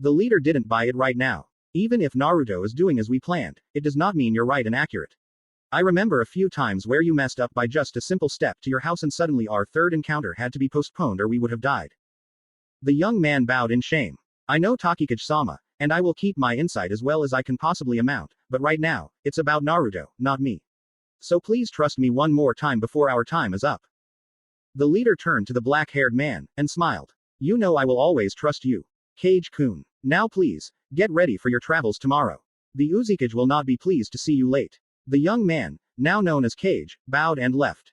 The leader didn't buy it right now. Even if Naruto is doing as we planned, it does not mean you're right and accurate. I remember a few times where you messed up by just a simple step to your house and suddenly our third encounter had to be postponed or we would have died. The young man bowed in shame. I know, Takikage-sama, and I will keep my insight as well as I can possibly amount, but right now, it's about Naruto, not me. So please trust me one more time before our time is up. The leader turned to the black-haired man, and smiled. You know I will always trust you. Kage-kun. Now please, get ready for your travels tomorrow. The Uzikage will not be pleased to see you late. The young man, now known as Kage, bowed and left.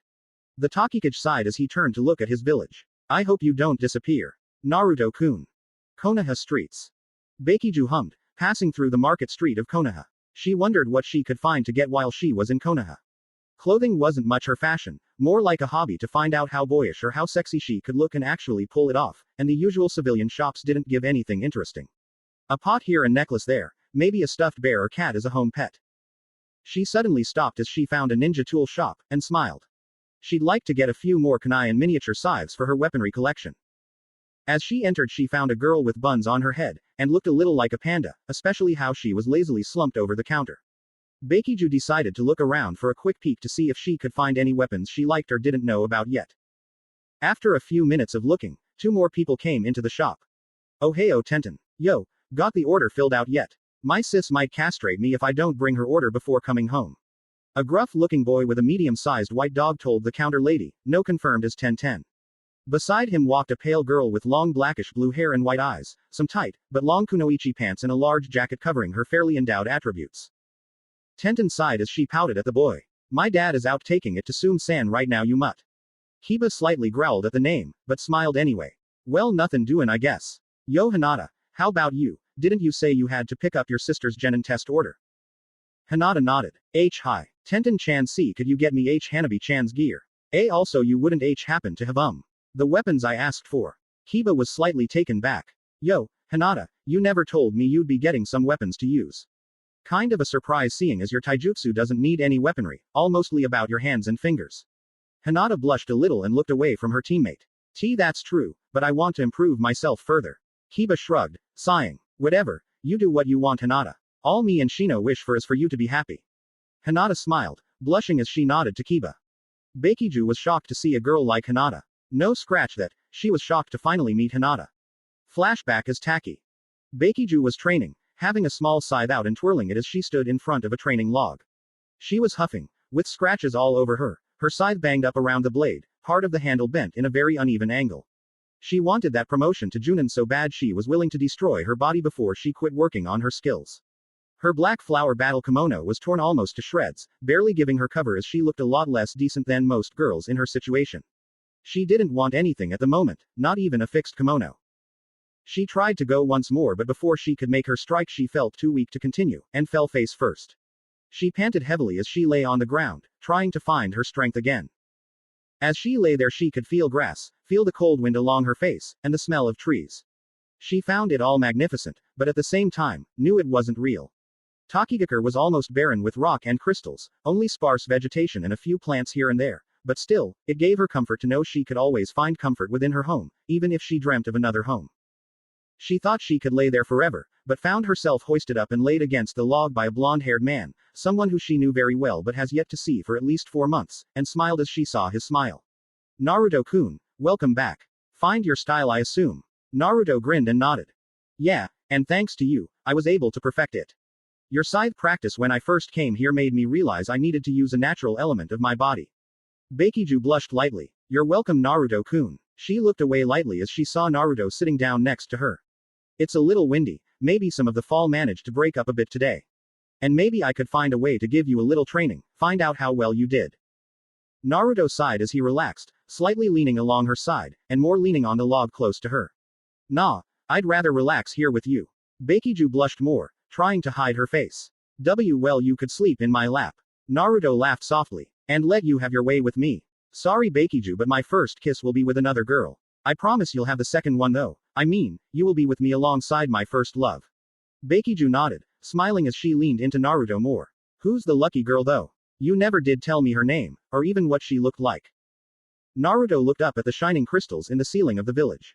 The Takikage sighed as he turned to look at his village. I hope you don't disappear. Naruto-kun. Konoha streets. Bakiju hummed, passing through the market street of Konoha. She wondered what she could find to get while she was in Konoha. Clothing wasn't much her fashion, more like a hobby to find out how boyish or how sexy she could look and actually pull it off, and the usual civilian shops didn't give anything interesting. A pot here and necklace there, maybe a stuffed bear or cat as a home pet. She suddenly stopped as she found a ninja tool shop, and smiled. She'd like to get a few more kunai and miniature scythes for her weaponry collection. As she entered, she found a girl with buns on her head, and looked a little like a panda, especially how she was lazily slumped over the counter. Bakiju decided to look around for a quick peek to see if she could find any weapons she liked or didn't know about yet. After a few minutes of looking, 2 more people came into the shop. Oh heyo Tenten. Yo, got the order filled out yet? My sis might castrate me if I don't bring her order before coming home. A gruff-looking boy with a medium-sized white dog told the counter lady, no confirmed as 1010. Beside him walked a pale girl with long blackish blue hair and white eyes, some tight, but long kunoichi pants and a large jacket covering her fairly endowed attributes. Tenten sighed as she pouted at the boy. My dad is out taking it to Sume-san right now, you mutt. Kiba slightly growled at the name, but smiled anyway. Well, nothin' doin', I guess. Yo Hinata, how about you? Didn't you say you had to pick up your sister's genin test order? Hinata nodded. Hi. Tenten-chan, see, could you get me Hanabi-chan's gear? Also, you wouldn't happen to have the weapons I asked for. Kiba was slightly taken back. Yo, Hinata, you never told me you'd be getting some weapons to use. Kind of a surprise seeing as your taijutsu doesn't need any weaponry, all mostly about your hands and fingers. Hinata blushed a little and looked away from her teammate. That's true, but I want to improve myself further. Kiba shrugged, sighing. Whatever, you do what you want, Hinata. All me and Shino wish for is for you to be happy. Hinata smiled, blushing as she nodded to Kiba. Bakiju was shocked to see a girl like Hinata. No scratch that, she was shocked to finally meet Hinata. Flashback as Taki. Bakiju was training, having a small scythe out and twirling it as she stood in front of a training log. She was huffing, with scratches all over her scythe banged up around the blade, part of the handle bent in a very uneven angle. She wanted that promotion to Junin so bad she was willing to destroy her body before she quit working on her skills. Her black flower battle kimono was torn almost to shreds, barely giving her cover as she looked a lot less decent than most girls in her situation. She didn't want anything at the moment, not even a fixed kimono. She tried to go once more, but before she could make her strike she felt too weak to continue, and fell face first. She panted heavily as she lay on the ground, trying to find her strength again. As she lay there she could feel grass, feel the cold wind along her face, and the smell of trees. She found it all magnificent, but at the same time, knew it wasn't real. Takigakure was almost barren with rock and crystals, only sparse vegetation and a few plants here and there, but still, it gave her comfort to know she could always find comfort within her home, even if she dreamt of another home. She thought she could lay there forever, but found herself hoisted up and laid against the log by a blonde-haired man, someone who she knew very well but has yet to see for at least 4 months, and smiled as she saw his smile. Naruto-kun, welcome back. Find your style, I assume. Naruto grinned and nodded. Yeah, and thanks to you, I was able to perfect it. Your scythe practice when I first came here made me realize I needed to use a natural element of my body. Bakiju blushed lightly. You're welcome, Naruto-kun. She looked away lightly as she saw Naruto sitting down next to her. It's a little windy, maybe some of the fall managed to break up a bit today. And maybe I could find a way to give you a little training, find out how well you did. Naruto sighed as he relaxed, slightly leaning along her side, and more leaning on the log close to her. Nah, I'd rather relax here with you. Bakiju blushed more, trying to hide her face. Well, you could sleep in my lap. Naruto laughed softly. And let you have your way with me. Sorry Bakiju, but my first kiss will be with another girl. I promise you'll have the second one though. I mean, you will be with me alongside my first love. Bakiju nodded, smiling as she leaned into Naruto more. Who's the lucky girl though? You never did tell me her name, or even what she looked like. Naruto looked up at the shining crystals in the ceiling of the village.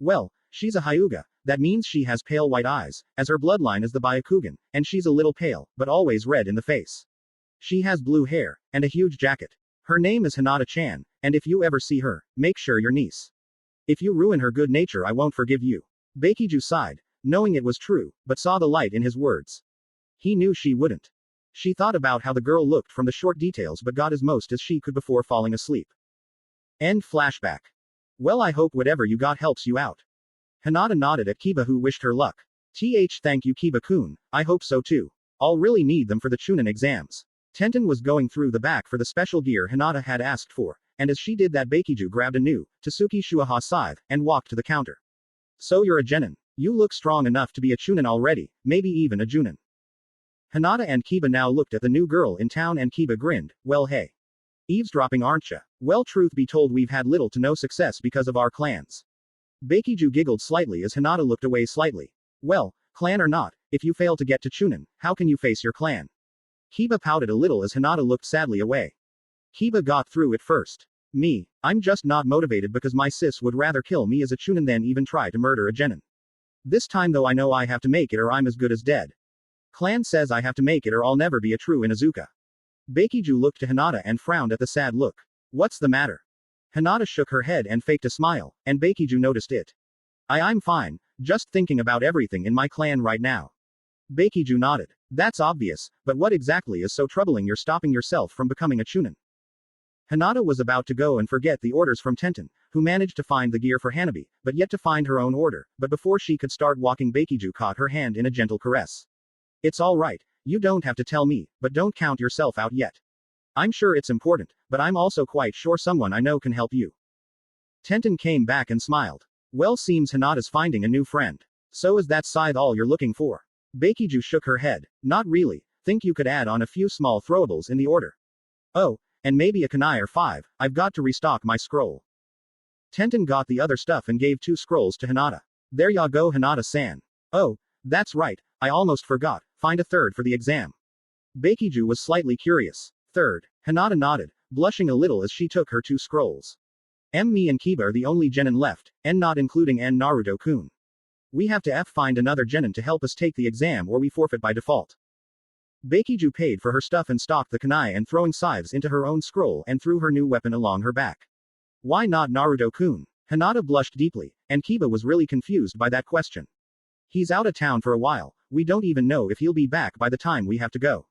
Well, she's a Hyuga, that means she has pale white eyes, as her bloodline is the Byakugan, and she's a little pale, but always red in the face. She has blue hair, and a huge jacket. Her name is Hinata-chan, and if you ever see her, make sure your niece. If you ruin her good nature I won't forgive you. Bakiju sighed, knowing it was true, but saw the light in his words. He knew she wouldn't. She thought about how the girl looked from the short details but got as most as she could before falling asleep. End flashback. Well, I hope whatever you got helps you out. Hinata nodded at Kiba who wished her luck. Thank you Kiba-kun, I hope so too. I'll really need them for the Chunin exams. Tenten was going through the back for the special gear Hinata had asked for, and as she did that Bakiju grabbed a new Tsuki Shuaha scythe, and walked to the counter. So you're a genin. You look strong enough to be a Chunin already, maybe even a Junin. Hinata and Kiba now looked at the new girl in town and Kiba grinned, well hey. Eavesdropping aren't ya? Well, truth be told we've had little to no success because of our clans. Bakiju giggled slightly as Hinata looked away slightly. Well, clan or not, if you fail to get to Chunin, how can you face your clan? Kiba pouted a little as Hinata looked sadly away. Kiba got through it first. Me, I'm just not motivated because my sis would rather kill me as a Chunin than even try to murder a genin. This time though I know I have to make it or I'm as good as dead. Clan says I have to make it or I'll never be a true Inuzuka. Bakiju looked to Hinata and frowned at the sad look. What's the matter? Hinata shook her head and faked a smile, and Bakiju noticed it. I'm fine, just thinking about everything in my clan right now. Bakiju nodded. That's obvious, but what exactly is so troubling you're stopping yourself from becoming a Chunin? Hinata was about to go and forget the orders from Tenten, who managed to find the gear for Hanabi, but yet to find her own order, but before she could start walking Bakiju caught her hand in a gentle caress. It's all right, you don't have to tell me, but don't count yourself out yet. I'm sure it's important, but I'm also quite sure someone I know can help you. Tenten came back and smiled. Well, seems Hinata's finding a new friend. So is that scythe all you're looking for? Bakiju shook her head. Not really, Think you could add on a few small throwables in the order. Oh, and maybe a kunai or 5, I've got to restock my scroll. Tenten got the other stuff and gave 2 scrolls to Hinata. There ya go Hinata-san. Oh, that's right, I almost forgot, find a third for the exam. Bakiju was slightly curious. Third, Hinata nodded, blushing a little as she took her 2 scrolls. Me and Kiba are the only genin left, and not including Naruto-kun. We have to find another genin to help us take the exam or we forfeit by default. Bakiju paid for her stuff and stocked the kunai and throwing scythes into her own scroll and threw her new weapon along her back. Why not Naruto-kun? Hinata blushed deeply, and Kiba was really confused by that question. He's out of town for a while, we don't even know if he'll be back by the time we have to go.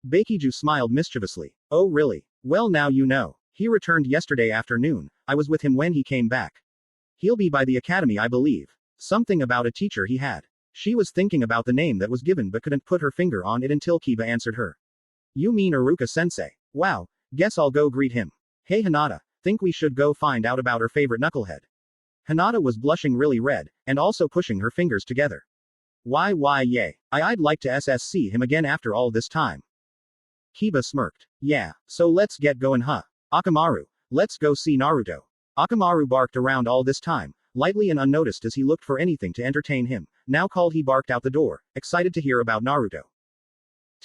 Bakiju smiled mischievously. Oh really? Well now you know. He returned yesterday afternoon, I was with him when he came back. He'll be by the academy I believe. Something about a teacher he had. She was thinking about the name that was given but couldn't put her finger on it until Kiba answered her. You mean Iruka-sensei? Wow, guess I'll go greet him. Hey Hinata, think we should go find out about her favorite knucklehead. Hinata was blushing really red, and also pushing her fingers together. Why yay, I'd like to see him again after all this time. Kiba smirked. Yeah, so let's get going huh? Akamaru, let's go see Naruto. Akamaru barked around all this time, lightly and unnoticed as he looked for anything to entertain him, now called he barked out the door, excited to hear about Naruto.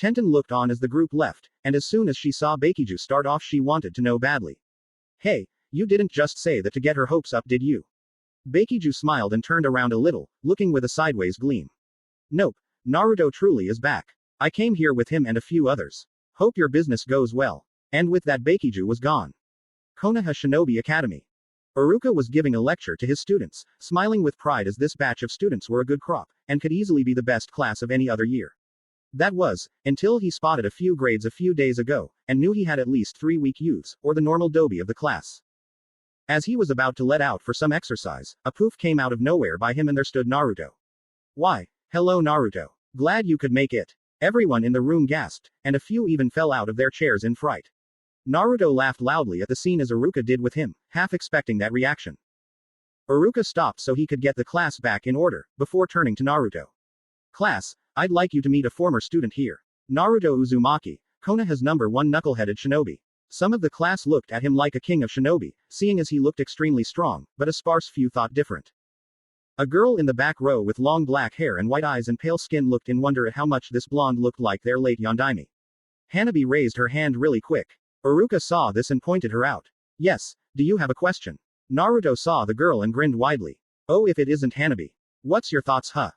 Tenten looked on as the group left, and as soon as she saw Bakiju start off she wanted to know badly. Hey, you didn't just say that to get her hopes up did you? Bakiju smiled and turned around a little, looking with a sideways gleam. Nope, Naruto truly is back. I came here with him and a few others. Hope your business goes well. And with that Bakiju was gone. Konoha Shinobi Academy. Iruka was giving a lecture to his students, smiling with pride as this batch of students were a good crop, and could easily be the best class of any other year. That was, until he spotted a few grades a few days ago, and knew he had at least 3 weak youths, or the normal dobi of the class. As he was about to let out for some exercise, a poof came out of nowhere by him and there stood Naruto. Why, hello Naruto. Glad you could make it. Everyone in the room gasped, and a few even fell out of their chairs in fright. Naruto laughed loudly at the scene as Iruka did with him, half expecting that reaction. Iruka stopped so he could get the class back in order, before turning to Naruto. Class, I'd like you to meet a former student here. Naruto Uzumaki, Konoha's #1 knuckle-headed shinobi. Some of the class looked at him like a king of shinobi, seeing as he looked extremely strong, but a sparse few thought different. A girl in the back row with long black hair and white eyes and pale skin looked in wonder at how much this blonde looked like their late Yondaime. Hanabi raised her hand really quick. Iruka saw this and pointed her out. Yes, do you have a question? Naruto saw the girl and grinned widely. Oh if it isn't Hanabi. What's your thoughts huh?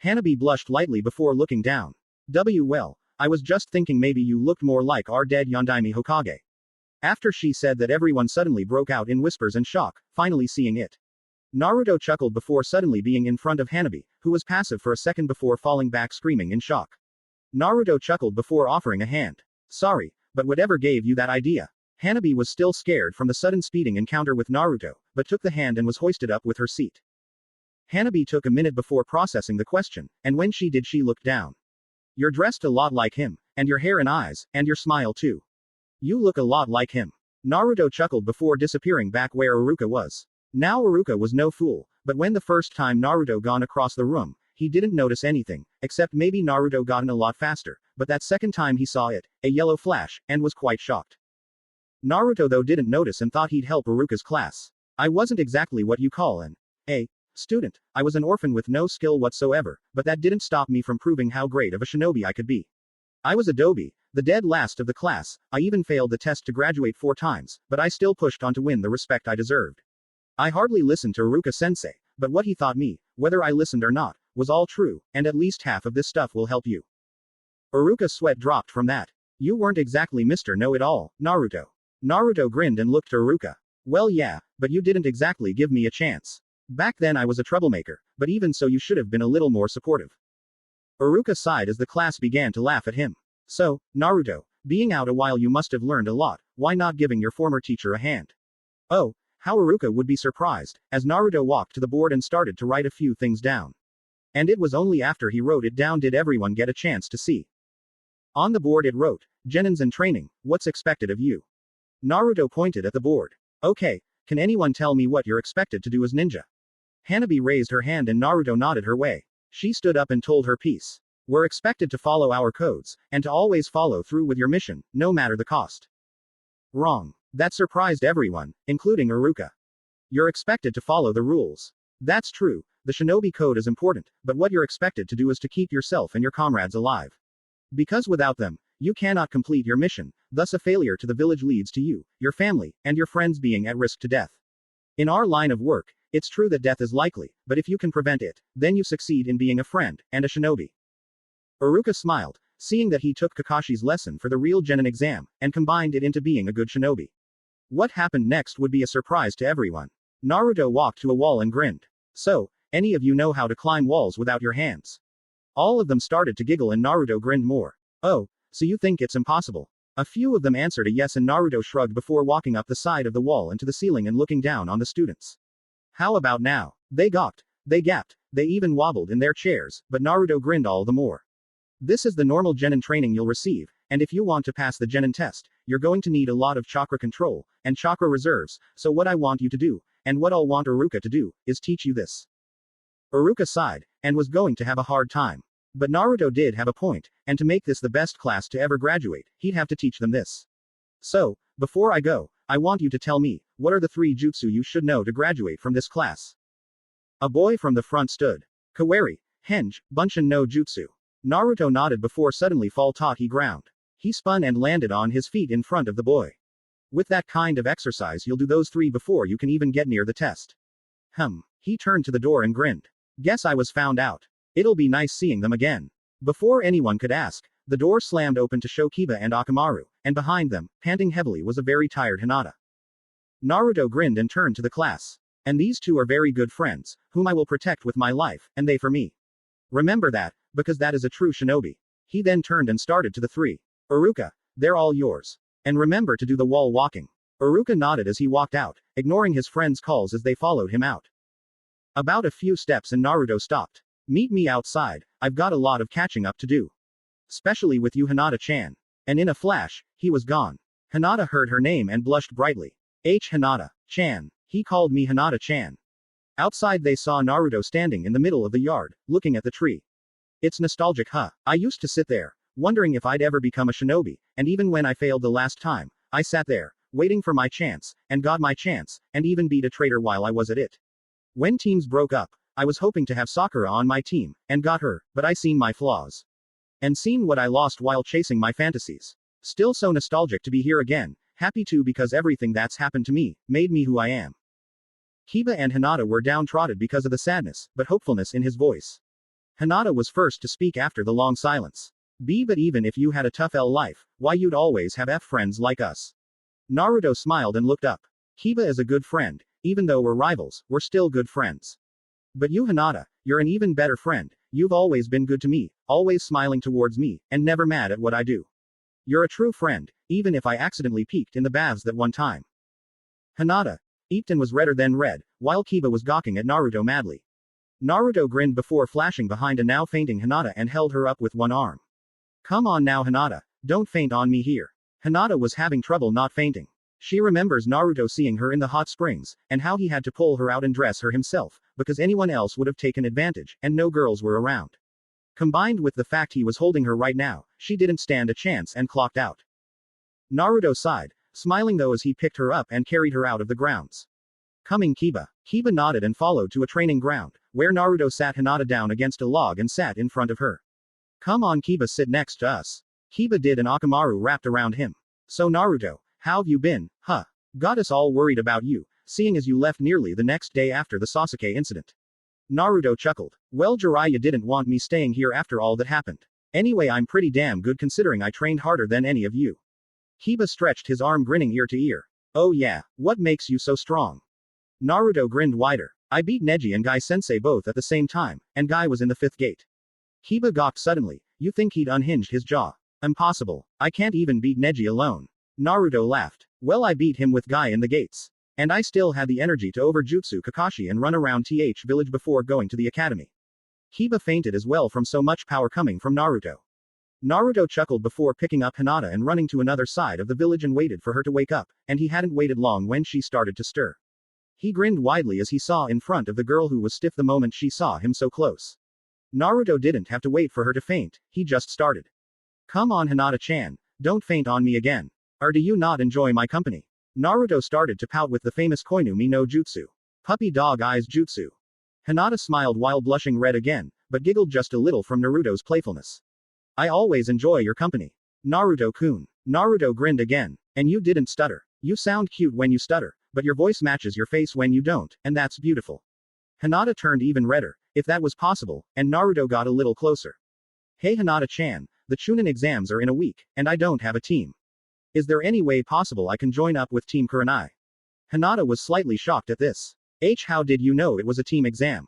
Hanabi blushed lightly before looking down. Well, I was just thinking maybe you looked more like our dead Yondaime Hokage. After she said that everyone suddenly broke out in whispers and shock, finally seeing it. Naruto chuckled before suddenly being in front of Hanabi, who was passive for a second before falling back screaming in shock. Naruto chuckled before offering a hand. Sorry, but whatever gave you that idea? Hanabi was still scared from the sudden speeding encounter with Naruto, but took the hand and was hoisted up with her seat. Hanabi took a minute before processing the question, and when she did she looked down. You're dressed a lot like him, and your hair and eyes, and your smile too. You look a lot like him. Naruto chuckled before disappearing back where Iruka was. Now Iruka was no fool, but when the first time Naruto gone across the room, he didn't notice anything, except maybe Naruto gotten a lot faster, but that second time he saw it, a yellow flash, and was quite shocked. Naruto though didn't notice and thought he'd help Iruka's class. I wasn't exactly what you call an student. I was an orphan with no skill whatsoever, but that didn't stop me from proving how great of a shinobi I could be. I was a dobi, the dead last of the class, I even failed the test to graduate 4 times, but I still pushed on to win the respect I deserved. I hardly listened to Iruka-sensei, but what he thought me, whether I listened or not, was all true, and at least half of this stuff will help you. Iruka's sweat dropped from that. You weren't exactly Mr. Know-it-all, Naruto. Naruto grinned and looked to Iruka. Well yeah, but you didn't exactly give me a chance. Back then I was a troublemaker, but even so you should have been a little more supportive. Iruka sighed as the class began to laugh at him. So, Naruto, being out a while you must have learned a lot, why not giving your former teacher a hand? Oh, how Iruka would be surprised, as Naruto walked to the board and started to write a few things down. And it was only after he wrote it down did everyone get a chance to see. On the board it wrote, Genins and training, what's expected of you? Naruto pointed at the board. Okay, can anyone tell me what you're expected to do as ninja? Hanabi raised her hand and Naruto nodded her way. She stood up and told her piece. We're expected to follow our codes, and to always follow through with your mission, no matter the cost. Wrong. That surprised everyone, including Iruka. You're expected to follow the rules. That's true, the shinobi code is important, but what you're expected to do is to keep yourself and your comrades alive. Because without them, you cannot complete your mission, thus a failure to the village leads to you, your family, and your friends being at risk to death. In our line of work, it's true that death is likely, but if you can prevent it, then you succeed in being a friend, and a shinobi. Iruka smiled, seeing that he took Kakashi's lesson for the real genin exam, and combined it into being a good shinobi. What happened next would be a surprise to everyone. Naruto walked to a wall and grinned. So, any of you know how to climb walls without your hands? All of them started to giggle and Naruto grinned more. Oh, so you think it's impossible? A few of them answered a yes and Naruto shrugged before walking up the side of the wall and to the ceiling and looking down on the students. How about now? They gawked, they gasped, they even wobbled in their chairs, but Naruto grinned all the more. This is the normal genin training you'll receive, and if you want to pass the genin test, you're going to need a lot of chakra control, and chakra reserves, so what I want you to do, and what I'll want Iruka to do, is teach you this. Iruka sighed, and was going to have a hard time. But Naruto did have a point, and to make this the best class to ever graduate, he'd have to teach them this. So, before I go, I want you to tell me, what are the 3 jutsu you should know to graduate from this class? A boy from the front stood. Kawari, Henge, Bunshin no Jutsu. Naruto nodded before suddenly fall taught he ground. He spun and landed on his feet in front of the boy. With that kind of exercise you'll do those 3 before you can even get near the test. He turned to the door and grinned. Guess I was found out. It'll be nice seeing them again. Before anyone could ask, the door slammed open to show Kiba and Akamaru, and behind them, panting heavily was a very tired Hinata. Naruto grinned and turned to the class. And these 2 are very good friends, whom I will protect with my life, and they for me. Remember that, because that is a true shinobi. He then turned and started to the 3. Iruka, they're all yours. And remember to do the wall walking. Iruka nodded as he walked out, ignoring his friends' calls as they followed him out. About a few steps and Naruto stopped. Meet me outside, I've got a lot of catching up to do. Especially with you Hinata-chan. And in a flash, he was gone. Hinata heard her name and blushed brightly. Hinata-chan. He called me Hinata-chan. Outside they saw Naruto standing in the middle of the yard, looking at the tree. It's nostalgic, huh? I used to sit there, wondering if I'd ever become a shinobi, and even when I failed the last time, I sat there, waiting for my chance, and got my chance, and even beat a traitor while I was at it. When teams broke up, I was hoping to have Sakura on my team, and got her, but I seen my flaws. And seen what I lost while chasing my fantasies. Still so nostalgic to be here again, happy too because everything that's happened to me, made me who I am. Kiba and Hinata were downtrodden because of the sadness, but hopefulness in his voice. Hinata was first to speak after the long silence. But even if you had a tough L life, why you'd always have F friends like us. Naruto smiled and looked up. Kiba is a good friend, even though we're rivals, we're still good friends. But you Hinata, you're an even better friend, you've always been good to me, always smiling towards me, and never mad at what I do. You're a true friend, even if I accidentally peeked in the baths that one time. Hinata. Ipton was redder than red, while Kiba was gawking at Naruto madly. Naruto grinned before flashing behind a now fainting Hinata and held her up with one arm. Come on now Hinata, don't faint on me here. Hinata was having trouble not fainting. She remembers Naruto seeing her in the hot springs, and how he had to pull her out and dress her himself, because anyone else would have taken advantage, and no girls were around. Combined with the fact he was holding her right now, she didn't stand a chance and clocked out. Naruto sighed, smiling though as he picked her up and carried her out of the grounds. Coming Kiba. Kiba nodded and followed to a training ground, where Naruto sat Hinata down against a log and sat in front of her. Come on Kiba, sit next to us. Kiba did and Akamaru wrapped around him. So Naruto, how've you been, huh? Got us all worried about you, seeing as you left nearly the next day after the Sasuke incident. Naruto chuckled. Well Jiraiya didn't want me staying here after all that happened. Anyway I'm pretty damn good considering I trained harder than any of you. Kiba stretched his arm grinning ear to ear. Oh yeah, what makes you so strong? Naruto grinned wider. I beat Neji and Gai sensei both at the same time, and Gai was in the 5th gate. Kiba gawked suddenly. You think he'd unhinged his jaw? Impossible. I can't even beat Neji alone. Naruto laughed. Well I beat him with Gai in the gates. And I still had the energy to overjutsu Kakashi and run around TH village before going to the academy. Kiba fainted as well from so much power coming from Naruto. Naruto chuckled before picking up Hinata and running to another side of the village and waited for her to wake up, and he hadn't waited long when she started to stir. He grinned widely as he saw in front of the girl who was stiff the moment she saw him so close. Naruto didn't have to wait for her to faint, he just started. Come on Hinata-chan, don't faint on me again. Or do you not enjoy my company? Naruto started to pout with the famous Koinumi no Jutsu. Puppy dog eyes jutsu. Hinata smiled while blushing red again, but giggled just a little from Naruto's playfulness. I always enjoy your company. Naruto-kun. Naruto grinned again. And you didn't stutter. You sound cute when you stutter, but your voice matches your face when you don't, and that's beautiful. Hinata turned even redder, if that was possible, and Naruto got a little closer. Hey Hinata-chan, the Chunin exams are in a week, and I don't have a team. Is there any way possible I can join up with Team Kurenai? Hinata was slightly shocked at this. How did you know it was a team exam?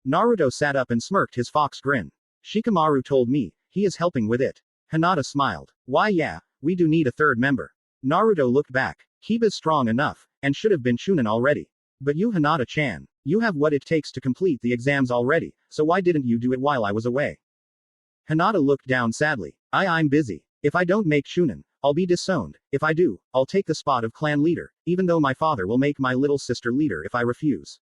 Naruto sat up and smirked his fox grin. Shikamaru told me, he is helping with it. Hinata smiled. Why yeah, we do need a third member. Naruto looked back. Kiba's strong enough, and should have been Chunin already. But you Hinata-chan, you have what it takes to complete the exams already, so why didn't you do it while I was away? Hinata looked down sadly. I'm busy. If I don't make Chunin, I'll be disowned. If I do, I'll take the spot of clan leader, even though my father will make my little sister leader if I refuse.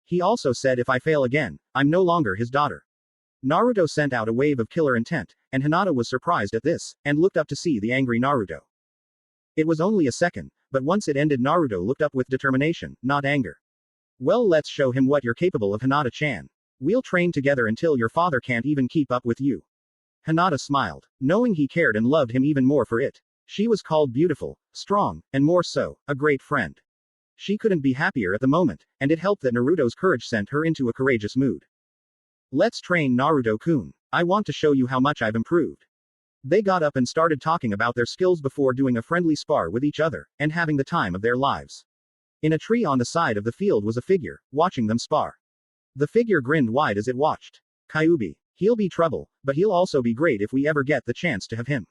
He also said if I fail again, I'm no longer his daughter. Naruto sent out a wave of killer intent, and Hinata was surprised at this, and looked up to see the angry Naruto. It was only a second, but once it ended Naruto looked up with determination, not anger. Well let's show him what you're capable of Hinata-chan. We'll train together until your father can't even keep up with you. Hinata smiled, knowing he cared and loved him even more for it. She was called beautiful, strong, and more so, a great friend. She couldn't be happier at the moment, and it helped that Naruto's courage sent her into a courageous mood. Let's train Naruto-kun. I want to show you how much I've improved. They got up and started talking about their skills before doing a friendly spar with each other, and having the time of their lives. In a tree on the side of the field was a figure, watching them spar. The figure grinned wide as it watched. Kyuubi. He'll be trouble, but he'll also be great if we ever get the chance to have him.